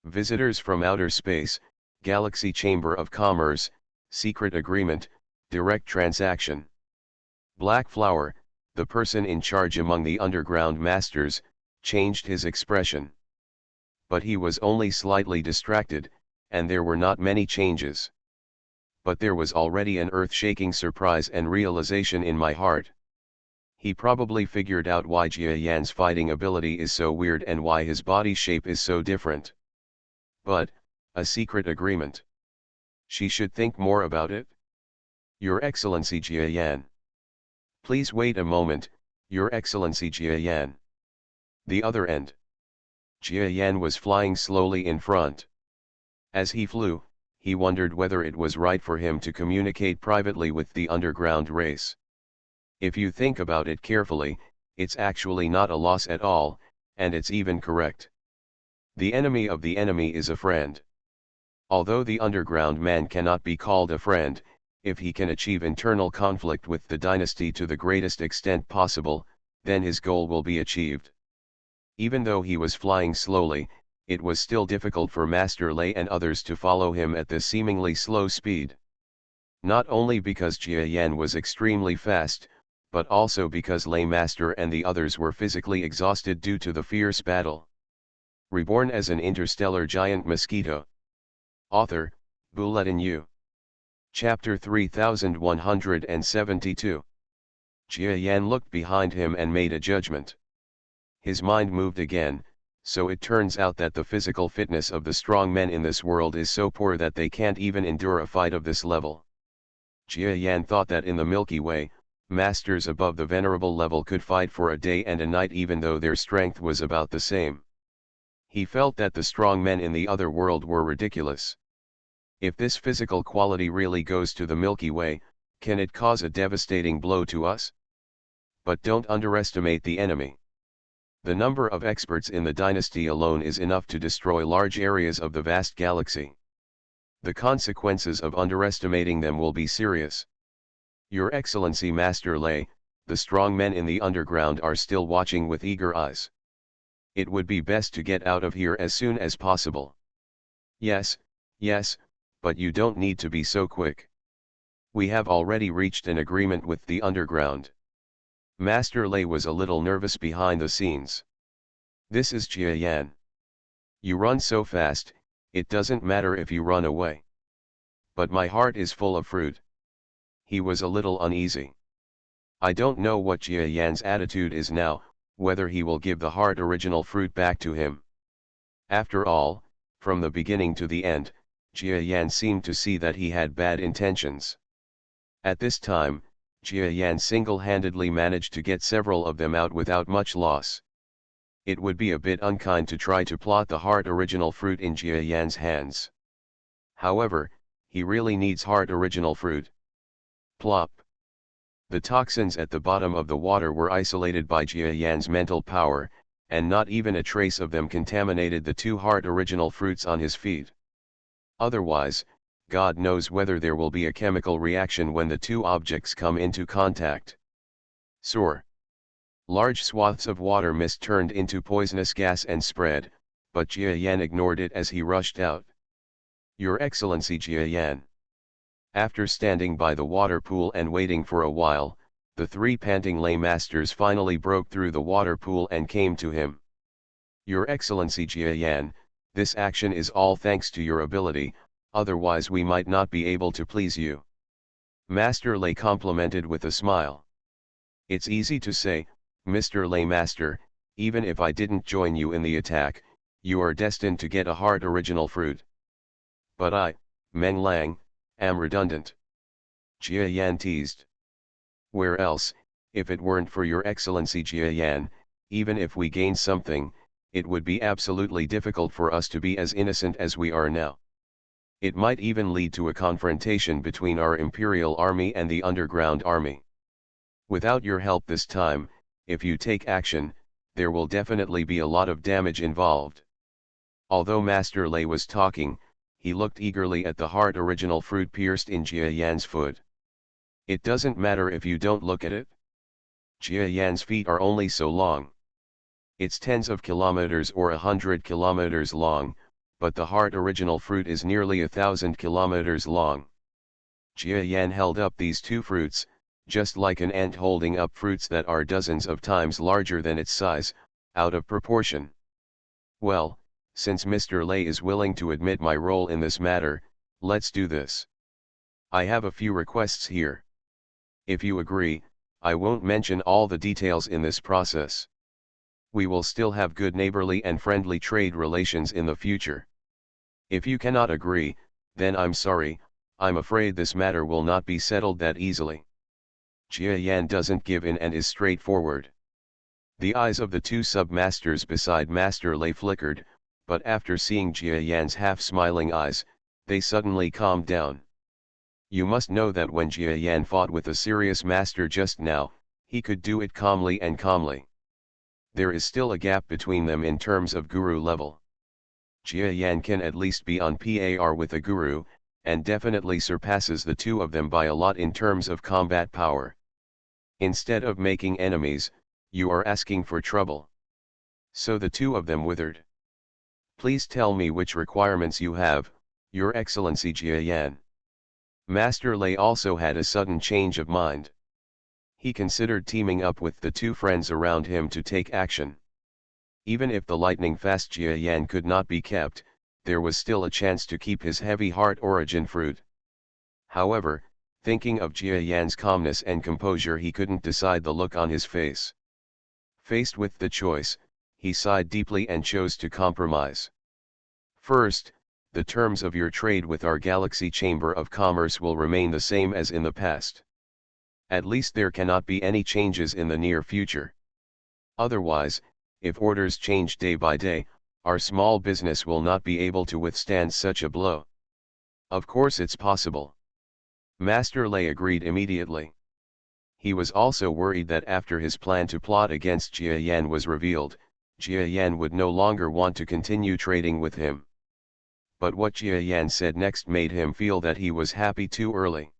Visitors from outer space, Galaxy Chamber of Commerce, secret agreement, direct transaction. Black Flower, the person in charge among the underground masters, changed his expression. But he was only slightly distracted, and there were not many changes. But there was already an earth-shaking surprise and realization in my heart. He probably figured out why Jia Yan's fighting ability is so weird and why his body shape is so different. But, a secret agreement. She should think more about it. Your Excellency Jia Yan. Please wait a moment, Your Excellency Jia Yan. The other end. Jia Yan was flying slowly in front. As he flew, he wondered whether it was right for him to communicate privately with the underground race. If you think about it carefully, it's actually not a loss at all, and it's even correct. The enemy of the enemy is a friend. Although the underground man cannot be called a friend, if he can achieve internal conflict with the dynasty to the greatest extent possible, then his goal will be achieved. Even though he was flying slowly, it was still difficult for Master Lei and others to follow him at this seemingly slow speed. Not only because Jia Yan was extremely fast, but also because Lei Master and the others were physically exhausted due to the fierce battle. Reborn as an interstellar giant mosquito. Author, Bulletin U. Chapter 3172. Jia Yan looked behind him and made a judgment. His mind moved again. So it turns out that the physical fitness of the strong men in this world is so poor that they can't even endure a fight of this level. Jia Yan thought that in the Milky Way, masters above the venerable level could fight for a day and a night even though their strength was about the same. He felt that the strong men in the other world were ridiculous. If this physical quality really goes to the Milky Way, can it cause a devastating blow to us? But don't underestimate the enemy. The number of experts in the dynasty alone is enough to destroy large areas of the vast galaxy. The consequences of underestimating them will be serious. Your Excellency Master Lei, the strong men in the underground are still watching with eager eyes. It would be best to get out of here as soon as possible. Yes, yes, but you don't need to be so quick. We have already reached an agreement with the underground. Master Lei was a little nervous behind the scenes. This is Jia Yan. You run so fast, it doesn't matter if you run away. But my heart is full of fruit. He was a little uneasy. I don't know what Jia Yan's attitude is now, whether he will give the heart original fruit back to him. After all, from the beginning to the end, Jia Yan seemed to see that he had bad intentions. At this time, Jia Yan single-handedly managed to get several of them out without much loss. It would be a bit unkind to try to plot the heart original fruit in Jia Yan's hands. However, he really needs heart original fruit. Plop. The toxins at the bottom of the water were isolated by Jia Yan's mental power, and not even a trace of them contaminated the two heart original fruits on his feet. Otherwise, God knows whether there will be a chemical reaction when the two objects come into contact. Soar. Large swaths of water mist turned into poisonous gas and spread, but Jia Yan ignored it as he rushed out. Your Excellency Jia Yan. After standing by the water pool and waiting for a while, the three panting lay masters finally broke through the water pool and came to him. Your Excellency Jia Yan, this action is all thanks to your ability, otherwise we might not be able to please you. Master Lei complimented with a smile. It's easy to say, Mr. Lei Master, even if I didn't join you in the attack, you are destined to get a heart original fruit. But I, Meng Lang, am redundant. Jia Yan teased. Where else, if it weren't for your Excellency Jia Yan, even if we gain something, it would be absolutely difficult for us to be as innocent as we are now. It might even lead to a confrontation between our Imperial Army and the Underground Army. Without your help this time, if you take action, there will definitely be a lot of damage involved. Although Master Lei was talking, he looked eagerly at the heart original fruit pierced in Jia Yan's foot. It doesn't matter if you don't look at it. Jia Yan's feet are only so long. It's tens of kilometers or 100 kilometers long, but the heart original fruit is nearly 1,000 kilometers long. Jia Yan held up these two fruits, just like an ant holding up fruits that are dozens of times larger than its size, out of proportion. Well, since Mr. Lei is willing to admit my role in this matter, let's do this. I have a few requests here. If you agree, I won't mention all the details in this process. We will still have good neighborly and friendly trade relations in the future. If you cannot agree, then I'm sorry, I'm afraid this matter will not be settled that easily. Jia Yan doesn't give in and is straightforward. The eyes of the two submasters beside Master Lei flickered, but after seeing Jia Yan's half-smiling eyes, they suddenly calmed down. You must know that when Jia Yan fought with a serious master just now, he could do it calmly and calmly. There is still a gap between them in terms of guru level. Jia Yan can at least be on par with a guru, and definitely surpasses the two of them by a lot in terms of combat power. Instead of making enemies, you are asking for trouble. So the two of them withered. Please tell me which requirements you have, Your Excellency Jia Yan. Master Lei also had a sudden change of mind. He considered teaming up with the two friends around him to take action. Even if the lightning-fast Jia Yan could not be kept, there was still a chance to keep his heavy heart origin fruit. However, thinking of Jia Yan's calmness and composure, he couldn't decide the look on his face. Faced with the choice, he sighed deeply and chose to compromise. First, the terms of your trade with our Galaxy Chamber of Commerce will remain the same as in the past. At least there cannot be any changes in the near future. Otherwise, if orders change day by day, our small business will not be able to withstand such a blow. Of course it's possible. Master Lei agreed immediately. He was also worried that after his plan to plot against Jia Yan was revealed, Jia Yan would no longer want to continue trading with him. But what Jia Yan said next made him feel that he was happy too early.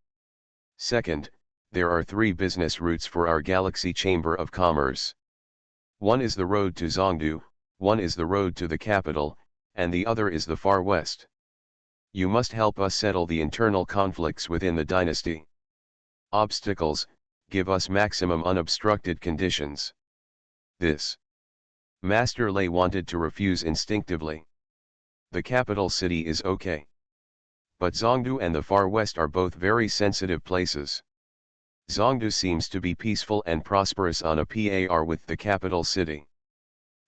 Second, there are 3 business routes for our Galaxy Chamber of Commerce. One is the road to Zhongdu, one is the road to the capital, and the other is the far west. You must help us settle the internal conflicts within the dynasty. Obstacles, give us maximum unobstructed conditions. This Master Lei wanted to refuse instinctively. The capital city is okay. But Zhongdu and the far west are both very sensitive places. Zhongdu seems to be peaceful and prosperous on a par with the capital city.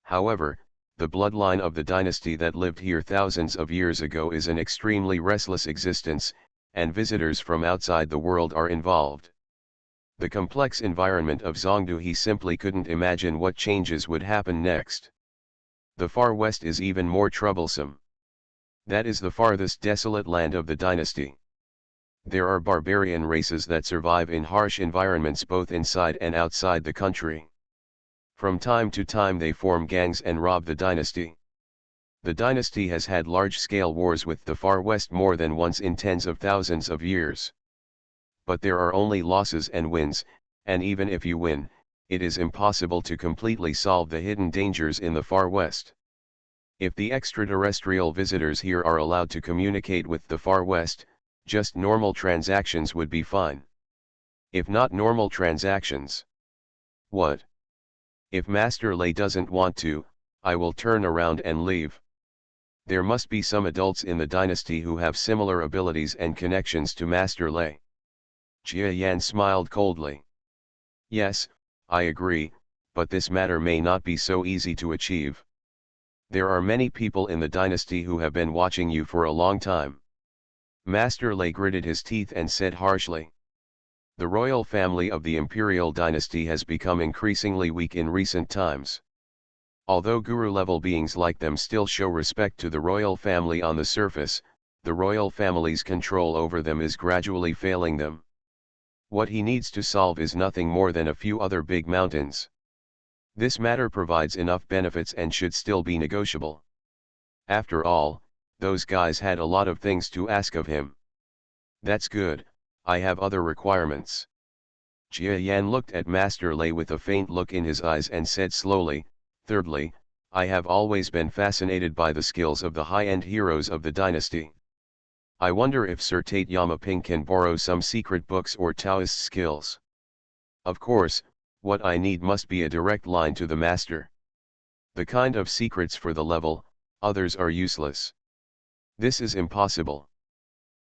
However, the bloodline of the dynasty that lived here thousands of years ago is an extremely restless existence, and visitors from outside the world are involved. The complex environment of Zhongdu, he simply couldn't imagine what changes would happen next. The far west is even more troublesome. That is the farthest desolate land of the dynasty. There are barbarian races that survive in harsh environments both inside and outside the country. From time to time they form gangs and rob the dynasty. The dynasty has had large-scale wars with the far west more than once in tens of thousands of years. But there are only losses and wins, and even if you win, it is impossible to completely solve the hidden dangers in the far west. If the extraterrestrial visitors here are allowed to communicate with the far west, just normal transactions would be fine. If not normal transactions. What? If Master Lei doesn't want to, I will turn around and leave. There must be some adults in the dynasty who have similar abilities and connections to Master Lei. Jia Yan smiled coldly. Yes, I agree, but this matter may not be so easy to achieve. There are many people in the dynasty who have been watching you for a long time. Master Lei gritted his teeth and said harshly. The royal family of the imperial dynasty has become increasingly weak in recent times. Although guru-level beings like them still show respect to the royal family on the surface, the royal family's control over them is gradually failing them. What he needs to solve is nothing more than a few other big mountains. This matter provides enough benefits and should still be negotiable. After all, those guys had a lot of things to ask of him. That's good, I have other requirements. Jia Yan looked at Master Lei with a faint look in his eyes and said slowly, thirdly, I have always been fascinated by the skills of the high-end heroes of the dynasty. I wonder if Sir Tate Yamaping can borrow some secret books or Taoist skills. Of course, what I need must be a direct line to the master. The kind of secrets for the level, others are useless. This is impossible.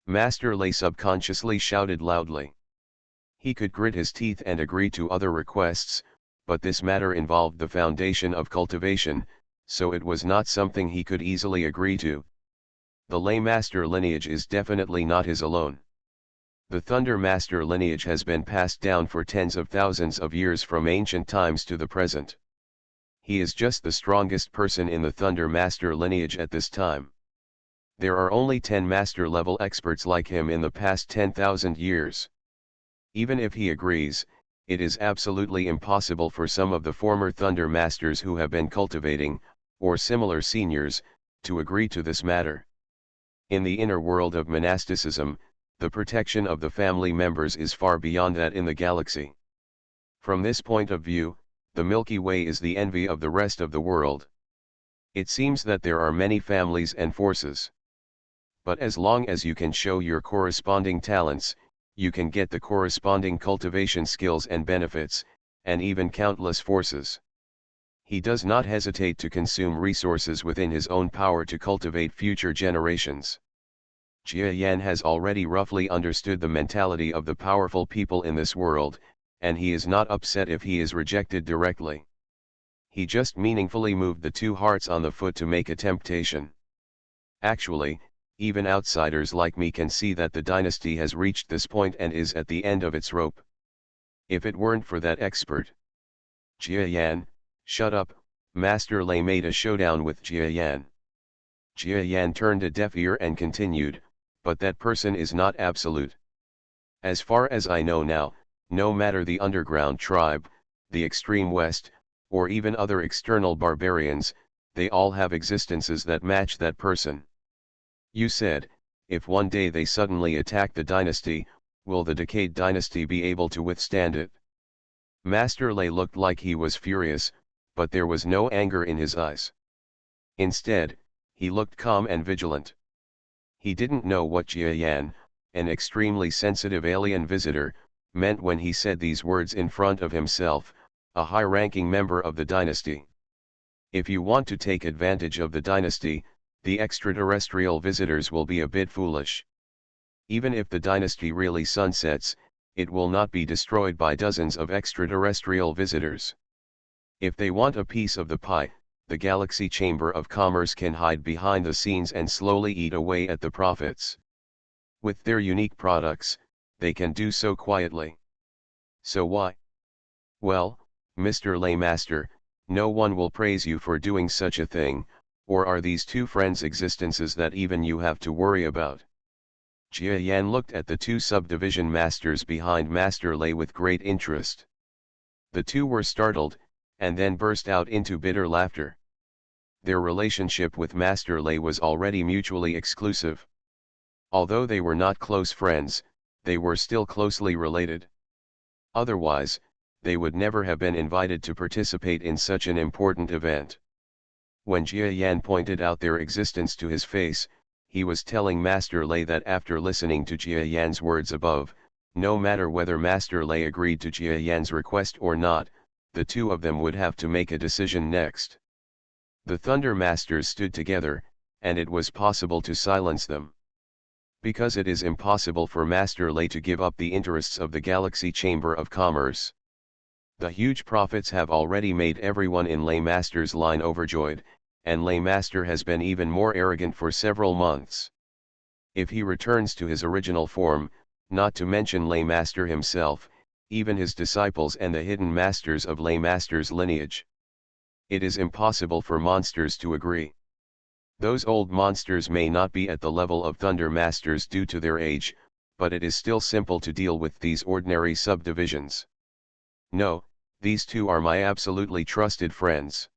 Master Lei subconsciously shouted loudly. He could grit his teeth and agree to other requests, but this matter involved the foundation of cultivation, so it was not something he could easily agree to. The Lei Master lineage is definitely not his alone. The Thunder Master lineage has been passed down for tens of thousands of years from ancient times to the present. He is just the strongest person in the Thunder Master lineage at this time. There are only 10 master-level experts like him in the past 10,000 years. Even if he agrees, it is absolutely impossible for some of the former Thunder Masters who have been cultivating, or similar seniors, to agree to this matter. In the inner world of monasticism, the protection of the family members is far beyond that in the galaxy. From this point of view, the Milky Way is the envy of the rest of the world. It seems that there are many families and forces. But as long as you can show your corresponding talents, you can get the corresponding cultivation skills and benefits, and even countless forces. He does not hesitate to consume resources within his own power to cultivate future generations. Jia Yan has already roughly understood the mentality of the powerful people in this world, and he is not upset if he is rejected directly. He just meaningfully moved the 2 hearts on the foot to make a temptation. Actually, even outsiders like me can see that the dynasty has reached this point and is at the end of its rope. If it weren't for that expert. Jia Yan, shut up, Master Lei made a showdown with Jia Yan. Jia Yan turned a deaf ear and continued, but that person is not absolute. As far as I know now, no matter the underground tribe, the extreme west, or even other external barbarians, they all have existences that match that person. You said, if one day they suddenly attack the dynasty, will the decayed dynasty be able to withstand it? Master Lei looked like he was furious, but there was no anger in his eyes. Instead, he looked calm and vigilant. He didn't know what Jia Yan, an extremely sensitive alien visitor, meant when he said these words in front of himself, a high-ranking member of the dynasty. If you want to take advantage of the dynasty, the extraterrestrial visitors will be a bit foolish. Even if the dynasty really sunsets, it will not be destroyed by dozens of extraterrestrial visitors. If they want a piece of the pie, the Galaxy Chamber of Commerce can hide behind the scenes and slowly eat away at the profits. With their unique products, they can do so quietly. So why? Well, Mr. Laymaster, no one will praise you for doing such a thing, or are these two friends' existences that even you have to worry about? Jia Yan looked at the two subdivision masters behind Master Lei with great interest. The two were startled, and then burst out into bitter laughter. Their relationship with Master Lei was already mutually exclusive. Although they were not close friends, they were still closely related. Otherwise, they would never have been invited to participate in such an important event. When Jia Yan pointed out their existence to his face, he was telling Master Lei that after listening to Jia Yan's words above, no matter whether Master Lei agreed to Jia Yan's request or not, the two of them would have to make a decision next. The Thunder Masters stood together, and it was possible to silence them. Because it is impossible for Master Lei to give up the interests of the Galaxy Chamber of Commerce. The huge profits have already made everyone in Lei Master's line overjoyed, and Lei Master has been even more arrogant for several months. If he returns to his original form, not to mention Lei Master himself, even his disciples and the hidden masters of Lei Master's lineage, it is impossible for monsters to agree. Those old monsters may not be at the level of Thunder Masters due to their age, but it is still simple to deal with these ordinary subdivisions. No, these two are my absolutely trusted friends.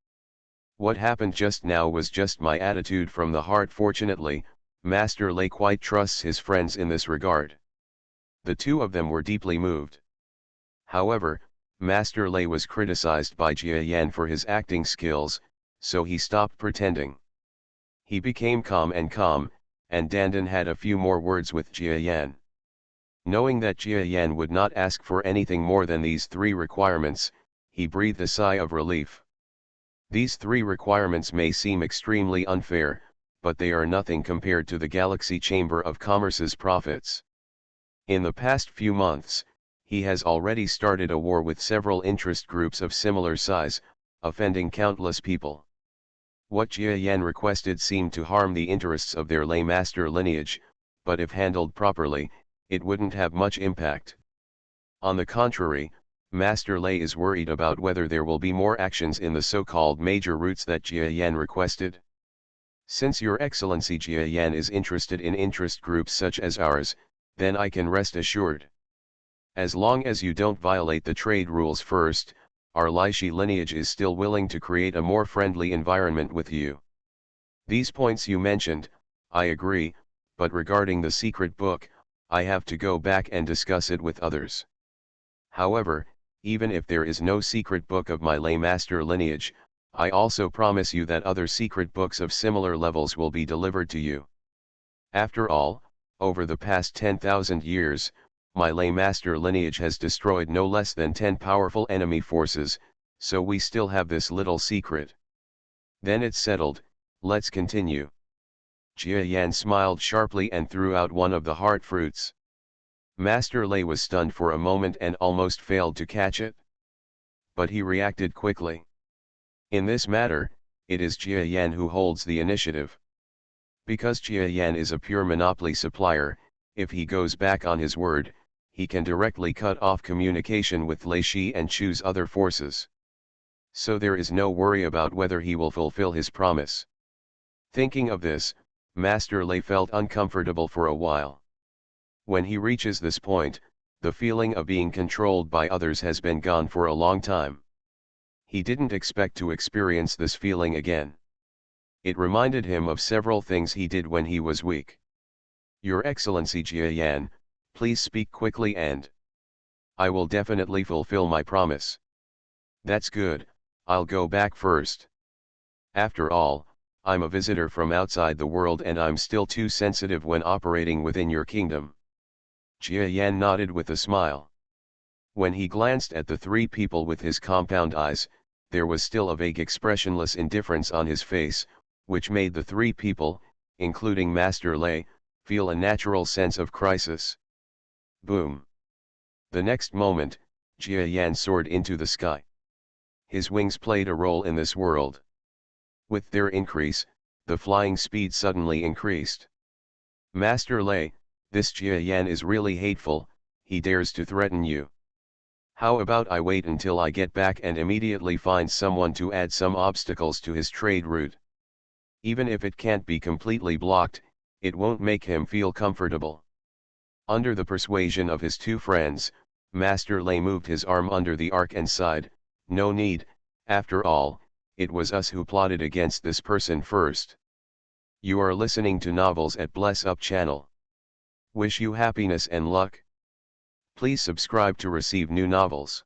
What happened just now was just my attitude from the heart. Fortunately, Master Lei quite trusts his friends in this regard. The two of them were deeply moved. However, Master Lei was criticized by Jia Yan for his acting skills, so he stopped pretending. He became calm, and Dandan had a few more words with Jia Yan. Knowing that Jia Yan would not ask for anything more than these three requirements, he breathed a sigh of relief. These three requirements may seem extremely unfair, but they are nothing compared to the Galaxy Chamber of Commerce's profits. In the past few months, he has already started a war with several interest groups of similar size, offending countless people. What Jia Yan requested seemed to harm the interests of their Lei Master lineage, but if handled properly, it wouldn't have much impact. On the contrary, Master Lei is worried about whether there will be more actions in the so-called major routes that Jia Yan requested. Since Your Excellency Jia Yan is interested in interest groups such as ours, then I can rest assured. As long as you don't violate the trade rules first, our Laishi lineage is still willing to create a more friendly environment with you. These points you mentioned, I agree, but regarding the secret book, I have to go back and discuss it with others. However, even if there is no secret book of my Lei Master lineage, I also promise you that other secret books of similar levels will be delivered to you. After all, over the past 10,000 years, my Lei Master lineage has destroyed no less than 10 powerful enemy forces, so we still have this little secret. Then it's settled, let's continue. Jia Yan smiled sharply and threw out one of the heart fruits. Master Lei was stunned for a moment and almost failed to catch it. But he reacted quickly. In this matter, it is Jia Yan who holds the initiative. Because Jia Yan is a pure monopoly supplier, if he goes back on his word, he can directly cut off communication with Lei Shi and choose other forces. So there is no worry about whether he will fulfill his promise. Thinking of this, Master Lei felt uncomfortable for a while. When he reaches this point, The feeling of being controlled by others has been gone for a long time. He didn't expect to experience this feeling again. It reminded him of several things he did when he was weak. Your Excellency Jia Yan, please speak quickly and I will definitely fulfill my promise. That's good, I'll go back first. After all, I'm a visitor from outside the world and I'm still too sensitive when operating within your kingdom. Jia Yan nodded with a smile. When he glanced at the three people with his compound eyes, there was still a vague expressionless indifference on his face, which made the three people, including Master Lei, feel a natural sense of crisis. Boom! The next moment, Jia Yan soared into the sky. His wings played a role in this world. With their increase, the flying speed suddenly increased. Master Lei, this Jia Yan is really hateful, he dares to threaten you. How about I wait until I get back and immediately find someone to add some obstacles to his trade route. Even if it can't be completely blocked, it won't make him feel comfortable. Under the persuasion of his two friends, Master Lei moved his arm under the arc and sighed, no need, after all, it was us who plotted against this person first. You are listening to Novels at Bless Up channel. Wish you happiness and luck. Please subscribe to receive new novels.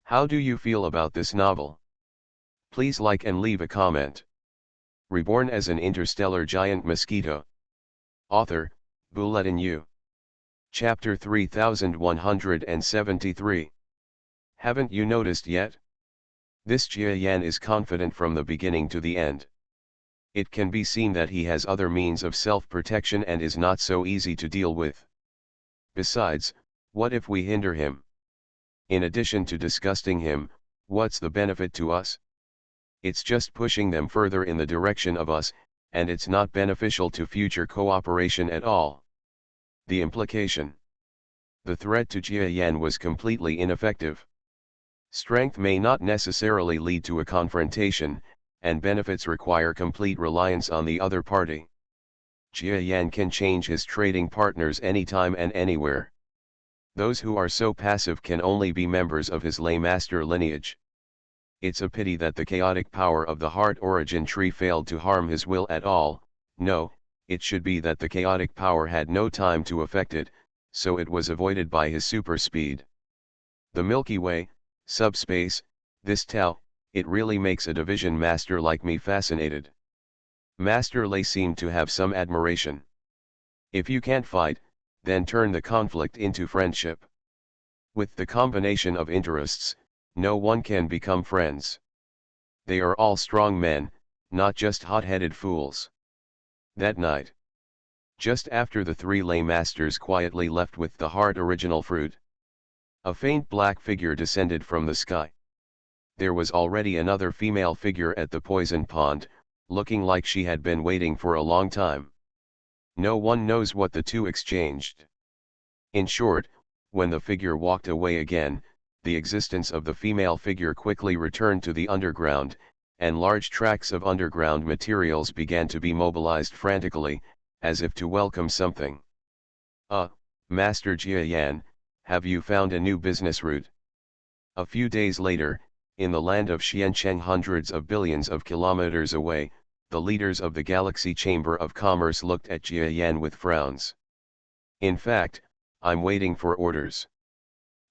How do you feel about this novel? Please like and leave a comment. Reborn as an interstellar giant mosquito. Author, Bulletin U. Chapter 3173. Haven't you noticed yet? This Jia Yan is confident from the beginning to the end. It can be seen that he has other means of self-protection and is not so easy to deal with. Besides, what if we hinder him? In addition to disgusting him, what's the benefit to us? It's just pushing them further in the direction of us, and it's not beneficial to future cooperation at all. The implication. The threat to Jia Yan was completely ineffective. Strength may not necessarily lead to a confrontation, and benefits require complete reliance on the other party. Jia Yan can change his trading partners anytime and anywhere. Those who are so passive can only be members of his lay master lineage. It's a pity that the chaotic power of the heart origin tree failed to harm his will at all. No, it should be that the chaotic power had no time to affect it, so it was avoided by his super speed. The Milky Way, subspace, this Tao, it really makes a division master like me fascinated. Master Lei seemed to have some admiration. If you can't fight, then turn the conflict into friendship. With the combination of interests, no one can become friends. They are all strong men, not just hot-headed fools. That night, just after the three lay masters quietly left with the heart original fruit, a faint black figure descended from the sky. There was already another female figure at the poison pond, looking like she had been waiting for a long time. No one knows what the two exchanged. In short, when the figure walked away again, the existence of the female figure quickly returned to the underground, and large tracts of underground materials began to be mobilized frantically, as if to welcome something. Master Jia Yan, have you found a new business route? A few days later, in the land of Xiancheng, hundreds of billions of kilometers away, the leaders of the Galaxy Chamber of Commerce looked at Jia Yan with frowns. In fact, I'm waiting for orders.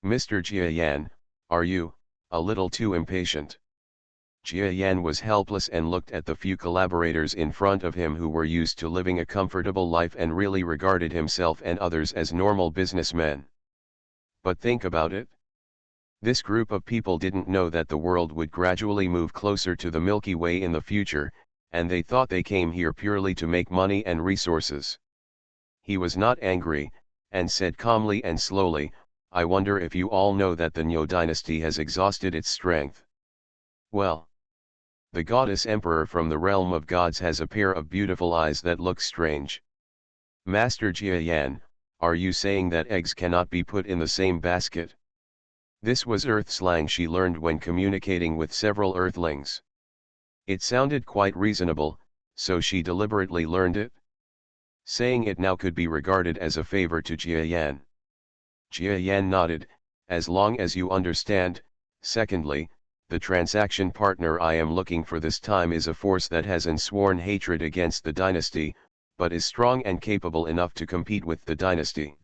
Mr. Jia Yan, are you a little too impatient? Jia Yan was helpless and looked at the few collaborators in front of him who were used to living a comfortable life and really regarded himself and others as normal businessmen. But think about it. This group of people didn't know that the world would gradually move closer to the Milky Way in the future, and they thought they came here purely to make money and resources. He was not angry, and said calmly and slowly, I wonder if you all know that the Niu dynasty has exhausted its strength. Well, the goddess emperor from the realm of gods has a pair of beautiful eyes that look strange. Master Jia Yan, are you saying that eggs cannot be put in the same basket? This was Earth slang she learned when communicating with several Earthlings. It sounded quite reasonable, so she deliberately learned it. Saying it now could be regarded as a favor to Jia Yan. Jia Yan nodded, as long as you understand. Secondly, the transaction partner I am looking for this time is a force that has unsworn hatred against the dynasty, but is strong and capable enough to compete with the dynasty.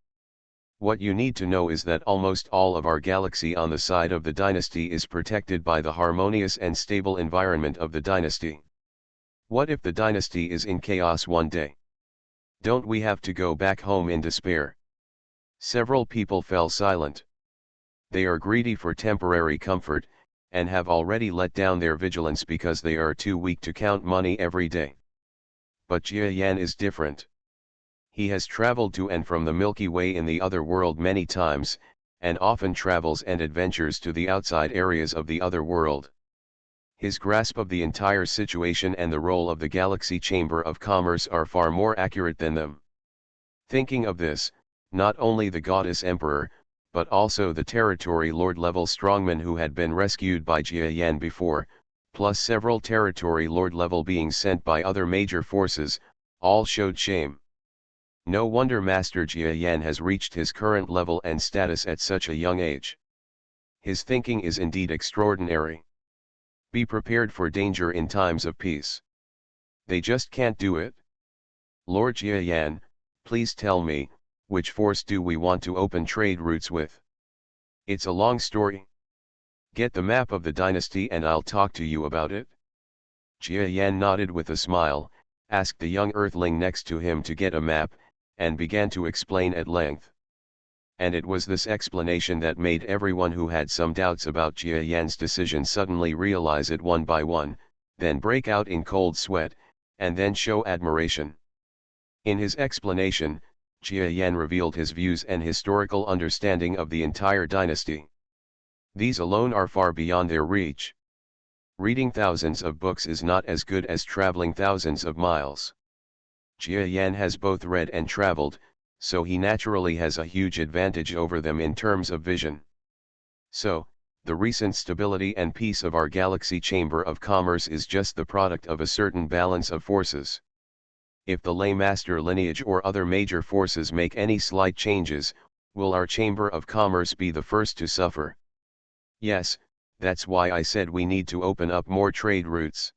What you need to know is that almost all of our galaxy on the side of the dynasty is protected by the harmonious and stable environment of the dynasty. What if the dynasty is in chaos one day? Don't we have to go back home in despair? Several people fell silent. They are greedy for temporary comfort, and have already let down their vigilance because they are too weak to count money every day. But Jia Yan is different. He has traveled to and from the Milky Way in the other world many times, and often travels and adventures to the outside areas of the other world. His grasp of the entire situation and the role of the Galaxy Chamber of Commerce are far more accurate than them. Thinking of this, not only the Goddess Emperor, but also the Territory Lord level strongmen who had been rescued by Jia Yan before, plus several Territory Lord level beings sent by other major forces, all showed shame. No wonder Master Jia Yan has reached his current level and status at such a young age. His thinking is indeed extraordinary. Be prepared for danger in times of peace. They just can't do it. Lord Jia Yan, please tell me, which force do we want to open trade routes with? It's a long story. Get the map of the dynasty and I'll talk to you about it. Jia Yan nodded with a smile, asked the young earthling next to him to get a map, and began to explain at length. And it was this explanation that made everyone who had some doubts about Jia Yan's decision suddenly realize it one by one, then break out in cold sweat, and then show admiration. In his explanation, Jia Yan revealed his views and historical understanding of the entire dynasty. These alone are far beyond their reach. Reading thousands of books is not as good as traveling thousands of miles. Jia Yan has both read and traveled, so he naturally has a huge advantage over them in terms of vision. So, the recent stability and peace of our Galaxy Chamber of Commerce is just the product of a certain balance of forces. If the Lay Master lineage or other major forces make any slight changes, will our Chamber of Commerce be the first to suffer? Yes, that's why I said we need to open up more trade routes.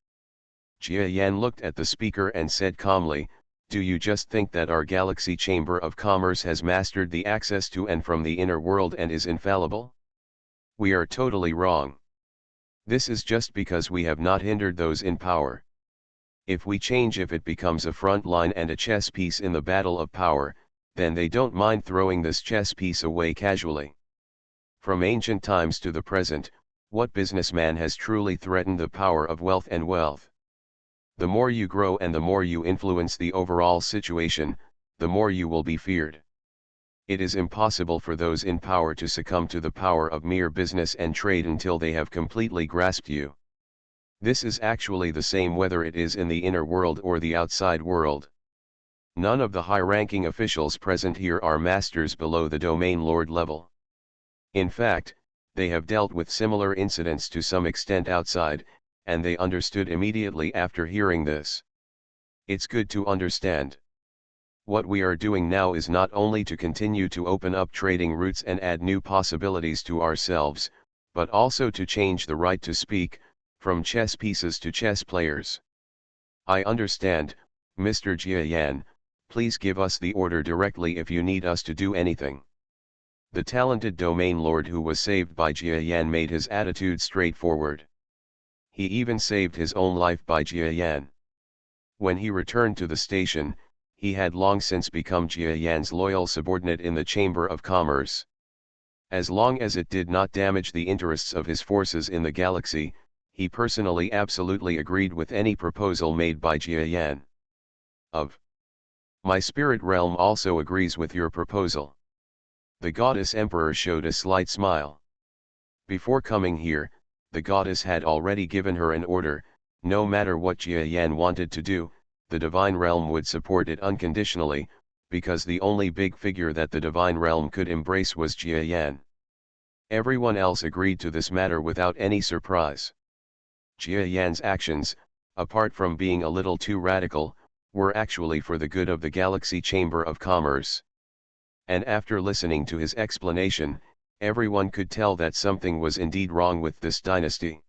Jia Yan looked at the speaker and said calmly, do you just think that our Galaxy Chamber of Commerce has mastered the access to and from the inner world and is infallible? We are totally wrong. This is just because we have not hindered those in power. If we change if it becomes a front line and a chess piece in the battle of power, then they don't mind throwing this chess piece away casually. From ancient times to the present, what businessman has truly threatened the power of wealth and wealth? The more you grow and the more you influence the overall situation, the more you will be feared. It is impossible for those in power to succumb to the power of mere business and trade until they have completely grasped you. This is actually the same whether it is in the inner world or the outside world. None of the high-ranking officials present here are masters below the domain lord level. In fact, they have dealt with similar incidents to some extent outside, and they understood immediately after hearing this. It's good to understand. What we are doing now is not only to continue to open up trading routes and add new possibilities to ourselves, but also to change the right to speak, from chess pieces to chess players. I understand, Mr. Jia Yan, please give us the order directly if you need us to do anything. The talented domain lord who was saved by Jia Yan made his attitude straightforward. He even saved his own life by Jia Yan. When he returned to the station, he had long since become Jia Yan's loyal subordinate in the Chamber of Commerce. As long as it did not damage the interests of his forces in the galaxy, he personally absolutely agreed with any proposal made by Jia Yan. My spirit realm also agrees with your proposal. The Goddess Emperor showed a slight smile. Before coming here, the goddess had already given her an order, no matter what Jia Yan wanted to do, the Divine Realm would support it unconditionally, because the only big figure that the Divine Realm could embrace was Jia Yan. Everyone else agreed to this matter without any surprise. Jia Yan's actions, apart from being a little too radical, were actually for the good of the Galaxy Chamber of Commerce. and after listening to his explanation, everyone could tell that something was indeed wrong with this dynasty.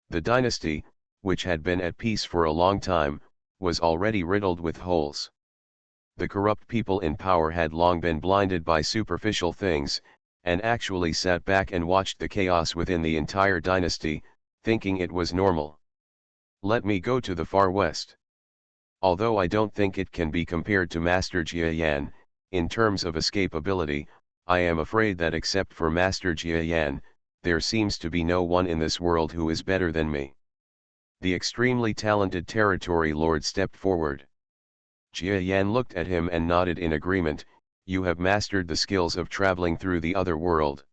The dynasty, which had been at peace for a long time, was already riddled with holes. The corrupt people in power had long been blinded by superficial things, and actually sat back and watched the chaos within the entire dynasty, thinking it was normal. Let me go to the far west. Although I don't think it can be compared to Master Jia Yan, in terms of escapability, I am afraid that except for Master Jia Yan, there seems to be no one in this world who is better than me. The extremely talented territory lord stepped forward. Jia Yan looked at him and nodded in agreement. You have mastered the skills of traveling through the other world.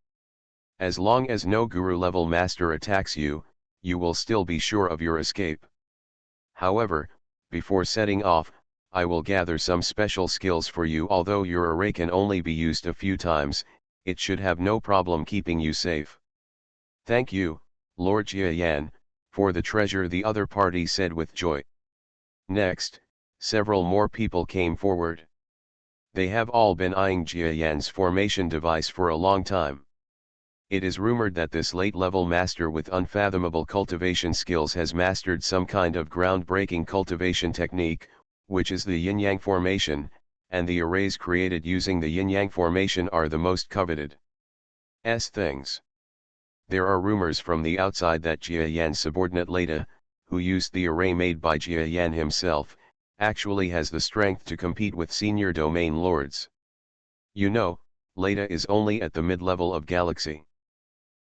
As long as no guru-level master attacks you, you will still be sure of your escape. However, before setting off, I will gather some special skills for you. Although your array can only be used a few times, it should have no problem keeping you safe. Thank you, Lord Jia Yan, for the treasure, the other party said with joy. Next, several more people came forward. They have all been eyeing Jia Yan's formation device for a long time. It is rumored that this late-level master with unfathomable cultivation skills has mastered some kind of groundbreaking cultivation technique, which is the yin-yang formation, and the arrays created using the yin-yang formation are the most coveted things. There are rumors from the outside that Jia Yan's subordinate Leda, who used the array made by Jia Yan himself, actually has the strength to compete with senior domain lords. You know, Leda is only at the mid-level of Galaxy.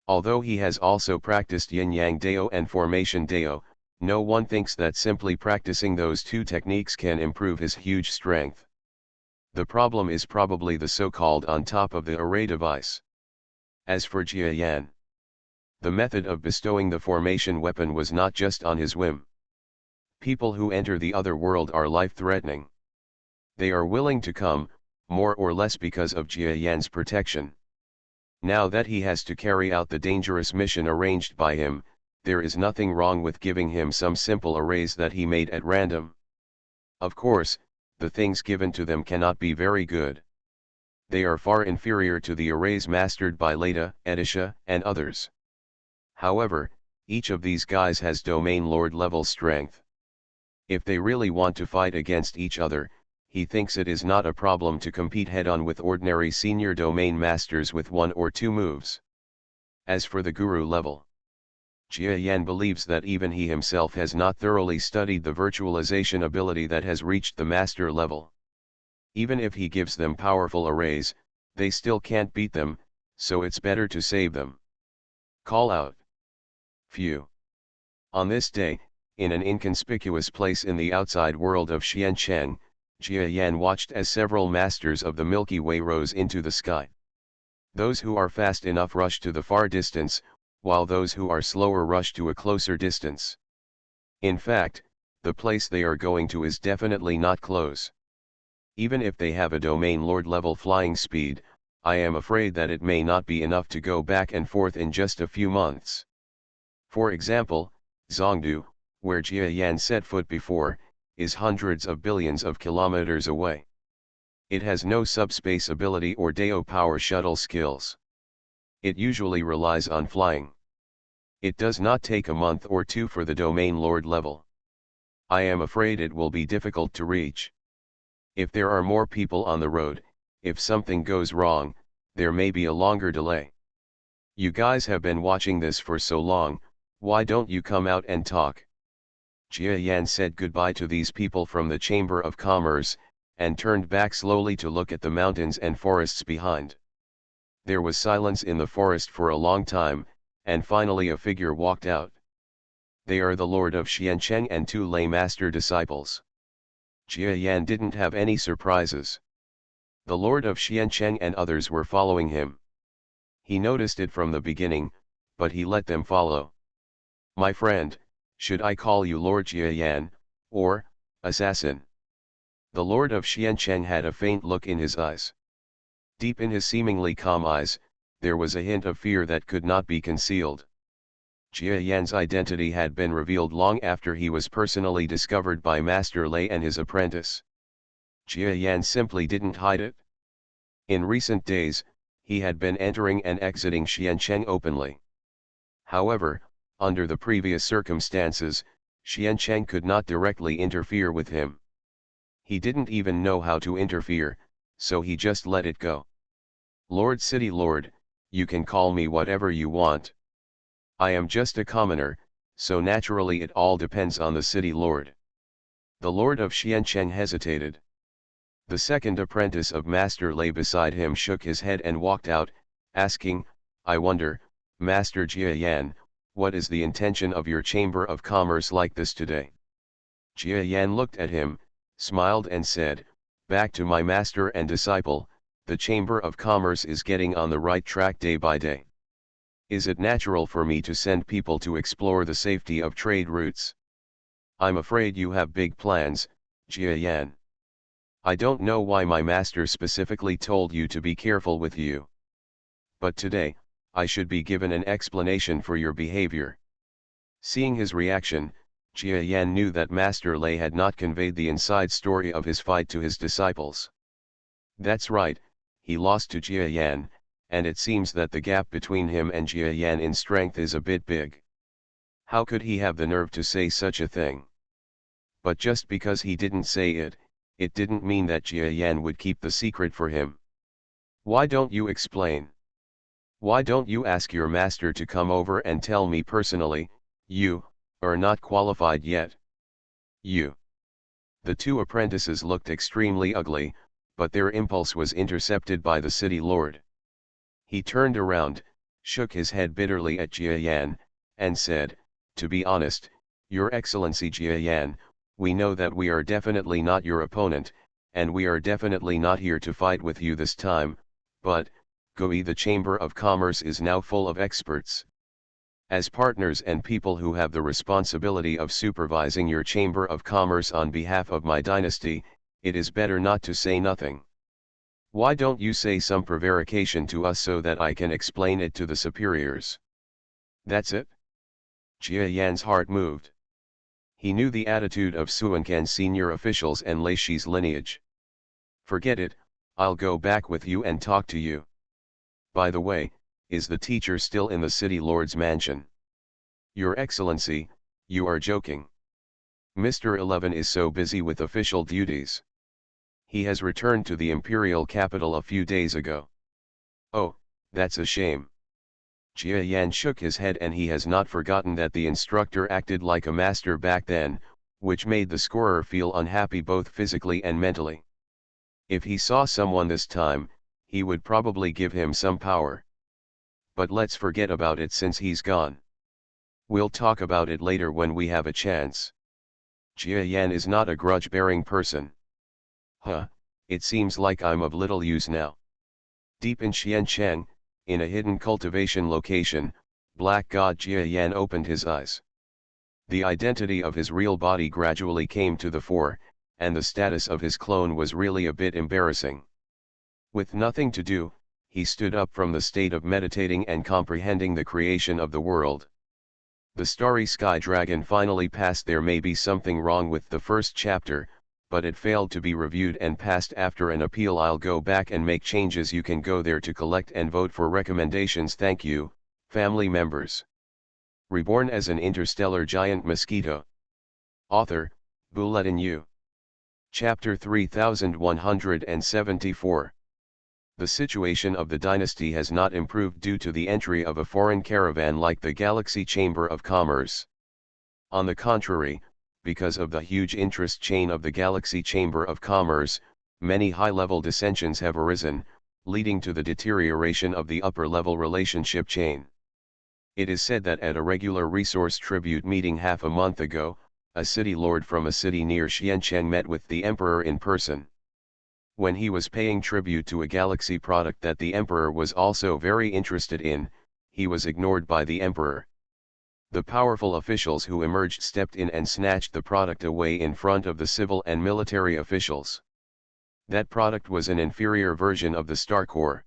Although he has also practiced Yin-Yang Dao and Formation Dao, no one thinks that simply practicing those two techniques can improve his huge strength. The problem is probably the so-called on top of the array device. As for Jia Yan, the method of bestowing the formation weapon was not just on his whim. People who enter the other world are life-threatening. They are willing to come, more or less because of Jia Yan's protection. Now that he has to carry out the dangerous mission arranged by him, there is nothing wrong with giving him some simple arrays that he made at random. Of course, the things given to them cannot be very good. They are far inferior to the arrays mastered by Leda, Edisha, and others. However, each of these guys has domain lord level strength. If they really want to fight against each other, he thinks it is not a problem to compete head-on with ordinary senior domain masters with one or two moves. As for the guru level, Jia Yan believes that even he himself has not thoroughly studied the virtualization ability that has reached the master level. Even if he gives them powerful arrays, they still can't beat them, so it's better to save them. Call out. Phew. On this day, in an inconspicuous place in the outside world of Xiancheng, Jia Yan watched as several masters of the Milky Way rose into the sky. Those who are fast enough rush to the far distance, while those who are slower rush to a closer distance. In fact, the place they are going to is definitely not close. Even if they have a domain lord level flying speed, I am afraid that it may not be enough to go back and forth in just a few months. For example, Zhongdu, where Jia Yan set foot before, is hundreds of billions of kilometers away. It has no subspace ability or Dao power shuttle skills. It usually relies on flying. It does not take a month or two for the domain lord level. I am afraid it will be difficult to reach. If there are more people on the road, if something goes wrong, there may be a longer delay. You guys have been watching this for so long, why don't you come out and talk? Jia Yan said goodbye to these people from the Chamber of Commerce, and turned back slowly to look at the mountains and forests behind. There was silence in the forest for a long time, and finally a figure walked out. They are the Lord of Xiancheng and two lay master disciples. Jia Yan didn't have any surprises. The Lord of Xiancheng and others were following him. He noticed it from the beginning, but he let them follow. My friend, should I call you Lord Jia Yan, or assassin? The Lord of Xiancheng had a faint look in his eyes. Deep in his seemingly calm eyes, there was a hint of fear that could not be concealed. Jia Yan's identity had been revealed long after he was personally discovered by Master Lei and his apprentice. Jia Yan simply didn't hide it. In recent days, he had been entering and exiting Xiancheng openly. However, under the previous circumstances, Xiancheng could not directly interfere with him. He didn't even know how to interfere, so he just let it go. Lord City Lord, you can call me whatever you want. I am just a commoner, so naturally it all depends on the City Lord. The Lord of Xiancheng hesitated. The second apprentice of Master Lei beside him shook his head and walked out, asking, I wonder, Master Jia Yan, what is the intention of your Chamber of Commerce like this today? Jia Yan looked at him, smiled and said, back to my master and disciple, the Chamber of Commerce is getting on the right track day by day. Is it natural for me to send people to explore the safety of trade routes? I'm afraid you have big plans, Jia Yan. I don't know why my master specifically told you to be careful with you. But today, I should be given an explanation for your behavior. Seeing his reaction, Jia Yan knew that Master Lei had not conveyed the inside story of his fight to his disciples. That's right, he lost to Jia Yan, and it seems that the gap between him and Jia Yan in strength is a bit big. How could he have the nerve to say such a thing? But just because he didn't say it, it didn't mean that Jia Yan would keep the secret for him. Why don't you explain? Why don't you ask your master to come over and tell me personally, you are not qualified yet? You. The two apprentices looked extremely ugly, but their impulse was intercepted by the city lord. He turned around, shook his head bitterly at Jia Yan, and said, to be honest, Your Excellency Jia Yan, we know that we are definitely not your opponent, and we are definitely not here to fight with you this time, but, Goi the Chamber of Commerce is now full of experts. As partners and people who have the responsibility of supervising your Chamber of Commerce on behalf of my dynasty, it is better not to say nothing. Why don't you say some prevarication to us so that I can explain it to the superiors? That's it? Jia Yan's heart moved. He knew the attitude of Suancan's senior officials and Lei Shi's lineage. Forget it, I'll go back with you and talk to you. By the way, is the teacher still in the city lord's mansion? Your Excellency, you are joking. Mr. 11 is so busy with official duties. He has returned to the imperial capital a few days ago. Oh, that's a shame. Jia Yan shook his head, and he has not forgotten that the instructor acted like a master back then, which made the scorer feel unhappy both physically and mentally. If he saw someone this time, he would probably give him some power. But let's forget about it since he's gone. We'll talk about it later when we have a chance. Jia Yan is not a grudge-bearing person. It seems like I'm of little use now. Deep in Xiancheng, in a hidden cultivation location, Black God Jia Yan opened his eyes. The identity of his real body gradually came to the fore, and the status of his clone was really a bit embarrassing. With nothing to do, he stood up from the state of meditating and comprehending the creation of the world. The starry sky dragon finally passed. There may be something wrong with the first chapter, but it failed to be reviewed and passed after an appeal. I'll go back and make changes. You can go there to collect and vote for recommendations. Thank you, family members. Reborn as an interstellar giant mosquito. Author, Bulletin U. Chapter 3174. The situation of the dynasty has not improved due to the entry of a foreign caravan like the Galaxy Chamber of Commerce. On the contrary, because of the huge interest chain of the Galaxy Chamber of Commerce, many high-level dissensions have arisen, leading to the deterioration of the upper-level relationship chain. It is said that at a regular resource tribute meeting half a month ago, a city lord from a city near Xiancheng met with the emperor in person. When he was paying tribute to a Galaxy product that the emperor was also very interested in, he was ignored by the emperor. The powerful officials who emerged stepped in and snatched the product away in front of the civil and military officials. That product was an inferior version of the Star Core.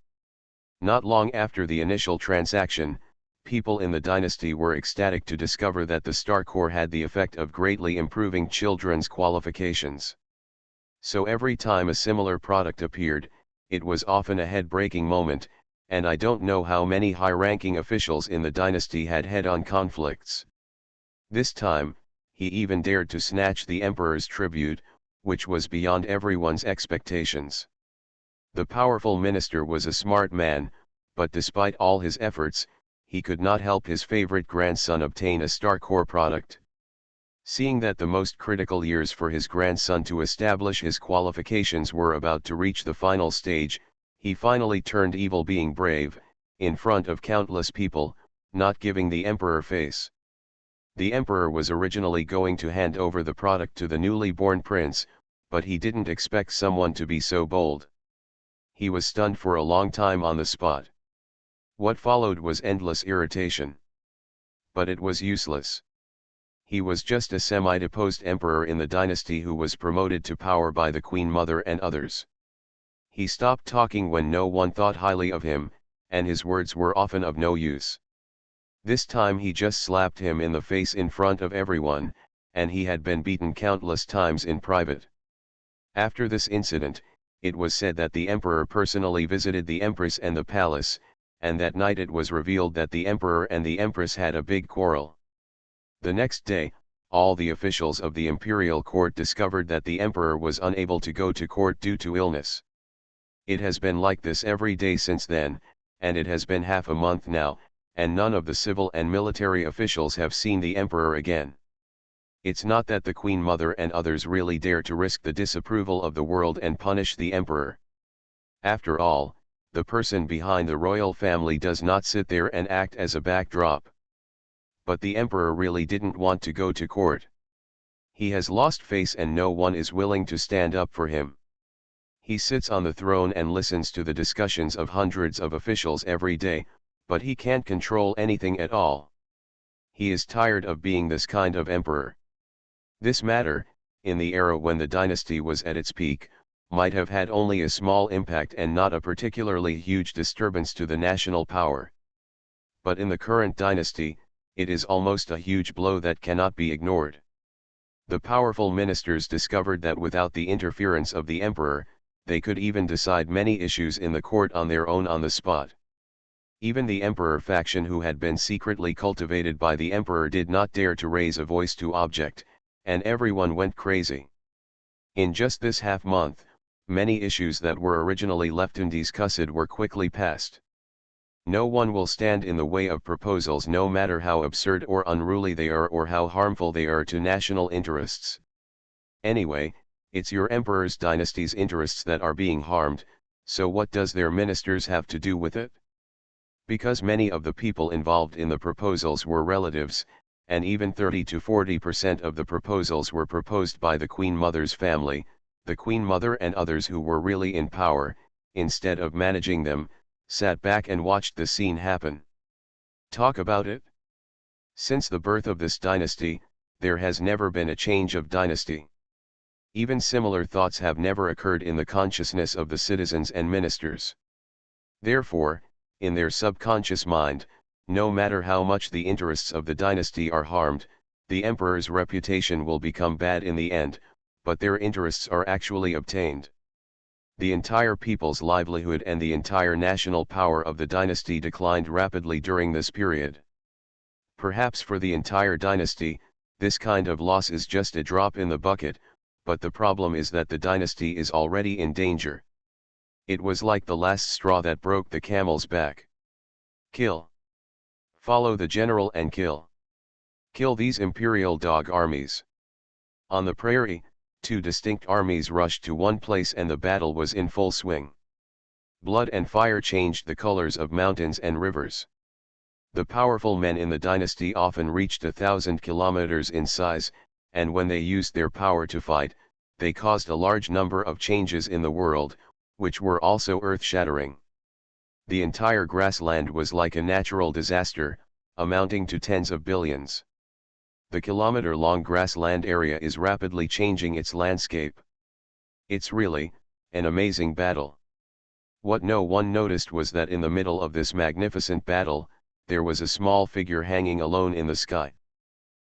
Not long after the initial transaction, people in the dynasty were ecstatic to discover that the Star Core had the effect of greatly improving children's qualifications. So every time a similar product appeared, It was often a head-breaking moment, and I don't know how many high-ranking officials in the dynasty had head-on conflicts. This time, he even dared to snatch the emperor's tribute, which was beyond everyone's expectations. The powerful minister was a smart man, but despite all his efforts, he could not help his favorite grandson obtain a star core product. Seeing that the most critical years for his grandson to establish his qualifications were about to reach the final stage, he finally turned evil, being brave, in front of countless people, not giving the emperor face. The emperor was originally going to hand over the product to the newly born prince, but he didn't expect someone to be so bold. He was stunned for a long time on the spot. What followed was endless irritation. But it was useless. He was just a semi-deposed emperor in the dynasty who was promoted to power by the queen mother and others. He stopped talking when no one thought highly of him, and his words were often of no use. This time he just slapped him in the face in front of everyone, and he had been beaten countless times in private. After this incident, it was said that the emperor personally visited the empress and the palace, and that night it was revealed that the emperor and the empress had a big quarrel. The next day, all the officials of the imperial court discovered that the emperor was unable to go to court due to illness. It has been like this every day since then, and it has been half a month now, and none of the civil and military officials have seen the emperor again. It's not that the queen mother and others really dare to risk the disapproval of the world and punish the emperor. After all, the person behind the royal family does not sit there and act as a backdrop. But the emperor really didn't want to go to court. He has lost face and no one is willing to stand up for him. He sits on the throne and listens to the discussions of hundreds of officials every day, but he can't control anything at all. He is tired of being this kind of emperor. This matter, in the era when the dynasty was at its peak, might have had only a small impact and not a particularly huge disturbance to the national power. But in the current dynasty, it is almost a huge blow that cannot be ignored. The powerful ministers discovered that without the interference of the emperor, they could even decide many issues in the court on their own on the spot. Even the emperor faction, who had been secretly cultivated by the emperor, did not dare to raise a voice to object, and everyone went crazy. In just this half month, many issues that were originally left undiscussed were quickly passed. No one will stand in the way of proposals, no matter how absurd or unruly they are or how harmful they are to national interests. Anyway, it's your emperor's dynasty's interests that are being harmed, so what does their ministers have to do with it? Because many of the people involved in the proposals were relatives, and even 30 to 40% of the proposals were proposed by the Queen Mother's family, the Queen Mother and others who were really in power, instead of managing them, sat back and watched the scene happen. Talk about it? Since the birth of this dynasty, there has never been a change of dynasty. Even similar thoughts have never occurred in the consciousness of the citizens and ministers. Therefore, in their subconscious mind, no matter how much the interests of the dynasty are harmed, the emperor's reputation will become bad in the end, but their interests are actually obtained. The entire people's livelihood and the entire national power of the dynasty declined rapidly during this period. Perhaps for the entire dynasty, this kind of loss is just a drop in the bucket, but the problem is that the dynasty is already in danger. It was like the last straw that broke the camel's back. Kill. Follow the general and kill. Kill these imperial dog armies. On the prairie, two distinct armies rushed to one place and the battle was in full swing. Blood and fire changed the colors of mountains and rivers. The powerful men in the dynasty often reached 1,000 kilometers in size, and when they used their power to fight, they caused a large number of changes in the world, which were also earth-shattering. The entire grassland was like a natural disaster, amounting to tens of billions. The kilometer-long grassland area is rapidly changing its landscape. It's really an amazing battle. What no one noticed was that in the middle of this magnificent battle, there was a small figure hanging alone in the sky.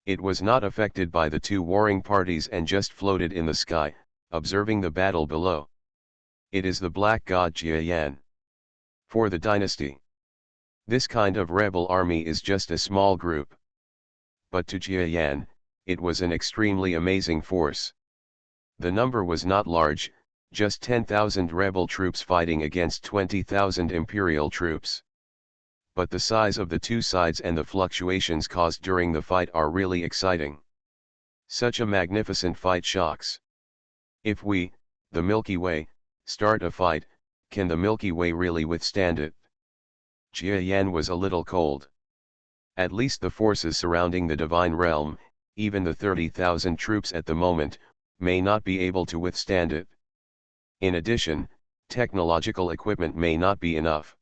It was not affected by the two warring parties and just floated in the sky, observing the battle below. It is the black god Jia Yan. For the dynasty. This kind of rebel army is just a small group. But to Jia Yan, it was an extremely amazing force. The number was not large, just 10,000 rebel troops fighting against 20,000 imperial troops. But the size of the two sides and the fluctuations caused during the fight are really exciting. Such a magnificent fight shocks. If we, the Milky Way, start a fight, can the Milky Way really withstand it? Jia Yan was a little cold. At least the forces surrounding the divine realm, even the 30,000 troops at the moment, may not be able to withstand it. In addition, technological equipment may not be enough.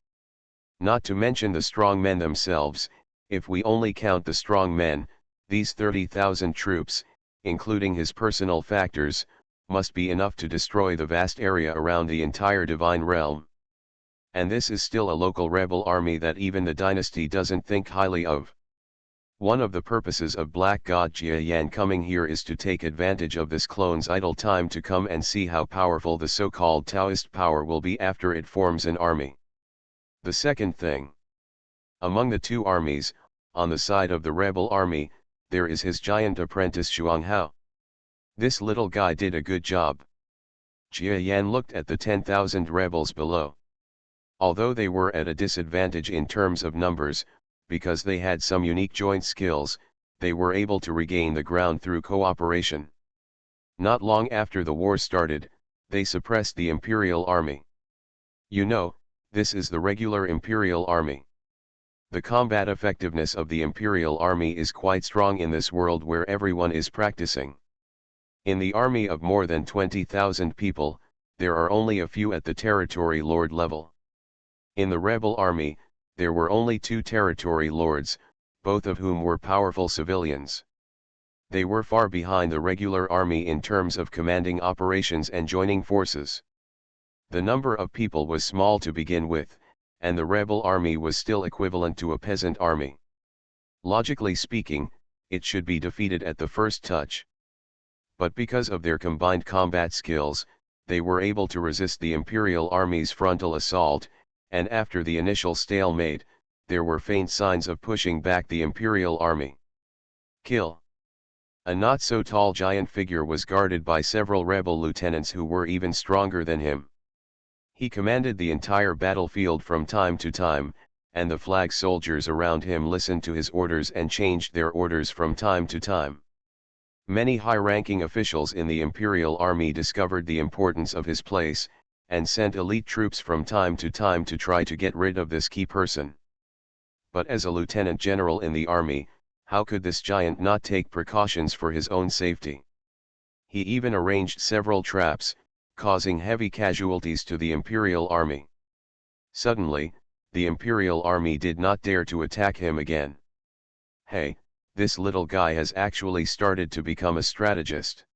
Not to mention the strong men themselves. If we only count the strong men, these 30,000 troops, including his personal factors, must be enough to destroy the vast area around the entire divine realm. And this is still a local rebel army that even the dynasty doesn't think highly of. One of the purposes of Black God Jia Yan coming here is to take advantage of this clone's idle time to come and see how powerful the so-called Taoist power will be after it forms an army. The second thing. Among the two armies, on the side of the rebel army, there is his giant apprentice Xuang Hao. This little guy did a good job. Jia Yan looked at the 10,000 rebels below. Although they were at a disadvantage in terms of numbers, because they had some unique joint skills, they were able to regain the ground through cooperation. Not long after the war started, they suppressed the Imperial Army. You know, this is the regular Imperial Army. The combat effectiveness of the Imperial Army is quite strong in this world where everyone is practicing. In the army of more than 20,000 people, there are only a few at the territory lord level. In the rebel army, there were only 2 territory lords, both of whom were powerful civilians. They were far behind the regular army in terms of commanding operations and joining forces. The number of people was small to begin with, and the rebel army was still equivalent to a peasant army. Logically speaking, it should be defeated at the first touch. But because of their combined combat skills, they were able to resist the Imperial Army's frontal assault, and after the initial stalemate, there were faint signs of pushing back the Imperial Army. Kill. A not-so-tall giant figure was guarded by several rebel lieutenants who were even stronger than him. He commanded the entire battlefield from time to time, and the flag soldiers around him listened to his orders and changed their orders from time to time. Many high-ranking officials in the Imperial Army discovered the importance of his place, and sent elite troops from time to time to try to get rid of this key person. But as a lieutenant general in the army, how could this giant not take precautions for his own safety? He even arranged several traps, causing heavy casualties to the Imperial Army. Suddenly, the Imperial Army did not dare to attack him again. Hey, this little guy has actually started to become a strategist.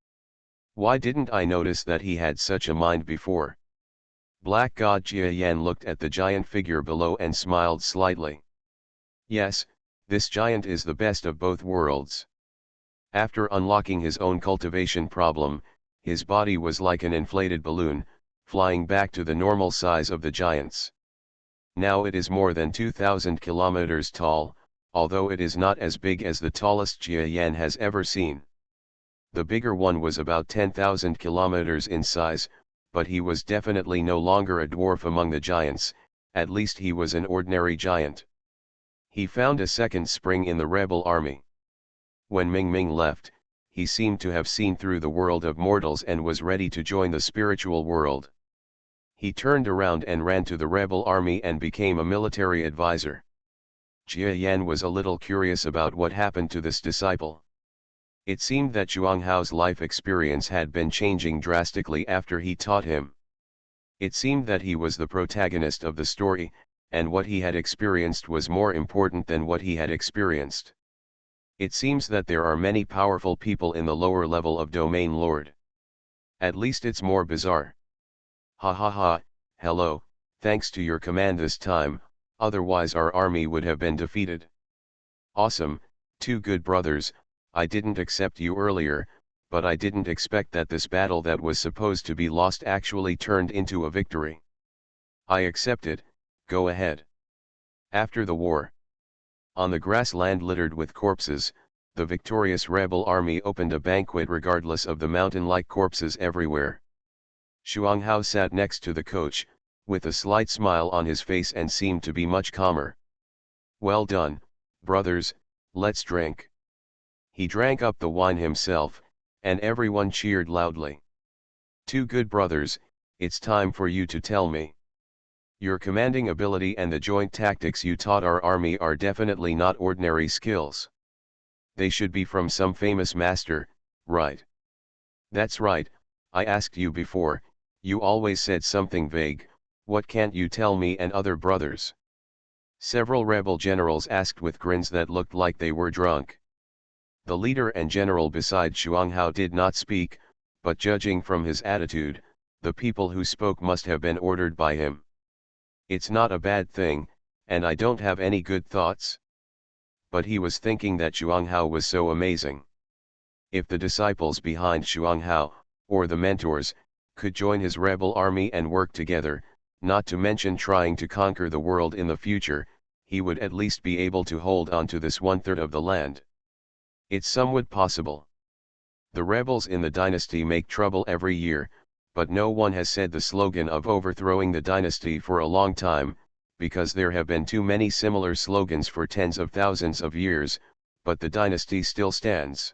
Why didn't I notice that he had such a mind before? Black God Jia Yan looked at the giant figure below and smiled slightly. Yes, this giant is the best of both worlds. After unlocking his own cultivation problem, his body was like an inflated balloon, flying back to the normal size of the giants. Now it is more than 2,000 kilometers tall, although it is not as big as the tallest Jia Yan has ever seen. The bigger one was about 10,000 kilometers in size, but he was definitely no longer a dwarf among the giants, at least he was an ordinary giant. He found a second spring in the rebel army. When Ming Ming left, he seemed to have seen through the world of mortals and was ready to join the spiritual world. He turned around and ran to the rebel army and became a military advisor. Jia Yan was a little curious about what happened to this disciple. It seemed that Xuang Hao's life experience had been changing drastically after he taught him. It seemed that he was the protagonist of the story, and what he had experienced was more important than what he had experienced. It seems that there are many powerful people in the lower level of Domain Lord. At least it's more bizarre. Ha ha ha, hello, thanks to your command this time, otherwise our army would have been defeated. Awesome, 2 good brothers. I didn't accept you earlier, but I didn't expect that this battle that was supposed to be lost actually turned into a victory. I accepted, go ahead. After the war. On the grassland littered with corpses, the victorious rebel army opened a banquet regardless of the mountain-like corpses everywhere. Xuanghao sat next to the coach, with a slight smile on his face and seemed to be much calmer. Well done, brothers, let's drink. He drank up the wine himself, and everyone cheered loudly. Two good brothers, it's time for you to tell me. Your commanding ability and the joint tactics you taught our army are definitely not ordinary skills. They should be from some famous master, right? That's right, I asked you before, you always said something vague, what can't you tell me and other brothers? Several rebel generals asked with grins that looked like they were drunk. The leader and general beside Xuanghao did not speak, but judging from his attitude, the people who spoke must have been ordered by him. It's not a bad thing, and I don't have any good thoughts. But he was thinking that Xuanghao was so amazing. If the disciples behind Xuanghao, or the mentors, could join his rebel army and work together, not to mention trying to conquer the world in the future, he would at least be able to hold on to this one-third of the land. It's somewhat possible. The rebels in the dynasty make trouble every year, but no one has said the slogan of overthrowing the dynasty for a long time, because there have been too many similar slogans for tens of thousands of years, but the dynasty still stands.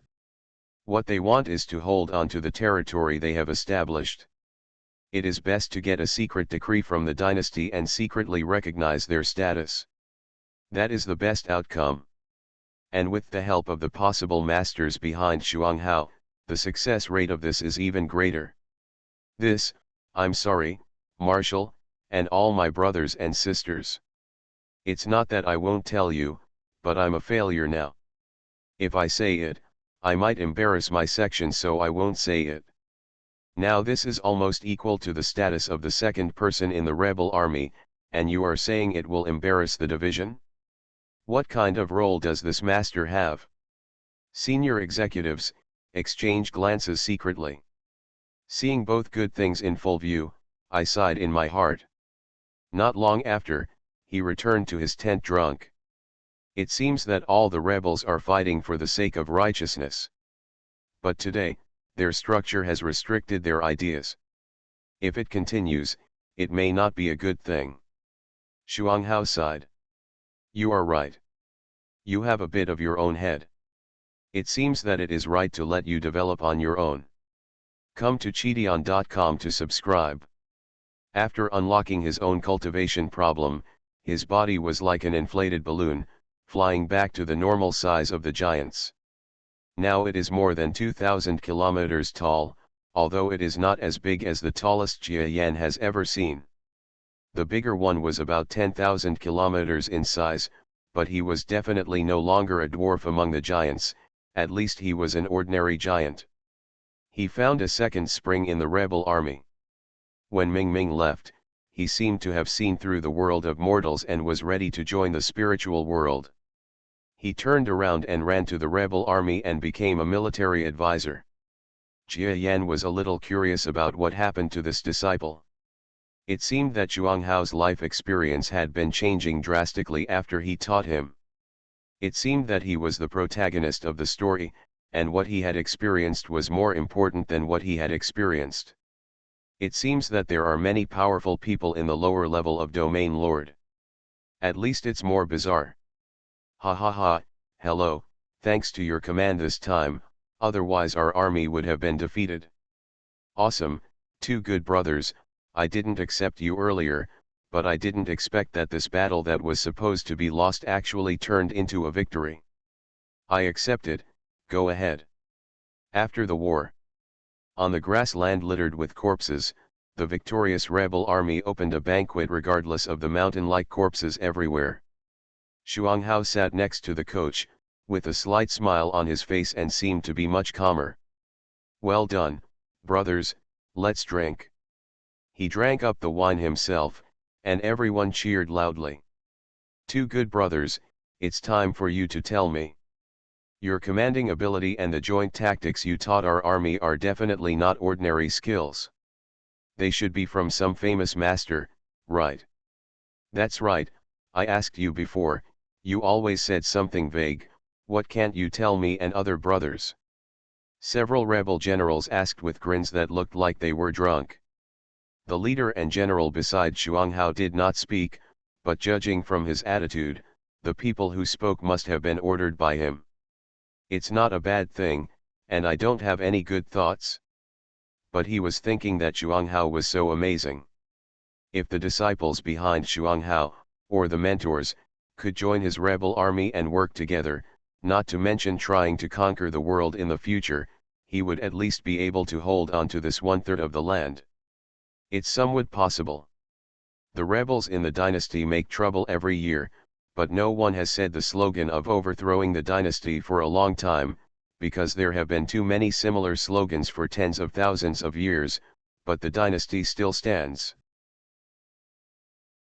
What they want is to hold on to the territory they have established. It is best to get a secret decree from the dynasty and secretly recognize their status. That is the best outcome. And with the help of the possible masters behind Xuanghao, the success rate of this is even greater. This, I'm sorry, Marshal, and all my brothers and sisters. It's not that I won't tell you, but I'm a failure now. If I say it, I might embarrass my section, so I won't say it. Now this is almost equal to the status of the second person in the rebel army, and you are saying it will embarrass the division? What kind of role does this master have? Senior executives exchange glances secretly. Seeing both good things in full view, I sighed in my heart. Not long after, he returned to his tent drunk. It seems that all the rebels are fighting for the sake of righteousness. But today, their structure has restricted their ideas. If it continues, it may not be a good thing. Xuanghao sighed. You are right. You have a bit of your own head. It seems that it is right to let you develop on your own. Come to Cheateon.com to subscribe. After unlocking his own cultivation problem, his body was like an inflated balloon, flying back to the normal size of the giants. Now it is more than 2,000 kilometers tall, although it is not as big as the tallest Jia Yan has ever seen. The bigger one was about 10,000 kilometers in size, but he was definitely no longer a dwarf among the giants, at least he was an ordinary giant. He found a second spring in the rebel army. When Ming Ming left, he seemed to have seen through the world of mortals and was ready to join the spiritual world. He turned around and ran to the rebel army and became a military advisor. Jia Yan was a little curious about what happened to this disciple. It seemed that Xuanghao's life experience had been changing drastically after he taught him. It seemed that he was the protagonist of the story, and what he had experienced was more important than what he had experienced. It seems that there are many powerful people in the lower level of Domain Lord. At least it's more bizarre. Ha ha ha, hello, thanks to your command this time, otherwise our army would have been defeated. Awesome, two good brothers, I didn't accept you earlier, but I didn't expect that this battle that was supposed to be lost actually turned into a victory. I accepted, go ahead. After the war. On the grassland littered with corpses, the victorious rebel army opened a banquet regardless of the mountain-like corpses everywhere. Xuanghao sat next to the coach, with a slight smile on his face and seemed to be much calmer. Well done, brothers, let's drink. He drank up the wine himself, and everyone cheered loudly. Two good brothers, it's time for you to tell me. Your commanding ability and the joint tactics you taught our army are definitely not ordinary skills. They should be from some famous master, right? That's right, I asked you before, you always said something vague, what can't you tell me and other brothers? Several rebel generals asked with grins that looked like they were drunk. The leader and general beside Xuang Hao did not speak, but judging from his attitude, the people who spoke must have been ordered by him. It's not a bad thing, and I don't have any good thoughts. But he was thinking that Xuang Hao was so amazing. If the disciples behind Xuang Hao, or the mentors, could join his rebel army and work together, not to mention trying to conquer the world in the future, he would at least be able to hold on to this 1/3 of the land. It's somewhat possible. The rebels in the dynasty make trouble every year, but no one has said the slogan of overthrowing the dynasty for a long time, because there have been too many similar slogans for tens of thousands of years, but the dynasty still stands.